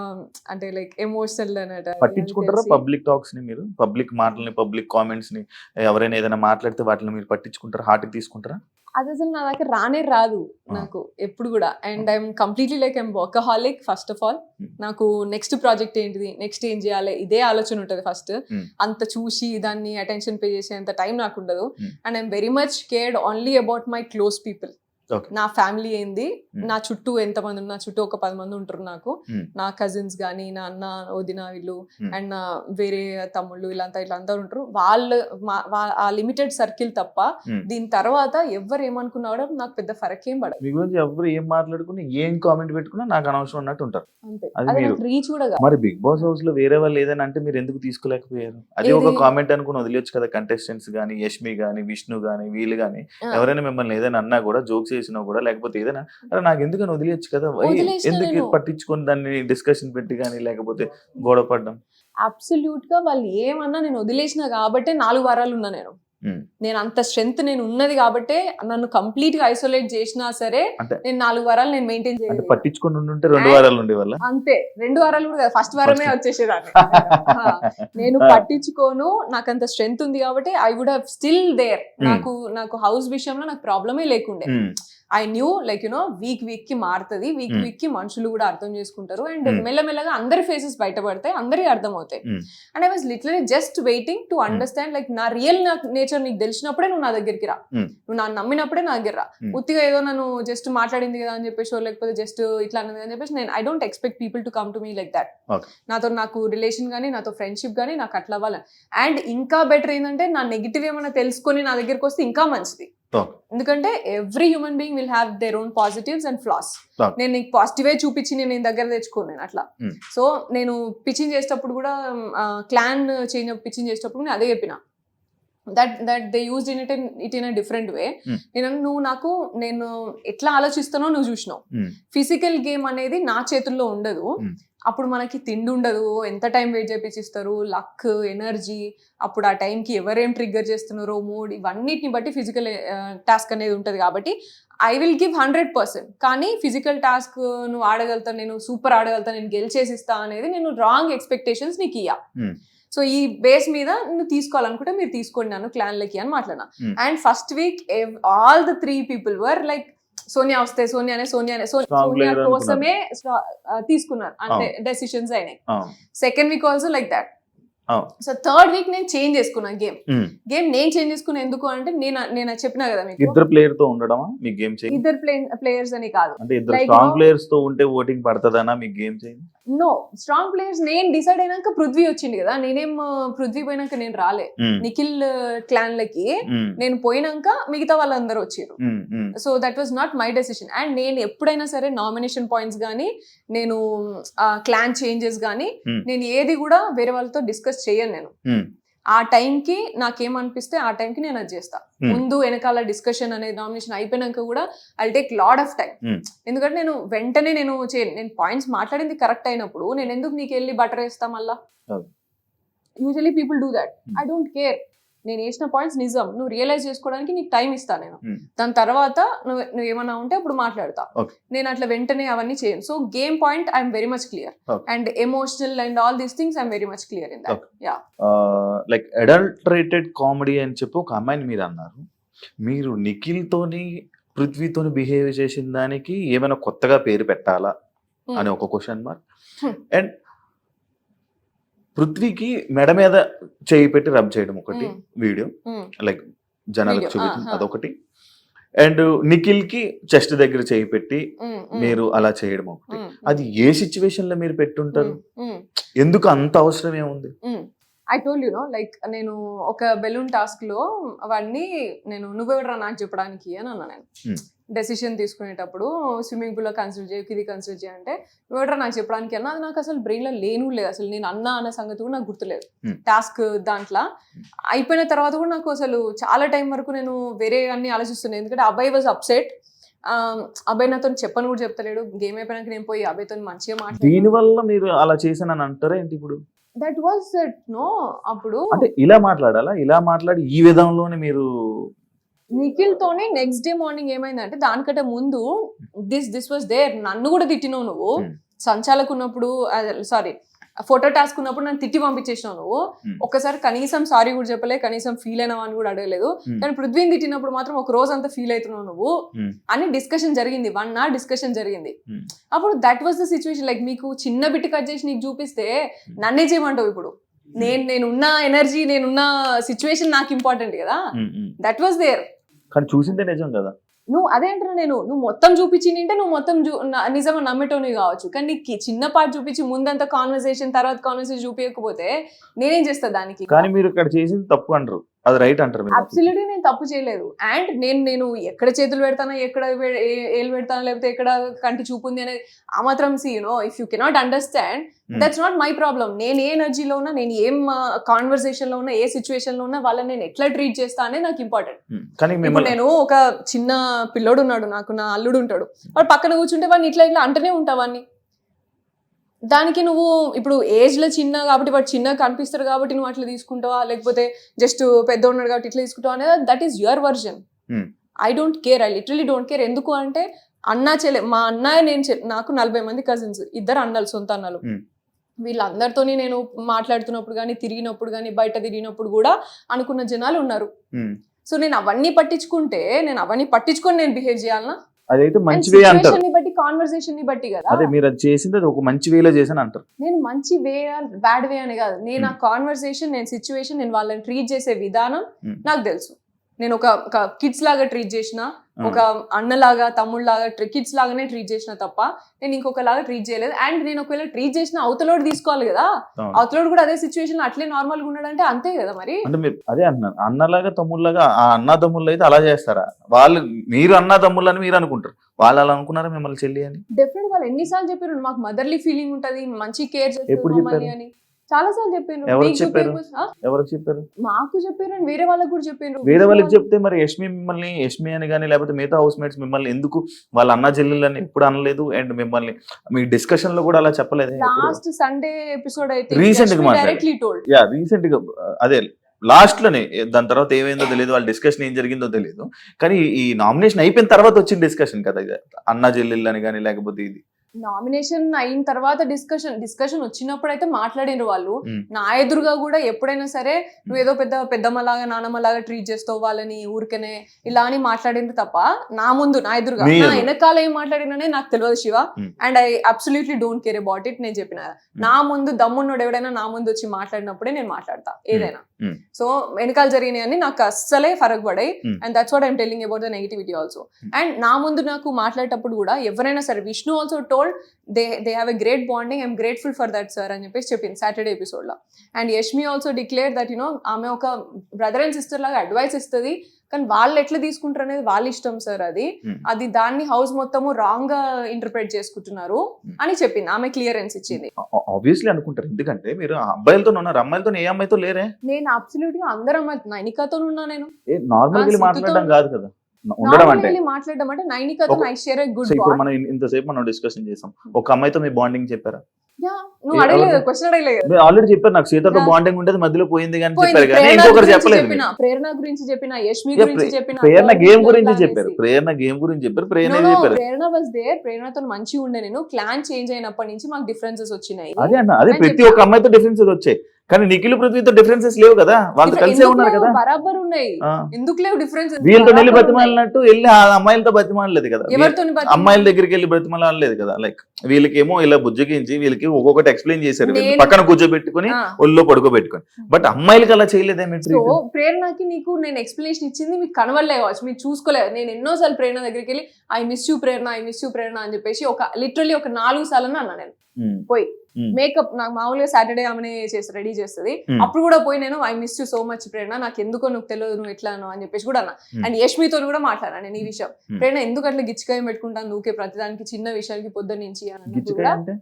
అంటే లైక్ ఎమోషనల్ అన్నట్టు. పట్టించుకుంటారా పబ్లిక్ టాక్స్ ని మీరు? పబ్లిక్ మాటల్ని, పబ్లిక్ కామెంట్స్ ని, ఎవరైనా ఏదైనా మాట్లాడితే వాటిని మీరు పట్టించుకుంటారా, హార్ట్ తీసుకుంటారా? అది అసలు నా దగ్గర రానే రాదు నాకు ఎప్పుడు కూడా. And I'm completely like I'm workaholic. First of all నాకు నెక్స్ట్ ప్రాజెక్ట్ ఏంటిది, నెక్స్ట్ ఏం చేయాలి, ఇదే ఆలోచన ఉంటుంది ఫస్ట్. అంత చూసి దాన్ని అటెన్షన్ పే చేసే అంత టైం నాకు ఉండదు. And I'm very much cared only about my close people. నా ఫ్యామిలీ ఏంది, నా చుట్టూ ఎంతమంది ఉన్నా, చుట్టూ ఒక 10 మంది ఉంటారు నాకు, నా కజిన్స్ గానీ, నా అన్న, వదిన వీళ్ళు, అండ్ నా వేరే తమ్ముళ్ళు, ఇలా అందరూ ఉంటారు. వాళ్ళు ఆ లిమిటెడ్ సర్కిల్ తప్ప దీని తర్వాత ఎవరు ఏమనుకున్నా కూడా నాకు పెద్ద ఫరక్ ఏం పడదు. మీ గురించి ఎవరు ఏం మాట్లాడుకుని ఏం కామెంట్ పెట్టుకున్నా నాకు అనవసరం అన్నట్టు ఉంటారు. అంతే, రీచ్ కూడా. మరి బిగ్ బాస్ హౌస్ లో వేరే వాళ్ళు ఏదైనా అంటే మీరు ఎందుకు తీసుకోలేకపోయారు? అదే ఒక కామెంట్ అనుకుని వదిలేచ్చు కదా. కంటెస్టెంట్స్ గానీ, యష్మి గానీ, విష్ణు గానీ, వీళ్ళు గానీ ఎవరైనా మిమ్మల్ని ఏదైనా అన్నా కూడా, జోక్స్ చేసినా కూడా, లేకపోతే ఏదైనా నాకు ఎందుకని వదిలేయచ్చు కదా, ఎందుకు పట్టించుకొని దాన్ని డిస్కషన్ పెట్టి కానీ, లేకపోతే గొడవ పడ్డం? అబ్సల్యూట్ గా వాళ్ళు ఏమన్నా నేను వదిలేసిన కాబట్టే 4 వారాలు ఉన్నా నేను అంత స్ట్రెంత్ నేను ఉన్నది కాబట్టి, నన్ను కంప్లీట్ గా ఐసోలేట్ చేసినా సరే నేను 4 వారాలు నేను మెయింటైన్ చేయాలి. పట్టించుకొని ఉంటే 2 వారాలు ఉండేవాళ్ళ. అంతే, 2 వారాలు కూడా ఫస్ట్ వారమే వచ్చేసేదాన్ని. నేను పట్టించుకోను, నాకు అంత స్ట్రెంత్ ఉంది కాబట్టి I would have still there. నాకు హౌస్ విషయంలో నాకు ప్రాబ్లమే లేకుండే. ఐ న్యూ లైక్ వీక్ కి మారుతుంది, వీక్ కి మనుషులు కూడా అర్థం చేసుకుంటారు అండ్ మెల్లమెల్లగా అందరి ఫేసెస్ బయటపడతాయి, అందరికి అర్థం అవుతాయి. And I was literally just waiting to understand like నా రియల్ నేచర్ నీకు తెలిసినప్పుడే నువ్వు నా దగ్గరికి రా, నువ్వు నన్ను నమ్మినప్పుడే నా దగ్గర రా. ఉత్తిగా ఏదో నన్ను జస్ట్ మాట్లాడింది కదా అని చెప్పేసి లేకపోతే జస్ట్ ఇట్లా అన్నది అని చెప్పేసి నేను I don't expect people to come to me like that. నాకు రిలేషన్ కానీ నాతో ఫ్రెండ్షిప్ కానీ నాకు అట్లా అవ్వాలి. అండ్ ఇంకా బెటర్ ఏంటంటే నా నెగిటివ్ ఏమైనా తెలుసుకొని నా దగ్గరికి వస్తే ఇంకా మంచిది. ఎందుకంటే every human being will have their own positives and floss. నేను నీకు పాజిటివే చూపించి నేను దగ్గర తెచ్చుకోను అట్లా. సో నేను పిచ్చింగ్ చేసేటప్పుడు కూడా క్లాన్ చేంజ్ పిచ్చింగ్ చేసేటప్పుడు నేను అదే చెప్పిన, that they used it in a different way. నేను ఎట్లా ఆలోచిస్తానో నువ్వు చూసినావు. ఫిజికల్ గేమ్ అనేది నా చేతుల్లో ఉండదు. అప్పుడు మనకి తిండి ఉండదు, ఎంత టైం వెయిట్ చేపించిస్తారు, లక్, ఎనర్జీ, అప్పుడు ఆ టైంకి ఎవరేం ట్రిగ్గర్ చేస్తున్నారో, మూడ్, ఇవన్నిటిని బట్టి ఫిజికల్ టాస్క్ అనేది ఉంటుంది. కాబట్టి ఐ విల్ గివ్ 100%. కానీ ఫిజికల్ టాస్క్ నువ్వు ఆడగలుగుతాను, నేను సూపర్ ఆడగలుగుతాను, నేను గెలిచేసిస్తా అనేది నేను రాంగ్ ఎక్స్పెక్టేషన్స్ నీకు ఇయ్యా. సో ఈ బేస్ మీద నువ్వు తీసుకోవాలనుకుంటే మీరు తీసుకోండి నన్ను క్లాన్లకి అని మాట్లాడినా. And first week all the 3 people were like Sonia వస్తే సోనియా కోసమే తీసుకున్నారు, అంటే డెసిషన్స్ అయినాయి. Second week also like that. So third week నేను చేంజ్ చేసుకున్నాను గేమ్ నేను చేంజ్ చేసుకున్నా. ఎందుకు అంటే నేను చెప్పినా కదా మీకు, ఇద్దరు ప్లేయర్ తో ఉండడమా మీ గేమ్ చేంజ్? ఇద్దరు ప్లేయర్స్ అని కాదు, అంటే ఇద్దరు స్ట్రాంగ్ ప్లేయర్స్ తో ఉంటే ఓటింగ్ పడతదనా మీ game change? No, strong players నేను డిసైడ్ అయినాక పృథ్వీ వచ్చింది కదా, నేనేం పృథ్వీ పోయినాక నేను రాలే. నిఖిల్ క్లాన్లకి నేను పోయినాక మిగతా వాళ్ళందరూ వచ్చారు. So that was not my decision. And నేను ఎప్పుడైనా సరే నామినేషన్ పాయింట్స్ కానీ, నేను క్లాన్ చేంజెస్ కానీ, నేను ఏది కూడా వేరే వాళ్ళతో డిస్కస్ చేయను. నేను ఆ టైంకి నాకేమనిపిస్తే ఆ టైంకి నేను అది చేస్తా. ముందు వెనకాల డిస్కషన్ అనేది నామినేషన్ అయిపోయినాక కూడా I take lot of time. ఎందుకంటే నేను వెంటనే నేను పాయింట్స్ మాట్లాడింది కరెక్ట్ అయినప్పుడు నేను ఎందుకు నీకు వెళ్ళి బటర్ వేస్తా మళ్ళా? Usually people do that. I don't care. నేను వేసిన పాయింట్స్ నిజం, నువ్వు రియలైజ్ చేసుకోవడానికి నీకు టైం ఇస్తా నేను. దాని తర్వాత నువ్వు ఏమన్నా ఉంటే అప్పుడు మాట్లాడతా. నేను అట్లా వెంటనే అవన్నీ చేయను. So game point I'm very much clear and emotional and all these things I'm very much clear in that. Yeah, like adulterated comedy అని చెప్పి ఒక అమ్మాయిని మీరు అన్నారు. మీరు నిఖిల్ తోని పృథ్వీతోని బిహేవ్ చేసిన దానికి ఏమైనా కొత్తగా పేరు పెట్టాలా అని ఒక క్వశ్చన్ మార్క్. అండ్ పృథ్వీకి మెడ మీద చేయి పెట్టి రబ్ చేయడం ఒకటి వీడియో, లైక్ జనాలకు చూపించింది అదొకటి. అండ్ నిఖిల్ కి చెస్ట్ దగ్గర చేయి పెట్టి మీరు అలా చేయడం ఒకటి. అది ఏ సిచ్యువేషన్ లో మీరు పెట్టుంటారు? ఎందుకు అంత అవసరం ఏముంది? ఐ టోల్డ్ లైక్ నేను ఒక బెలూన్ టాస్క్ లో వాడిని నువ్వెవడరా నాకు చెప్పడానికి అని అన్నా. నేను డెసిషన్ తీసుకునేటప్పుడు స్విమ్మింగ్ పూల్ లో కన్సిడర్ చేయ, ఇది కన్సిడర్ చేయంటే నువ్వెవడరా నాకు చెప్పడానికి అన్నా. అది నాకు అసలు బ్రెయిన్ లో లేను లేదు, అసలు నేను అన్న సంగతి కూడా నాకు గుర్తులేదు. టాస్క్ దాంట్లో అయిపోయిన తర్వాత కూడా నాకు అసలు చాలా టైం వరకు నేను వేరే అన్ని ఆలోచిస్తున్నాను. ఎందుకంటే అబ్బాయి వాజ్ అప్సెట్. అబ్బాయి నాతో చెప్పని కూడా చెప్తలేడు. గేమ్ అయిపోయినాక నేను పోయి అబ్బాయితో మంచిగా మాట్లాడు. దీని వల్ల మీరు అలా చేశానని అంటారా ఏంటి? ఇప్పుడు దట్ వాజ్ ఇట్ నో. అప్పుడు అంటే ఇలా మాట్లాడాలా? ఇలా మాట్లాడి ఈ విధంలోనే మీరు నిఖిల్ తోనే నెక్స్ట్ డే మార్నింగ్ ఏమైందంటే, దానికంటే ముందు దిస్ వాజ్ దేర్. నన్ను కూడా తిట్టినావు నువ్వు. సంచాలకు ఉన్నప్పుడు, సారీ ఫోటో టాస్క్ ఉన్నప్పుడు నన్ను తిట్టి పంపించేసినావు నువ్వు. ఒక్కసారి కనీసం సారీ కూడా చెప్పలే, కనీసం ఫీల్ అయినావు అని కూడా అడగలేదు. కానీ పృథ్వీని తిట్టినప్పుడు మాత్రం ఒక రోజు అంతా ఫీల్ అవుతున్నావు నువ్వు అని డిస్కషన్ జరిగింది. 1 hour డిస్కషన్ జరిగింది. అప్పుడు that was the situation. Like మీకు చిన్న బిట్ కట్ చేసి నీకు చూపిస్తే నన్నే చేయమంటావు. ఇప్పుడు నేనున్న ఎనర్జీ, నేనున్న సిచ్యువేషన్ నాకు ఇంపార్టెంట్ కదా. That was there. కానీ చూసిందే నిజం కదా. నువ్వు అదే అంటున్నా, నువ్వు మొత్తం చూపించింటే నువ్వు మొత్తం నిజంగా నమ్మేటోని కావచ్చు. కానీ నీకు చిన్న పార్ట్ చూపించి ముందంతా కాన్వర్సేషన్, తర్వాత కాన్వర్సేషన్ చూపించకపోతే నేనేం చేస్తా దానికి? కానీ మీరు ఇక్కడ చేసింది తప్పు అంటారు, అది రైట్ అంటారు. అబ్సల్యూట్లీ నేను తప్పు చేయలేదు. అండ్ నేను ఎక్కడ చేతులు పెడతానా, ఎక్కడ ఏలు పెడతానా, లేకపోతే ఎక్కడ కంటి చూపు ఉంది అనేది ఆ మాత్రం if you cannot understand, that's not my problem. నేను ఏ ఎనర్జీలో ఉన్నా, నేను ఏం కాన్వర్సేషన్ లో ఉన్నా, ఏ సిచ్యువేషన్ లో ఉన్నా వాళ్ళని నేను ఎట్లా ట్రీట్ చేస్తా అనేది నాకు ఇంపార్టెంట్. నేను ఒక చిన్న పిల్లోడు ఉన్నాడు, నాకు నా అల్లుడు ఉంటాడు, వాడు పక్కన కూర్చుంటే వాడిని ఇట్లా అంటనే ఉంటావాన్ని. దానికి నువ్వు ఇప్పుడు ఏజ్ లో చిన్న కాబట్టి వాడు చిన్నగా కనిపిస్తాడు కాబట్టి నువ్వు అట్లా తీసుకుంటావా, లేకపోతే జస్ట్ పెద్ద ఉన్నాడు కాబట్టి ఇట్లా తీసుకుంటావా అనేది that is your version. I don't care. I literally don't care. ఎందుకు అంటే అన్నా చెల్లె, మా అన్నయ్య నాకు 40 మంది కజిన్స్, 2 అన్నలు, సొంత అన్నలు. వీళ్ళందరితోని నేను మాట్లాడుతున్నప్పుడు కానీ, తిరిగినప్పుడు కానీ, బయట తిరిగినప్పుడు కూడా అనుకున్న జనాలు ఉన్నారు. సో నేను అవన్నీ పట్టించుకొని నేను బిహేవ్ చేయాలనా? అదైతే మంచి వే అంటారు. సిచువేషన్ ని బట్టి కాన్వర్సేషన్ ని బట్టి కదా. అదే మీరు అది చేసింది అది ఒక మంచి వేలో చేసాను అంటారు. నేను మంచి వే బ్యాడ్ వే అని కాదు, నేను ఆ కాన్వర్సేషన్, నేను సిచ్యువేషన్, నేను వాళ్ళని ట్రీట్ చేసే విధానం నాకు తెలుసు. నేను ఒక కిడ్స్ లాగా ట్రీట్ చేసిన, ఒక అన్నలాగా తమ్ముళ్ళలాగా కిడ్స్ లాగానే ట్రీట్ చేసిన తప్ప నేను ఇంకొకలాగా ట్రీట్ చేయలేదు. అండ్ నేను ఒకవేళ ట్రీట్ చేసిన అవతలోడు తీసుకోవాలి కదా, అవతలోడు కూడా అదే సిచ్యువేషన్ అట్లే నార్మల్ గా ఉన్నాడంటే అంతే కదా మరి. అంటే మీరు అదే అంటున్నారు, అన్నలాగా తమ్ముళ్ళలాగా. ఆ అన్న తమ్ముళ్ళు అయితే అలా చేస్తారా? వాళ్ళు మీరు అన్న తమ్ముళ్ళు అని మీరు అనుకుంటారు, వాళ్ళు అలా అనుకున్నారా మిమ్మల్ని చెల్లి అని? డెఫినెట్ వాళ్ళు ఎన్నిసార్లు చెప్పారు మాకు మదర్లీ ఫీలింగ్ ఉంటది, మంచి కేర్ ఎప్పుడు చేస్తారు చెప్పారు? అని చాలా సార్లు చెప్పారు. ఎవరికి చెప్పారు? ఎవరికి చెప్పారు? మాకు చెప్పారు అండ్ వేరే వాళ్ళకి కూడా చెప్పారు. వేరే వాళ్ళకి చెప్తే మరి యష్మి అని కానీ లేకపోతే మిగతా హౌస్ మేట్స్ మిమ్మల్ని ఎందుకు వాళ్ళ అన్న చెల్లెళ్ళని ఎప్పుడు అనలేదు? అండ్ మిమ్మల్ని మీ డిస్కషన్ లో కూడా అలా చెప్పలేదు? లాస్ట్ సండే ఎపిసోడ్ అయితే రీసెంట్ గా డైరెక్ట్లీ టోల్డ్. యా రీసెంట్ గా అదే లాస్ట్ లోనే, దాని తర్వాత ఏమైందో తెలియదు, వాళ్ళ డిస్కషన్ ఏం జరిగిందో తెలియదు, కానీ ఈ నామినేషన్ అయిపోయిన తర్వాత వచ్చిన డిస్కషన్ కదా ఇది, అన్న చెల్లెళ్ళు అని కానీ లేకపోతే ఇది నామినేషన్ అయిన తర్వాత డిస్కషన్ వచ్చినప్పుడు అయితే మాట్లాడినారు వాళ్ళు. నా ఎదురుగా కూడా ఎప్పుడైనా సరే నువ్వు ఏదో పెద్దమ్మలాగా నానమ్మలాగా ట్రీట్ చేస్తావు వాళ్ళని ఊరికనే ఇలా అని మాట్లాడిండ్రు తప్ప నా ఎదురుగా నా వెనకాల ఏం మాట్లాడిననే నాకు తెలియదు Shiva. And I absolutely don't care about it. నేను చెప్పిన నా ముందు దమ్మున్నోడు ఎవడైనా నా ముందు వచ్చి మాట్లాడినప్పుడే నేను మాట్లాడతా ఏదైనా. సో వెనకాల జరిగినాయని నాకు అస్సలే ఫరక్ పడాయి. And that's what I'm telling about the negativity also. And నా ముందు నాకు మాట్లాడేటప్పుడు కూడా ఎవరైనా సరే, Vishnu also told they have a great bonding, I'm grateful for that sir అని చెప్పేసి చెప్పింది సాటర్డే ఎపిసోడ్ లో. And Yashmi also declare that ఆమె ఒక బ్రదర్ అండ్ సిస్టర్ లాగా అడ్వైస్ ఇస్తుంది, కానీ వాళ్ళు ఎట్లా తీసుకుంటారు అనేది వాళ్ళ ఇష్టం సార్. అది దాన్ని హౌస్ మొత్తము రాంగ్ గా ఇంటర్ప్రెట్ చేసుకుంటున్నారు అని చెప్పింది. ఆమె క్లియరెన్స్ ఇచ్చింది. ఆబ్వియస్లీ అనుకుంటారు, ఎందుకంటే మీరు అబ్బాయిలతో ఉన్నారు, అమ్మాయిలతో ఏ అమ్మాయితో లేరే? నేను అబ్సల్యూట్ గా అందరు అమ్మాయి నైనికాతో ఉన్నా. నేను నార్మల్ గా మాట్లాడడం కాదు కదా, ఉండడం అంటే మాట్లాడడం అంటే నైనికాతో I share a good bond. ఇప్పుడు మనం ఇంతసేపు మనం డిస్కషన్ చేసాం, ఒక అమ్మాయితో మీ బాండింగ్ చెప్పారా? నువ్వు అడగలేదు, క్వశ్చన్ అడగలేదు. మీరు ఆల్రెడీ చెప్పారు నాకు సీతతో బాండింగ్ ఉండేది, మధ్యలో పోయింది కానీ చెప్పారు, కానీ ఇంకొకరు చెప్పలేదు. ప్రేరణ గురించి చెప్పిన, యష్మి గురించి చెప్పిన, ప్రేరణ గేమ్ గురించి చెప్పారు, ప్రేరణ వాజ్ దేర్. ప్రేరణతో మంచిగా ఉండే. నేను క్లాన్ చేంజ్ అయినప్పటి నుంచి మాకు డిఫరెన్సెస్ వచ్చినాయి. అదే అన్న, అదే ప్రతి ఒక్క అమ్మాయితో డిఫరెన్సెస్ వచ్చాయి, కానీ నిఖిల్ పృథ్వీతో డిఫరెన్సెస్ లేవు కదా, వాళ్ళు కలిసే ఉన్నారు కదా. బరాబర్ ఉన్నాయి, ఎందుకు లేవు డిఫరెన్స్? వీళ్ళతో వెళ్ళి బతిమాలినట్టు వెళ్ళి ఆ అమ్మాయిలతో బతిమాలలేదు కదా, అమ్మాయిల దగ్గరికి వెళ్ళి బతిమాలలేదు కదా. లైక్ వీళ్ళకేమో ఇలా బుజ్జగించి వీళ్ళకి ఒక్కొక్కటి ఎక్స్ప్లెయిన్ చేశారు, పక్కన కూర్చోబెట్టుకుని ఒళ్ళో పడుకోబెట్టుకుని. బట్ అమ్మాయిలకి అలా చేయలేదేమి? ప్రేరణకి నీకు నేను ఎక్స్ప్లెనేషన్ ఇచ్చింది మీకు కనవలే కావచ్చు, మీరు చూసుకోలేదు. నేను ఎన్నోసార్లు ప్రేరణ దగ్గరికి వెళ్ళి ఐ మిస్ యూ ప్రేరణ అని చెప్పేసి లిటరల్లీ ఒక 4 సార్లు అన్నా నేను పోయి. మేకప్ నాకు మామూలుగా సాటర్డే ఆమెనే రెడీ చేస్తుంది, అప్పుడు కూడా పోయి నేను I miss you so much Prerana, నాకు ఎందుకో నువ్వు తెలియదు నువ్వు ఎట్లానో అని చెప్పేసి కూడా అన్నా. అండ్ యష్మితో కూడా మాట్లాడా నేను ఈ విషయం. ప్రేరణ ఎందుకు అట్లా గిచ్చికాయ పెట్టుకుంటాను నువ్వుకే ప్రతిదానికి, చిన్న విషయానికి పొద్దున్న నుంచి అని.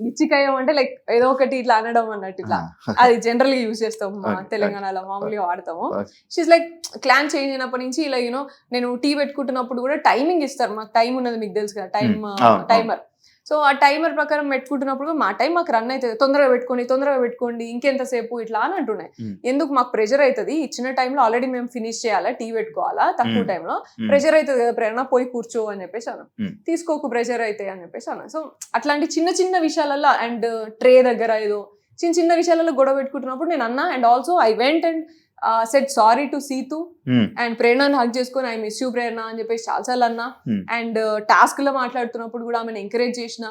గిచ్చికాయం అంటే లైక్ ఏదో ఒకటి ఇట్లా అనడం అన్నట్టు, ఇట్లా అది జనరల్ గా యూజ్ చేస్తాం తెలంగాణలో, మామూలుగా వాడతాము. షీస్ లైక్ క్లాన్ చేంజ్ అయినప్పటి నుంచి ఇలా నేను టీ పెట్టుకుంటున్నప్పుడు కూడా టైమింగ్ ఇస్తారు, మాకు టైం ఉన్నది మీకు తెలుసు కదా, టైమర్. సో ఆ టైమర్ ప్రకారం పెట్టుకుంటున్నప్పుడు మా టైం మాకు రన్ అవుతుంది, తొందరగా పెట్టుకోండి ఇంకెంతసేపు ఇట్లా అని అంటున్నాయి. ఎందుకు మాకు ప్రెషర్ అవుతుంది, ఇచ్చిన టైంలో ఆల్రెడీ మేము ఫినిష్ చేయాలా, టీ పెట్టుకోవాలా, తక్కువ టైంలో ప్రెషర్ అవుతుంది కదా ప్రేరణ, పోయి కూర్చో అని చెప్పేసి అను, తీసుకోకు ప్రెషర్ అయితే అని చెప్పేసి అను. సో అట్లాంటి చిన్న విషయాలలో అండ్ ట్రే దగ్గర ఏదో చిన్న విషయాలలో గొడవ పెట్టుకుంటున్నప్పుడు నేను అన్నా. And also I went and said sorry to Seethu and ప్రేరణను హక్ చేసుకొని ఐ మిస్ యూ ప్రేరణ అని చెప్పేసి చాలాసార్లు అన్నా. అండ్ టాస్క్ లో మాట్లాడుతున్నప్పుడు కూడా ఆమెను ఎంకరేజ్ చేసిన,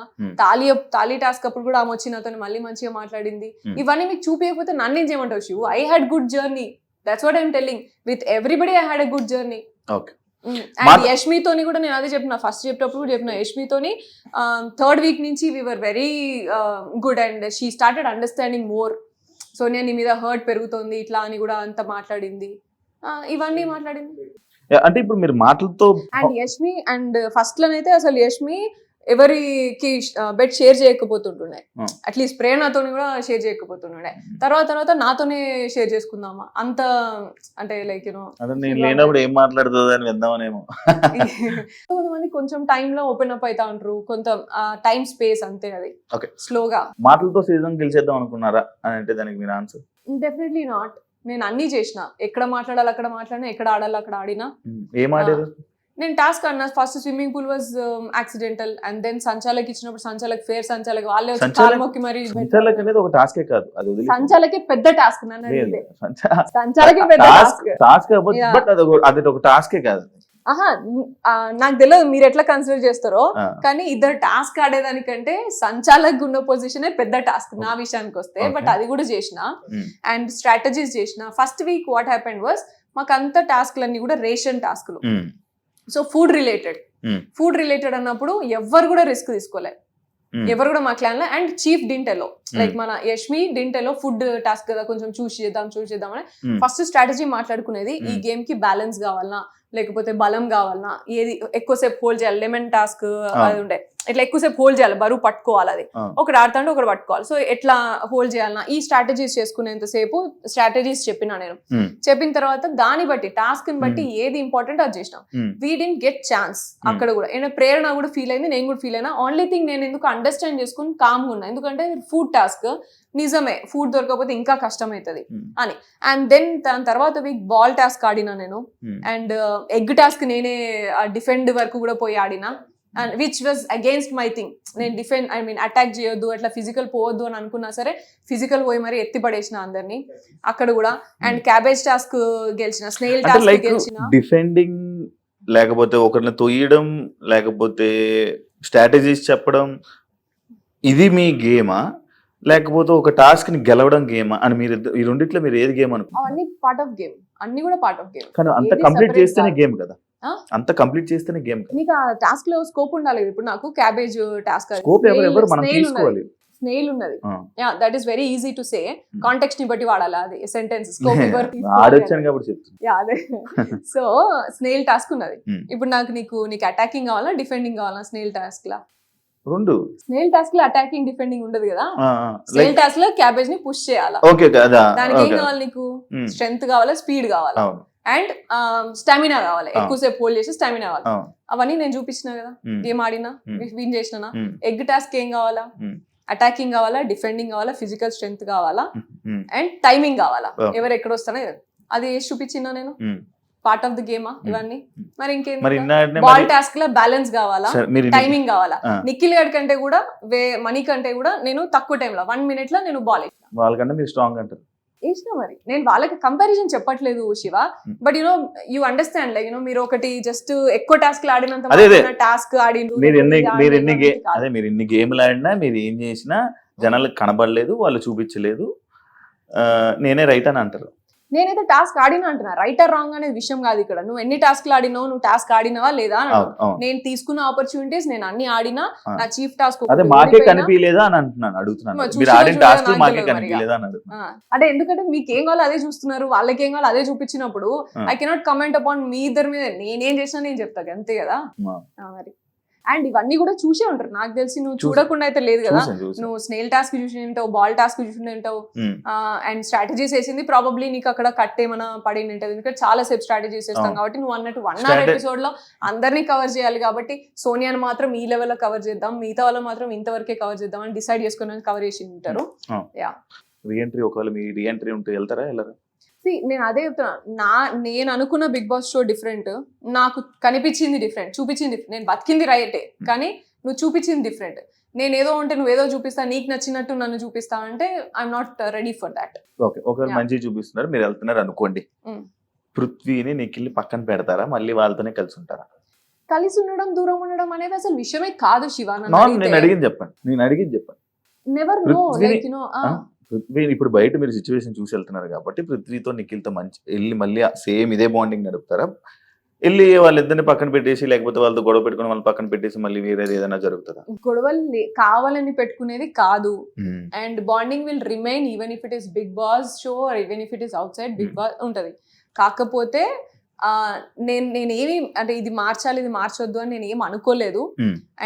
తాళీ టాస్క్ అప్పుడు కూడా ఆమె వచ్చి నాతో మళ్ళీ మంచిగా మాట్లాడింది. ఇవన్నీ మీకు చూపించకపోతే నన్ను ఏం చేయమంటావు Shivu? I had good journey, that's what I'm telling. With everybody I had a good journey. And యష్మితోని కూడా నేను అదే చెప్పిన, ఫస్ట్ చెప్పేటప్పుడు కూడా చెప్పిన, యష్మితోని 3rd వీక్ నుంచి we were very good and she started understanding more. Sonia నీ మీద హర్ట్ పెరుగుతుంది ఇట్లా అని కూడా అంత మాట్లాడింది, ఇవన్నీ మాట్లాడింది. అంటే ఇప్పుడు మీరు మాటలతో అండ్ యష్మి అండ్ ఫస్ట్ లోనైతే అసలు యష్మి ఎవరికి బెడ్ షేర్ చేయకపోతుంటుండే, అట్లీస్ట్ ప్రేరణతో కూడా షేర్ చేయకపోతుండే. తర్వాత నాతోనే షేర్ చేసుకుందామా అంత, అంటే లైక్ నేను లేనప్పుడు ఏం మాట్లాడుతుంది అని విందామనేమో. కొంతమంది కొంచెం టైమ్ లో ఓపెన్ అప్ అవుతా ఉంటారు, కొంత టైం స్పేస్ అంతే, అది స్లోగా. మాటలతో సీజన్ గెలిచేద్దాం అనుకున్నారా అని అంటే దానికి మీరు ఆన్సర్? Definitely not. నేను అన్ని చేసిన, ఎక్కడ మాట్లాడాలి అక్కడ మాట్లాడినా, ఎక్కడ ఆడాలి అక్కడ ఆడినా. ఏం ఆడారు? నేను టాస్క్ అన్నా, first swimming pool was accidental and then సంచాలకి ఇచ్చినప్పుడు సంచాలకి వాళ్ళే వచ్చి కాలు మొక్కి మరి. సంచాలక్ అనేది ఒక టాస్కే కాదు, అది సంచాలకి పెద్ద టాస్క్, సంచాలకి పెద్ద టాస్క్, బట్ అది ఒక టాస్కే కాదు. ఆహా నాకు తెలియదు మీరు ఎట్లా కన్సిడర్ చేస్తారో, ఆ, కానీ ఇద్దరు టాస్క్ ఆడేదానికంటే సంచాలక్ ఉన్న పొజిషనే పెద్ద టాస్క్ నా విషయానికి వస్తే. Okay. బట్ అది కూడా చేసిన ఉమ్, అండ్ స్ట్రాటజీస్ చేసిన. First week what happened was మాకు అంత టాస్క్లన్నీ కూడా రేషన్ టాస్క్లు. ఉమ్, సో ఫుడ్ రిలేటెడ్ అన్నప్పుడు ఎవ్వరు కూడా రిస్క్ తీసుకోలే, ఉమ్, ఎవరు కూడా మా క్లాన్ లో. అండ్ చీఫ్ డింటెలో లైక్ Hmm. మన యష్మి డింటెలో ఫుడ్ టాస్క్ కదా కొంచెం చూస్ చేద్దాం అని Hmm. ఫస్ట్ స్ట్రాటజీ మాట్లాడుకునేది. ఈ Hmm. గేమ్ కి బ్యాలెన్స్ కావాలన్నా లేకపోతే బలం కావాలన్నా, ఏది ఎక్కువసేపు హోల్డ్ చేయాలి, లెమన్ టాస్క్ అది ఉండే, ఇట్లా ఎక్కువసేపు హోల్డ్ చేయాలి, బరువు పట్టుకోవాలి, అది ఆ, ఒకటి ఆడుతుంటే ఒకటి పట్టుకోవాలి. సో ఎట్లా హోల్డ్ చేయాలన్నా ఈ స్ట్రాటజీస్ చేసుకునేంతసేపు స్ట్రాటజీస్ చెప్పిన నేను. ఉమ్, చెప్పిన తర్వాత దాన్ని బట్టి టాస్క్ ని బట్టి ఏది ఇంపార్టెంట్ అది చేసినాం. ఉమ్, వీ డింట్ గెట్ ఛాన్స్ అక్కడ కూడా. ఏమైనా ప్రేరణ కూడా ఫీల్ అయింది, నేను కూడా ఫీల్ అయినా. ఓన్లీ థింగ్ నేను ఎందుకు అండర్స్టాండ్ చేసుకుని కామ్గా ఉన్నా, ఎందుకంటే ఫుడ్ టాస్క్ నిజమే, ఫుడ్ దొరకకపోతే ఇంకా కష్టం అవుతుంది ఉమ్, అని. అండ్ దెన్ దాని తర్వాత వీక్ బాల్ టాస్క్ ఆడినా నేను. ఉమ్, అండ్ ఎగ్ టాస్క్ నేనే డిఫెండ్ వరకు కూడా పోయి ఆడినా. And which was against my thing. నేను డిఫెండ్ అటాక్ చేయొద్దు, అట్లా ఫిజికల్ పోవద్దు అని అనుకున్నా సరే ఫిజికల్ పోయి మరి ఎత్తి పడేసిన అందరినీ అక్కడ కూడా. అండ్ క్యాబేజ్ టాస్క్ గెలిచిన, స్నేల్ అంటే టాస్క్ లైక్ గెలిచిన. డిఫెండింగ్ లేకపోతే ఒకరిని తొయ్యడం లేకపోతే స్ట్రాటజీస్ చెప్పడం, ఇది మీ గేమా లేకపోతే ఒక టాస్క్ ని గెలవడం గేమా అని మీరు ఈ రెండిట్లో మీరు ఏది గేమ్ అనుకుంటున్నారు? అవన్నీ పార్ట్ ఆఫ్ గేమ్, అన్ని కూడా పార్ట్ ఆఫ్ గేమ్. కానీ అంత ఏది కంప్లీట్ separate చేస్తేనే కాదు. గేమ్ కదా, ఆ? అంత కంప్లీట్ చేస్తేనే గేమ్ కదా. నీకు ఆ టాస్క్ లో స్కోప్ ఉండాలి. ఇప్పుడు నాకు క్యాబేజ్ టాస్క్, స్కోప్ ఎవరు మనం తీసుకోవాలి. స్నేల్ ఉన్నది. ఆ. Yeah, that is very easy to say. Context ని బట్టి వాడాలి అది సెంటెన్స్. స్కోప్ ఆడొచ్చాను కాబట్టి చెప్తాను. యా అదే. సో స్నేల్ టాస్క్ ఉన్నది. Hmm. ఇప్పుడు నీకు అటాకింగ్ కావాలా డిఫెండింగ్ కావాలా? స్నేల్ టాస్క్ లా రెండు స్నేల్ టాస్క్ లో అటాకింగ్ డిఫెండింగ్ ఉండదు కదా. లైక్ స్నేల్ టాస్క్ లో క్యాబేజ్ ని పుష్ చేయాలా. ఓకే కదా. దానికి ఏం కావాలి నీకు? స్ట్రెంగ్త్ కావాలా, స్పీడ్ కావాలా, అవును అండ్ స్టామినా కావాలి. ఆ. ఎక్కువసేపు హోల్డ్ చేసి స్టామినా కావాలి. అవును. అవన్నీ నేను చూపించిన కదా, Hmm. గేమ్ ఆడినా, Hmm. విన్ చేసిన. Hmm. ఎగ్ టాస్క్ ఏం కావాలా? Hmm. అటాకింగ్ కావాలా, డిఫెండింగ్ కావాలా, ఫిజికల్ స్ట్రెంగ్త్ కావాలా, Hmm. అండ్ టైమింగ్ కావాలా. Okay. ఎవరు ఎక్కడ వస్తానో అది వేసి చూపించినా నేను. Hmm. పార్ట్ ఆఫ్ ద గేమా ఇవన్నీ. మరి మరి ఇంకేం ఇన్నాడనే బాల్ మరి టాస్క్ లో బ్యాలెన్స్ కావాలా, సరే, మీరు టైమింగ్ కావాలా. ఆ. నిఖిల్ గడ్ కంటే కూడా మనీ కంటే కూడా నేను తక్కువ టైంలో 1 minute లో నేను బాల్ వాళ్ళకన్నా మీరు స్ట్రాంగ్ అంటారు. వేసిన. మరి నేను వాళ్ళకి కంపారిజన్ చెప్పట్లేదు Shiva, Hmm. But you understand like మీరు ఒకటి జస్ట్ ఎక్కువ టాస్క్ ఆడినంత అదే, అదే. టాస్క్ ఆడిండు, మీరు ఎన్ని ఇది మీరు ఆడిండు ఎన్ని అనేది కాదు. అదే మీరు ఎన్ని గేమ్లు ఆడినా మీరు ఏం చేసినా జనాలకు కనబడలేదు, వాళ్ళు చూపించలేదు, నేనే రైట్ అని అంటారు. నేనైతే టాస్క్ ఆడినా అంటున్నా. రైట్ ఆర్ రాంగ్ అనేది విషయం కాదు ఇక్కడ. నువ్వు ఎన్ని టాస్క్లు ఆడినావు, నువ్వు టాస్క్ ఆడినావా లేదా అని అవును, అవును. నేను తీసుకున్న ఆపర్చునిటీస్ నేను అన్ని ఆడినా. ఆ. నా చీఫ్ టాస్క్ అదే మాకే కనిపించలేదా అని అంటున్నాను, అడుగుతున్నాను. మరి మీరు చూసినా ఆడిన చూడలేదా టాస్క్ నాకు మాకే తెలియదు కనిపించలేదా అని అడుగుతున్నాను. అదే, ఎందుకంటే మీకు ఏం కావాలో అదే చూస్తున్నారు, వాళ్ళకి ఏం కావాలో అదే చూపించినప్పుడు ఆ. I cannot comment upon me ఇద్దరి మీద. నేనేం చేసినా నేను చెప్తా అంతే కదా. మరి అండ్ ఇవన్నీ కూడా చూసే ఉంటారు నాకు తెలిసి. నువ్వు చూసా. చూడకుండా అయితే లేదు కదా. చూసాను. నువ్వు స్నేల్ టాస్క్ చూసి ఉంటావు, బాల్ టాస్క్ చూసి ఉంటావు, ఉమ్, అండ్ స్ట్రాటజీస్ వేసింది ప్రాబబ్లీ నీకు అక్కడ కట్ ఏమైనా పడి ఉంటుంది. ఎందుకంటే చాలా సేపు స్ట్రాటజీస్ వేస్తాం అవును. కాబట్టి నువ్వు అన్నట్టు 1 hour ఎపిసోడ్ లో అందరినీ కవర్ చేయాలి కాబట్టి సోనియాని మాత్రం ఈ లెవెల్ లో కవర్ చేద్దాం, మిగతా వాళ్ళు మాత్రం ఇంతవరకే కవర్ చేద్దాం అని డిసైడ్ చేసుకుని కవర్ చేసి ఉంటారు. యా, రీఎంట్రీ ఒకవేళ మీ రీఎంట్రీ ఉంటే వెళ్తారా వెళ్ళరా? నేను అదే చెప్తున్నా. నేను అనుకున్న బిగ్ బాస్ షో డిఫరెంట్, నాకు కనిపించింది డిఫరెంట్, చూపించింది. నేను బతికింది రైటే, కానీ నువ్వు చూపించింది డిఫరెంట్. నేను ఏదో ఉంటే నువ్వు ఏదో చూపిస్తా, నీకు నచ్చినట్టు నన్ను చూపిస్తా అంటే I'm not ready for that. Okay, ఒకవేళ Yeah. మంచిగా చూపిస్తున్నారు, మీరు వెళ్తున్నారు అనుకోండి, Mm. పృథ్వీని నిఖిల్ని పక్కన పెడతారా, మళ్ళీ వాళ్ళతోనే కలిసి ఉంటారా? కలిసి ఉండడం దూరం ఉండడం అనేది అసలు విషయమే కాదు శివ. నేను అడిగింది చెప్పండి. నెవర్ నో పృథ్వీని- లైక్ పృథ్వీ ఇప్పుడు బయట మీరు సిచ్యువేషన్ చూసి వెళ్తున్నారు కాబట్టి పృథ్వీతో నిఖిల్తో మంచి వెళ్ళి మళ్ళీ సేమ్ ఇదే బాండింగ్ నడుపుతారా? వెళ్ళి వాళ్ళిద్దరిని పక్కన పెట్టేసి లేకపోతే వాళ్ళతో గొడవ పెట్టుకుని వాళ్ళని పక్కన పెట్టేసి మళ్ళీ వేరేది ఏదైనా జరుగుతుందా? గొడవలు కావాలని పెట్టుకునేది కాదు. And bonding will remain even if it is Bigg Boss show or even if it is outside Bigg Boss ఉంటది. కాకపోతే నేనేమి అంటే ఇది మార్చాలి ఇది మార్చొద్దు అని నేను ఏం అనుకోలేదు.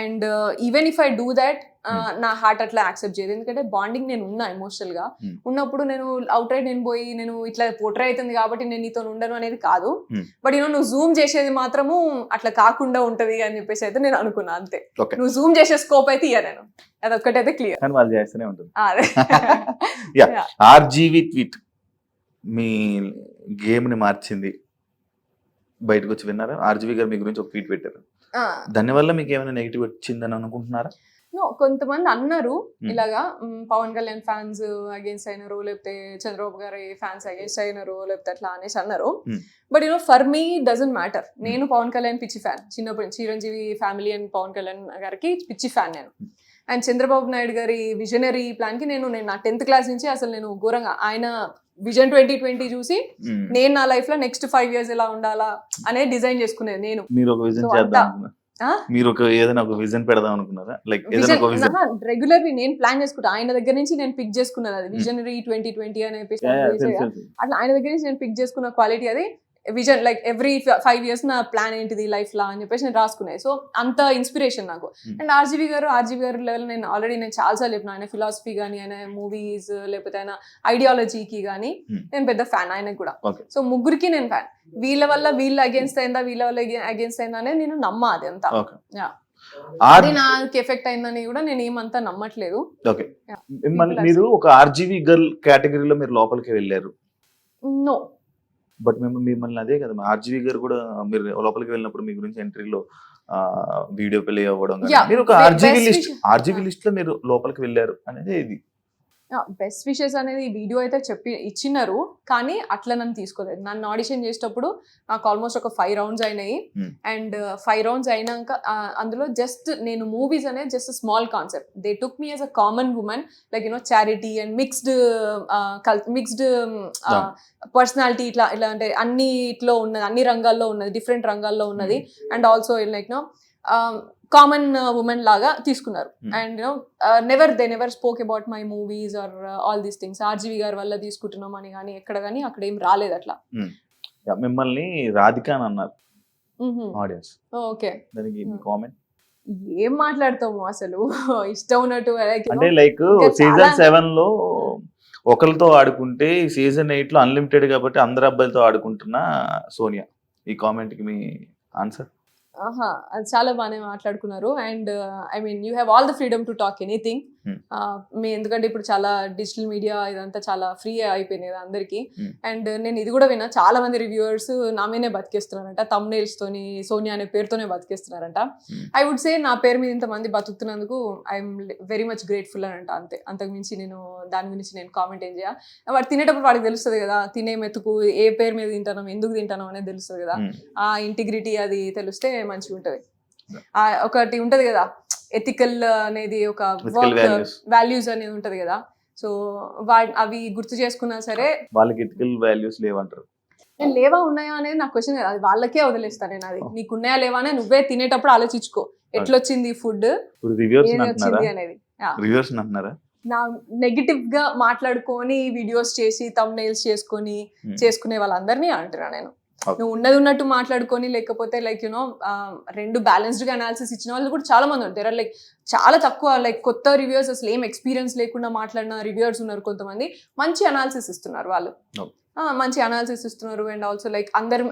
And even if I do that నా హార్ట్ అట్లా యాక్సెప్ట్ చేయదు. ఎందుకంటే బాండింగ్ నేను ఉన్నా ఎమోషనల్ గా ఉన్నప్పుడు నేను అవుట్ రైట్ నేను పోయి నేను ఇట్లా పోట్రే అవుతుంది కాబట్టి నేను నీతో ఉండను అనేది కాదు. బట్ నువ్వు జూమ్ చేసేది మాత్రము అట్లా కాకుండా ఉంటది అని చెప్పేసి అయితే నేను అనుకున్నా అంతే. నువ్వు జూమ్ చేసే స్కోప్ అయితే ఇయ్య నేను, అదొక్కటైతే క్లియర్. కానీ వాళ్ళు చేస్తూనే ఉంటుంది. అదే ఆర్జీవి ట్వీట్ మీ గేమ్ ని మార్చింది, బయటకు వచ్చి విన్నారా? ఆర్జీవి గారు మీ గురించి ఒక ట్వీట్ పెట్టారు, దానివల్ల మీకు ఏమైనా నెగిటివ్ వచ్చిందని అనుకుంటున్నారా? కొంతమంది అన్నారు ఇలాగా పవన్ కళ్యాణ్ ఫ్యాన్స్ అగేన్స్ట్ అయినారు, లేకపోతే చంద్రబాబు గారి ఫ్యాన్స్ అగేన్స్ట్ అయినారు, లేకపోతే అట్లా అనేసి అన్నారు. But for me doesn't matter. నేను పవన్ కళ్యాణ్ పిచ్చి ఫ్యాన్, చిన్నప్పుడు చిరంజీవి ఫ్యామిలీ అండ్ పవన్ కళ్యాణ్ గారికి పిచ్చి ఫ్యాన్ నేను. అండ్ చంద్రబాబు నాయుడు గారి విజనరీ ప్లాన్ కి నేను నా 10th క్లాస్ నుంచి అసలు నేను ఘోరంగా ఆయన విజన్ 2020 చూసి నేను నా లైఫ్ లో నెక్స్ట్ 5 years ఎలా ఉండాలా అనేది డిజైన్ చేసుకునేది నేను. మీరు ఒక విజన్ చేద్దాం, మీరు ఒక ఏదైనా ఒక విజన్ పెడదాం అనుకున్నారా? లైక్ ఏదైనా ఒక విజన్ రెగ్యులర్లీ నేను ప్లాన్ చేసుకుంటా. ఆయన దగ్గర నుంచి నేను పిక్ చేసుకున్నాను అది విజనరీ 2020 అనే అట్లా ఆయన దగ్గర నుంచి నేను పిక్ చేసుకున్న క్వాలిటీ అది విజన్. లైక్ ఎవ్రీ 5 years నా ప్లాన్ ఏంటిది లైఫ్ లా అని చెప్పేసి నేను రాసుకున్నాను. సో అంత ఇన్స్పిరేషన్ నాకు. అండ్ ఆర్జీవి గారు లెవెల్ నేను ఆల్రెడీ చాలాసార్లు చెప్పిన, ఆయన ఫిలాసఫీ కానీ, ఆయన మూవీస్, లేకపోతే ఆయన ఐడియాలజీకి కానీ నేను పెద్ద ఫ్యాన్ ఆయనకు కూడా. సో ముగ్గురికి నేను ఫ్యాన్. వీళ్ళ వల్ల వీళ్ళు అగేన్స్ట్ అయిందా, వీళ్ళ వల్ల అగేన్స్ట్ అయిందా అనేది నేను నమ్మా. అది అంతా అది నాకు ఎఫెక్ట్ అయిందని కూడా నేను ఏమంతా నమ్మట్లేదు. ఓకే, మీరు ఒక ఆర్జీవి గర్ల్ కేటగిరీలో మీరు లోపలికి వెళ్ళారు. నో, బట్ మిమ్మల్ని అదే కదా ఆర్జీవి గారు కూడా మీరు లోపలికి వెళ్ళినప్పుడు మీ గురించి ఎంట్రీలో వీడియో ప్లే అవ్వడం, మీరు ఒక ఆర్జీవి లిస్ట్ లో మీరు లోపలికి వెళ్ళారు అనేది ఇది. బెస్ట్ విషెస్ అనేది వీడియో అయితే ఇచ్చినారు, కానీ అట్లా నన్ను తీసుకోలేదు. నన్ను ఆడిషన్ చేసేటప్పుడు నాకు ఆల్మోస్ట్ ఒక 5 rounds అయినాయి. అండ్ 5 rounds అయినాక అందులో జస్ట్ నేను మూవీస్ అనేది just small concept. They took me as a common women, like charity and mixed personality, ఇట్లా అంటే అన్నిట్లో ఉన్నది, అన్ని రంగాల్లో ఉన్నది, డిఫరెంట్ రంగాల్లో ఉన్నది. And also like common women లాగా తీసుకున్నారు. And they never spoke about my movies or all these things. RGV గారి వల్ల తీసుకుంటున్నాం అని కానీ ఎక్కడ కానీ అక్కడ ఏం రాలేదు అట్లా. మిమ్మల్ని రాధిక అని అన్నారు ఆడియన్స్. ఓకే, దానికి కామెంట్ ఏం మాట్లాడతాము అసలు ఇష్టం ఉన్నట్టు. అంటే లైక్ సీజన్ 7 లో ఒకరితో ఆడుకుంటే సీజన్ 8 లో అన్లిమిటెడ్ కాబట్టి అందరు అబ్బాయిలతో ఆడుకుంటున్న సోనియా, ఈ కామెంట్ కి మీ ఆన్సర్? అది చాలా బాగానే మాట్లాడుకున్నారు. And I mean you have all the freedom to talk anything. ఎందుకంటే ఇప్పుడు చాలా డిజిటల్ మీడియా ఇదంతా చాలా ఫ్రీ అయిపోయింది కదా అందరికి. అండ్ నేను ఇది కూడా విన్నా, చాలా మంది రివ్యూవర్స్ నా మీదే బతికేస్తున్నారంట, తమ్నెయిల్స్ తోని సోనియా అనే పేరుతోనే బతికేస్తున్నారంట. ఐ వుడ్ సే నా పేరు మీద ఇంతమంది బతుకుతున్నందుకు ఐఎమ్ వెరీ మచ్ గ్రేట్ఫుల్ అని అంట, అంతే. అంతకుమించి నేను దాని గురించి నేను కామెంట్ ఏం చేయాలి. వాడు తినేటప్పుడు వాడికి తెలుస్తుంది కదా, తినే మెతుకు ఏ పేరు మీద తింటాను, ఎందుకు తింటాను అనేది తెలుస్తుంది కదా. ఆ ఇంటిగ్రిటీ అది తెలిస్తే మంచిగా ఉంటది. ఒకటి ఉంటది కదా ఎథికల్ అనేది, ఒక వర్క్ వాల్యూస్ అనేది ఉంటది కదా. సో అవి గుర్తు చేసుకున్నా సరే వాళ్ళకి ఎథికల్ వాల్యూస్ లేవంటారు. నేను లేవా ఉన్నాయా అనేది నా క్వశ్చన్ కదా, అది వాళ్ళకే వదిలేస్తాను నేను. అది నీకు ఉన్నాయా లేవా అనేది నువ్వే తినేటప్పుడు ఆలోచించుకో, ఎట్లొచ్చింది ఫుడ్ అనేది. నా నెగిటివ్ గా మాట్లాడుకొని వీడియోస్ చేసి తమ్నెయిల్స్ చేసుకునే వాళ్ళందరినీ అంటున్నా నేను. నువ్వు ఉన్నది ఉన్నట్టు మాట్లాడుకొని, లేకపోతే లైక్ రెండు బ్యాలెన్స్డ్ గా అనాలిసిస్ ఇచ్చిన వాళ్ళు కూడా చాలా మంది ఉంటారు. లైక్ చాలా తక్కువ లైక్ కొత్త రివ్యూవర్స్, అసలు ఏం ఎక్స్పీరియన్స్ లేకుండా మాట్లాడిన రివ్యూవర్స్ ఉన్నారు. కొంతమంది మంచి అనాలిసిస్ ఇస్తున్నారు, వాళ్ళు మంచి అనాలిసిస్ ఇస్తున్నారు. అండ్ ఆల్సో లైక్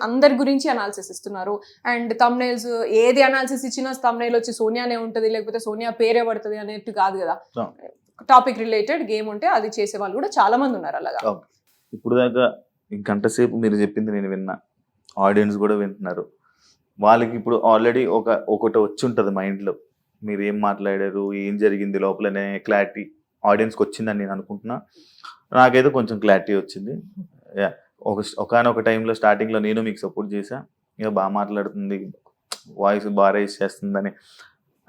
అందరి గురించి అనాలిసిస్ ఇస్తున్నారు. అండ్ తమ్నెయిల్స్ ఏది అనాలిసిస్ ఇచ్చినా తమ్నెయిల్ వచ్చి సోనియానే ఉంటుంది, లేకపోతే సోనియా పేరే పడుతుంది అనేట్టు కాదు కదా. టాపిక్ రిలేటెడ్ గేమ్ ఉంటే అది చేసే వాళ్ళు కూడా చాలా మంది ఉన్నారు అలాగా. ఇప్పుడు దాకా గంట సేపు మీరు చెప్పింది నేను విన్నా, ఆడియన్స్ కూడా వింటున్నారు. వాళ్ళకి ఇప్పుడు ఆల్రెడీ ఒకటి వచ్చి ఉంటుంది మైండ్లో, మీరు ఏం మాట్లాడారు, ఏం జరిగింది లోపలనే క్లారిటీ ఆడియన్స్కి వచ్చిందని నేను అనుకుంటున్నా. నాకైతే కొంచెం క్లారిటీ వచ్చింది. ఒకనొక టైంలో స్టార్టింగ్లో నేను మీకు సపోర్ట్ చేశా, ఇక బాగా మాట్లాడుతుంది, వాయిస్ బాగా రైజ్ చేస్తుందని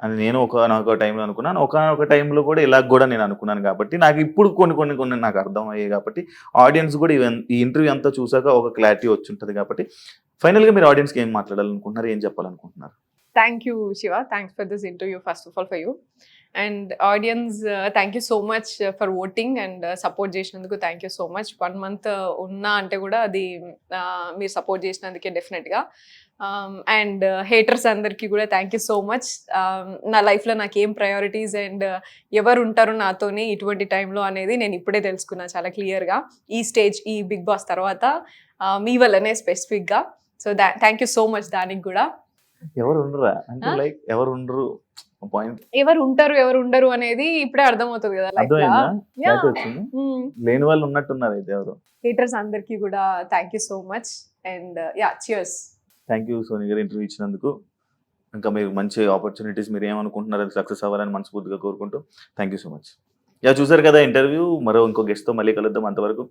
అని నేను ఒకనొక టైంలో అనుకున్నాను. ఒకనొక టైంలో కూడా ఇలా కూడా నేను అనుకున్నాను. కాబట్టి నాకు ఇప్పుడు కొన్ని నాకు అర్థం అయ్యాయి. కాబట్టి ఆడియన్స్ కూడా ఈ ఇంటర్వ్యూ అంతా చూసాక ఒక క్లారిటీ వచ్చి ఉంటుంది. కాబట్టి ఫైనల్గా మీరు ఆడియన్స్కి ఏం మాట్లాడాలనుకుంటున్నారు, ఏం చెప్పాలనుకుంటున్నారు? Thank you Shiva, thanks for this interview first of all for you. And audience thank you so much for voting and support చేసినందుకు thank you so much. 1 month ఉన్నా అంటే కూడా అది మీరు సపోర్ట్ చేసినందుకే డెఫినెట్గా. అండ్ హేటర్స్ అందరికీ కూడా థ్యాంక్ యూ సో మచ్. నా లైఫ్లో నాకు ఏం ప్రయారిటీస్ అండ్ ఎవరు ఉంటారు నాతోని ఇటువంటి టైంలో అనేది నేను ఇప్పుడే తెలుసుకున్నా చాలా క్లియర్గా. ఈ బిగ్ బాస్ తర్వాత మీ వల్లనే స్పెసిఫిక్గా. So thank you so much. దానికి కూడా ఎవరు ఉంటారు ఎవరు ఉండరు అనేది ఇప్పుడే అర్థమవుతుంది కదా. లేని వాళ్ళు ఉన్నట్టున్నారు అయితే ఎవరు. హేటర్స్ అందరికీ కూడా thank you so much. And yeah, cheers. Thank you Soni గారు ఇంటర్వ్యూ ఇచ్చినందుకు. ఇంకా మీరు మంచి ఆపర్చునిటీస్ మీరు ఏమనుకుంటున్నారు అది సక్సెస్ అవ్వాలని మనస్ఫూర్తిగా కోరుకుంటూ thank you so much. Yeah చూసారు కదా ఇంటర్వ్యూ. మరో ఇంకో గెస్ట్తో మళ్ళీ కలుద్దాం. అంతవరకు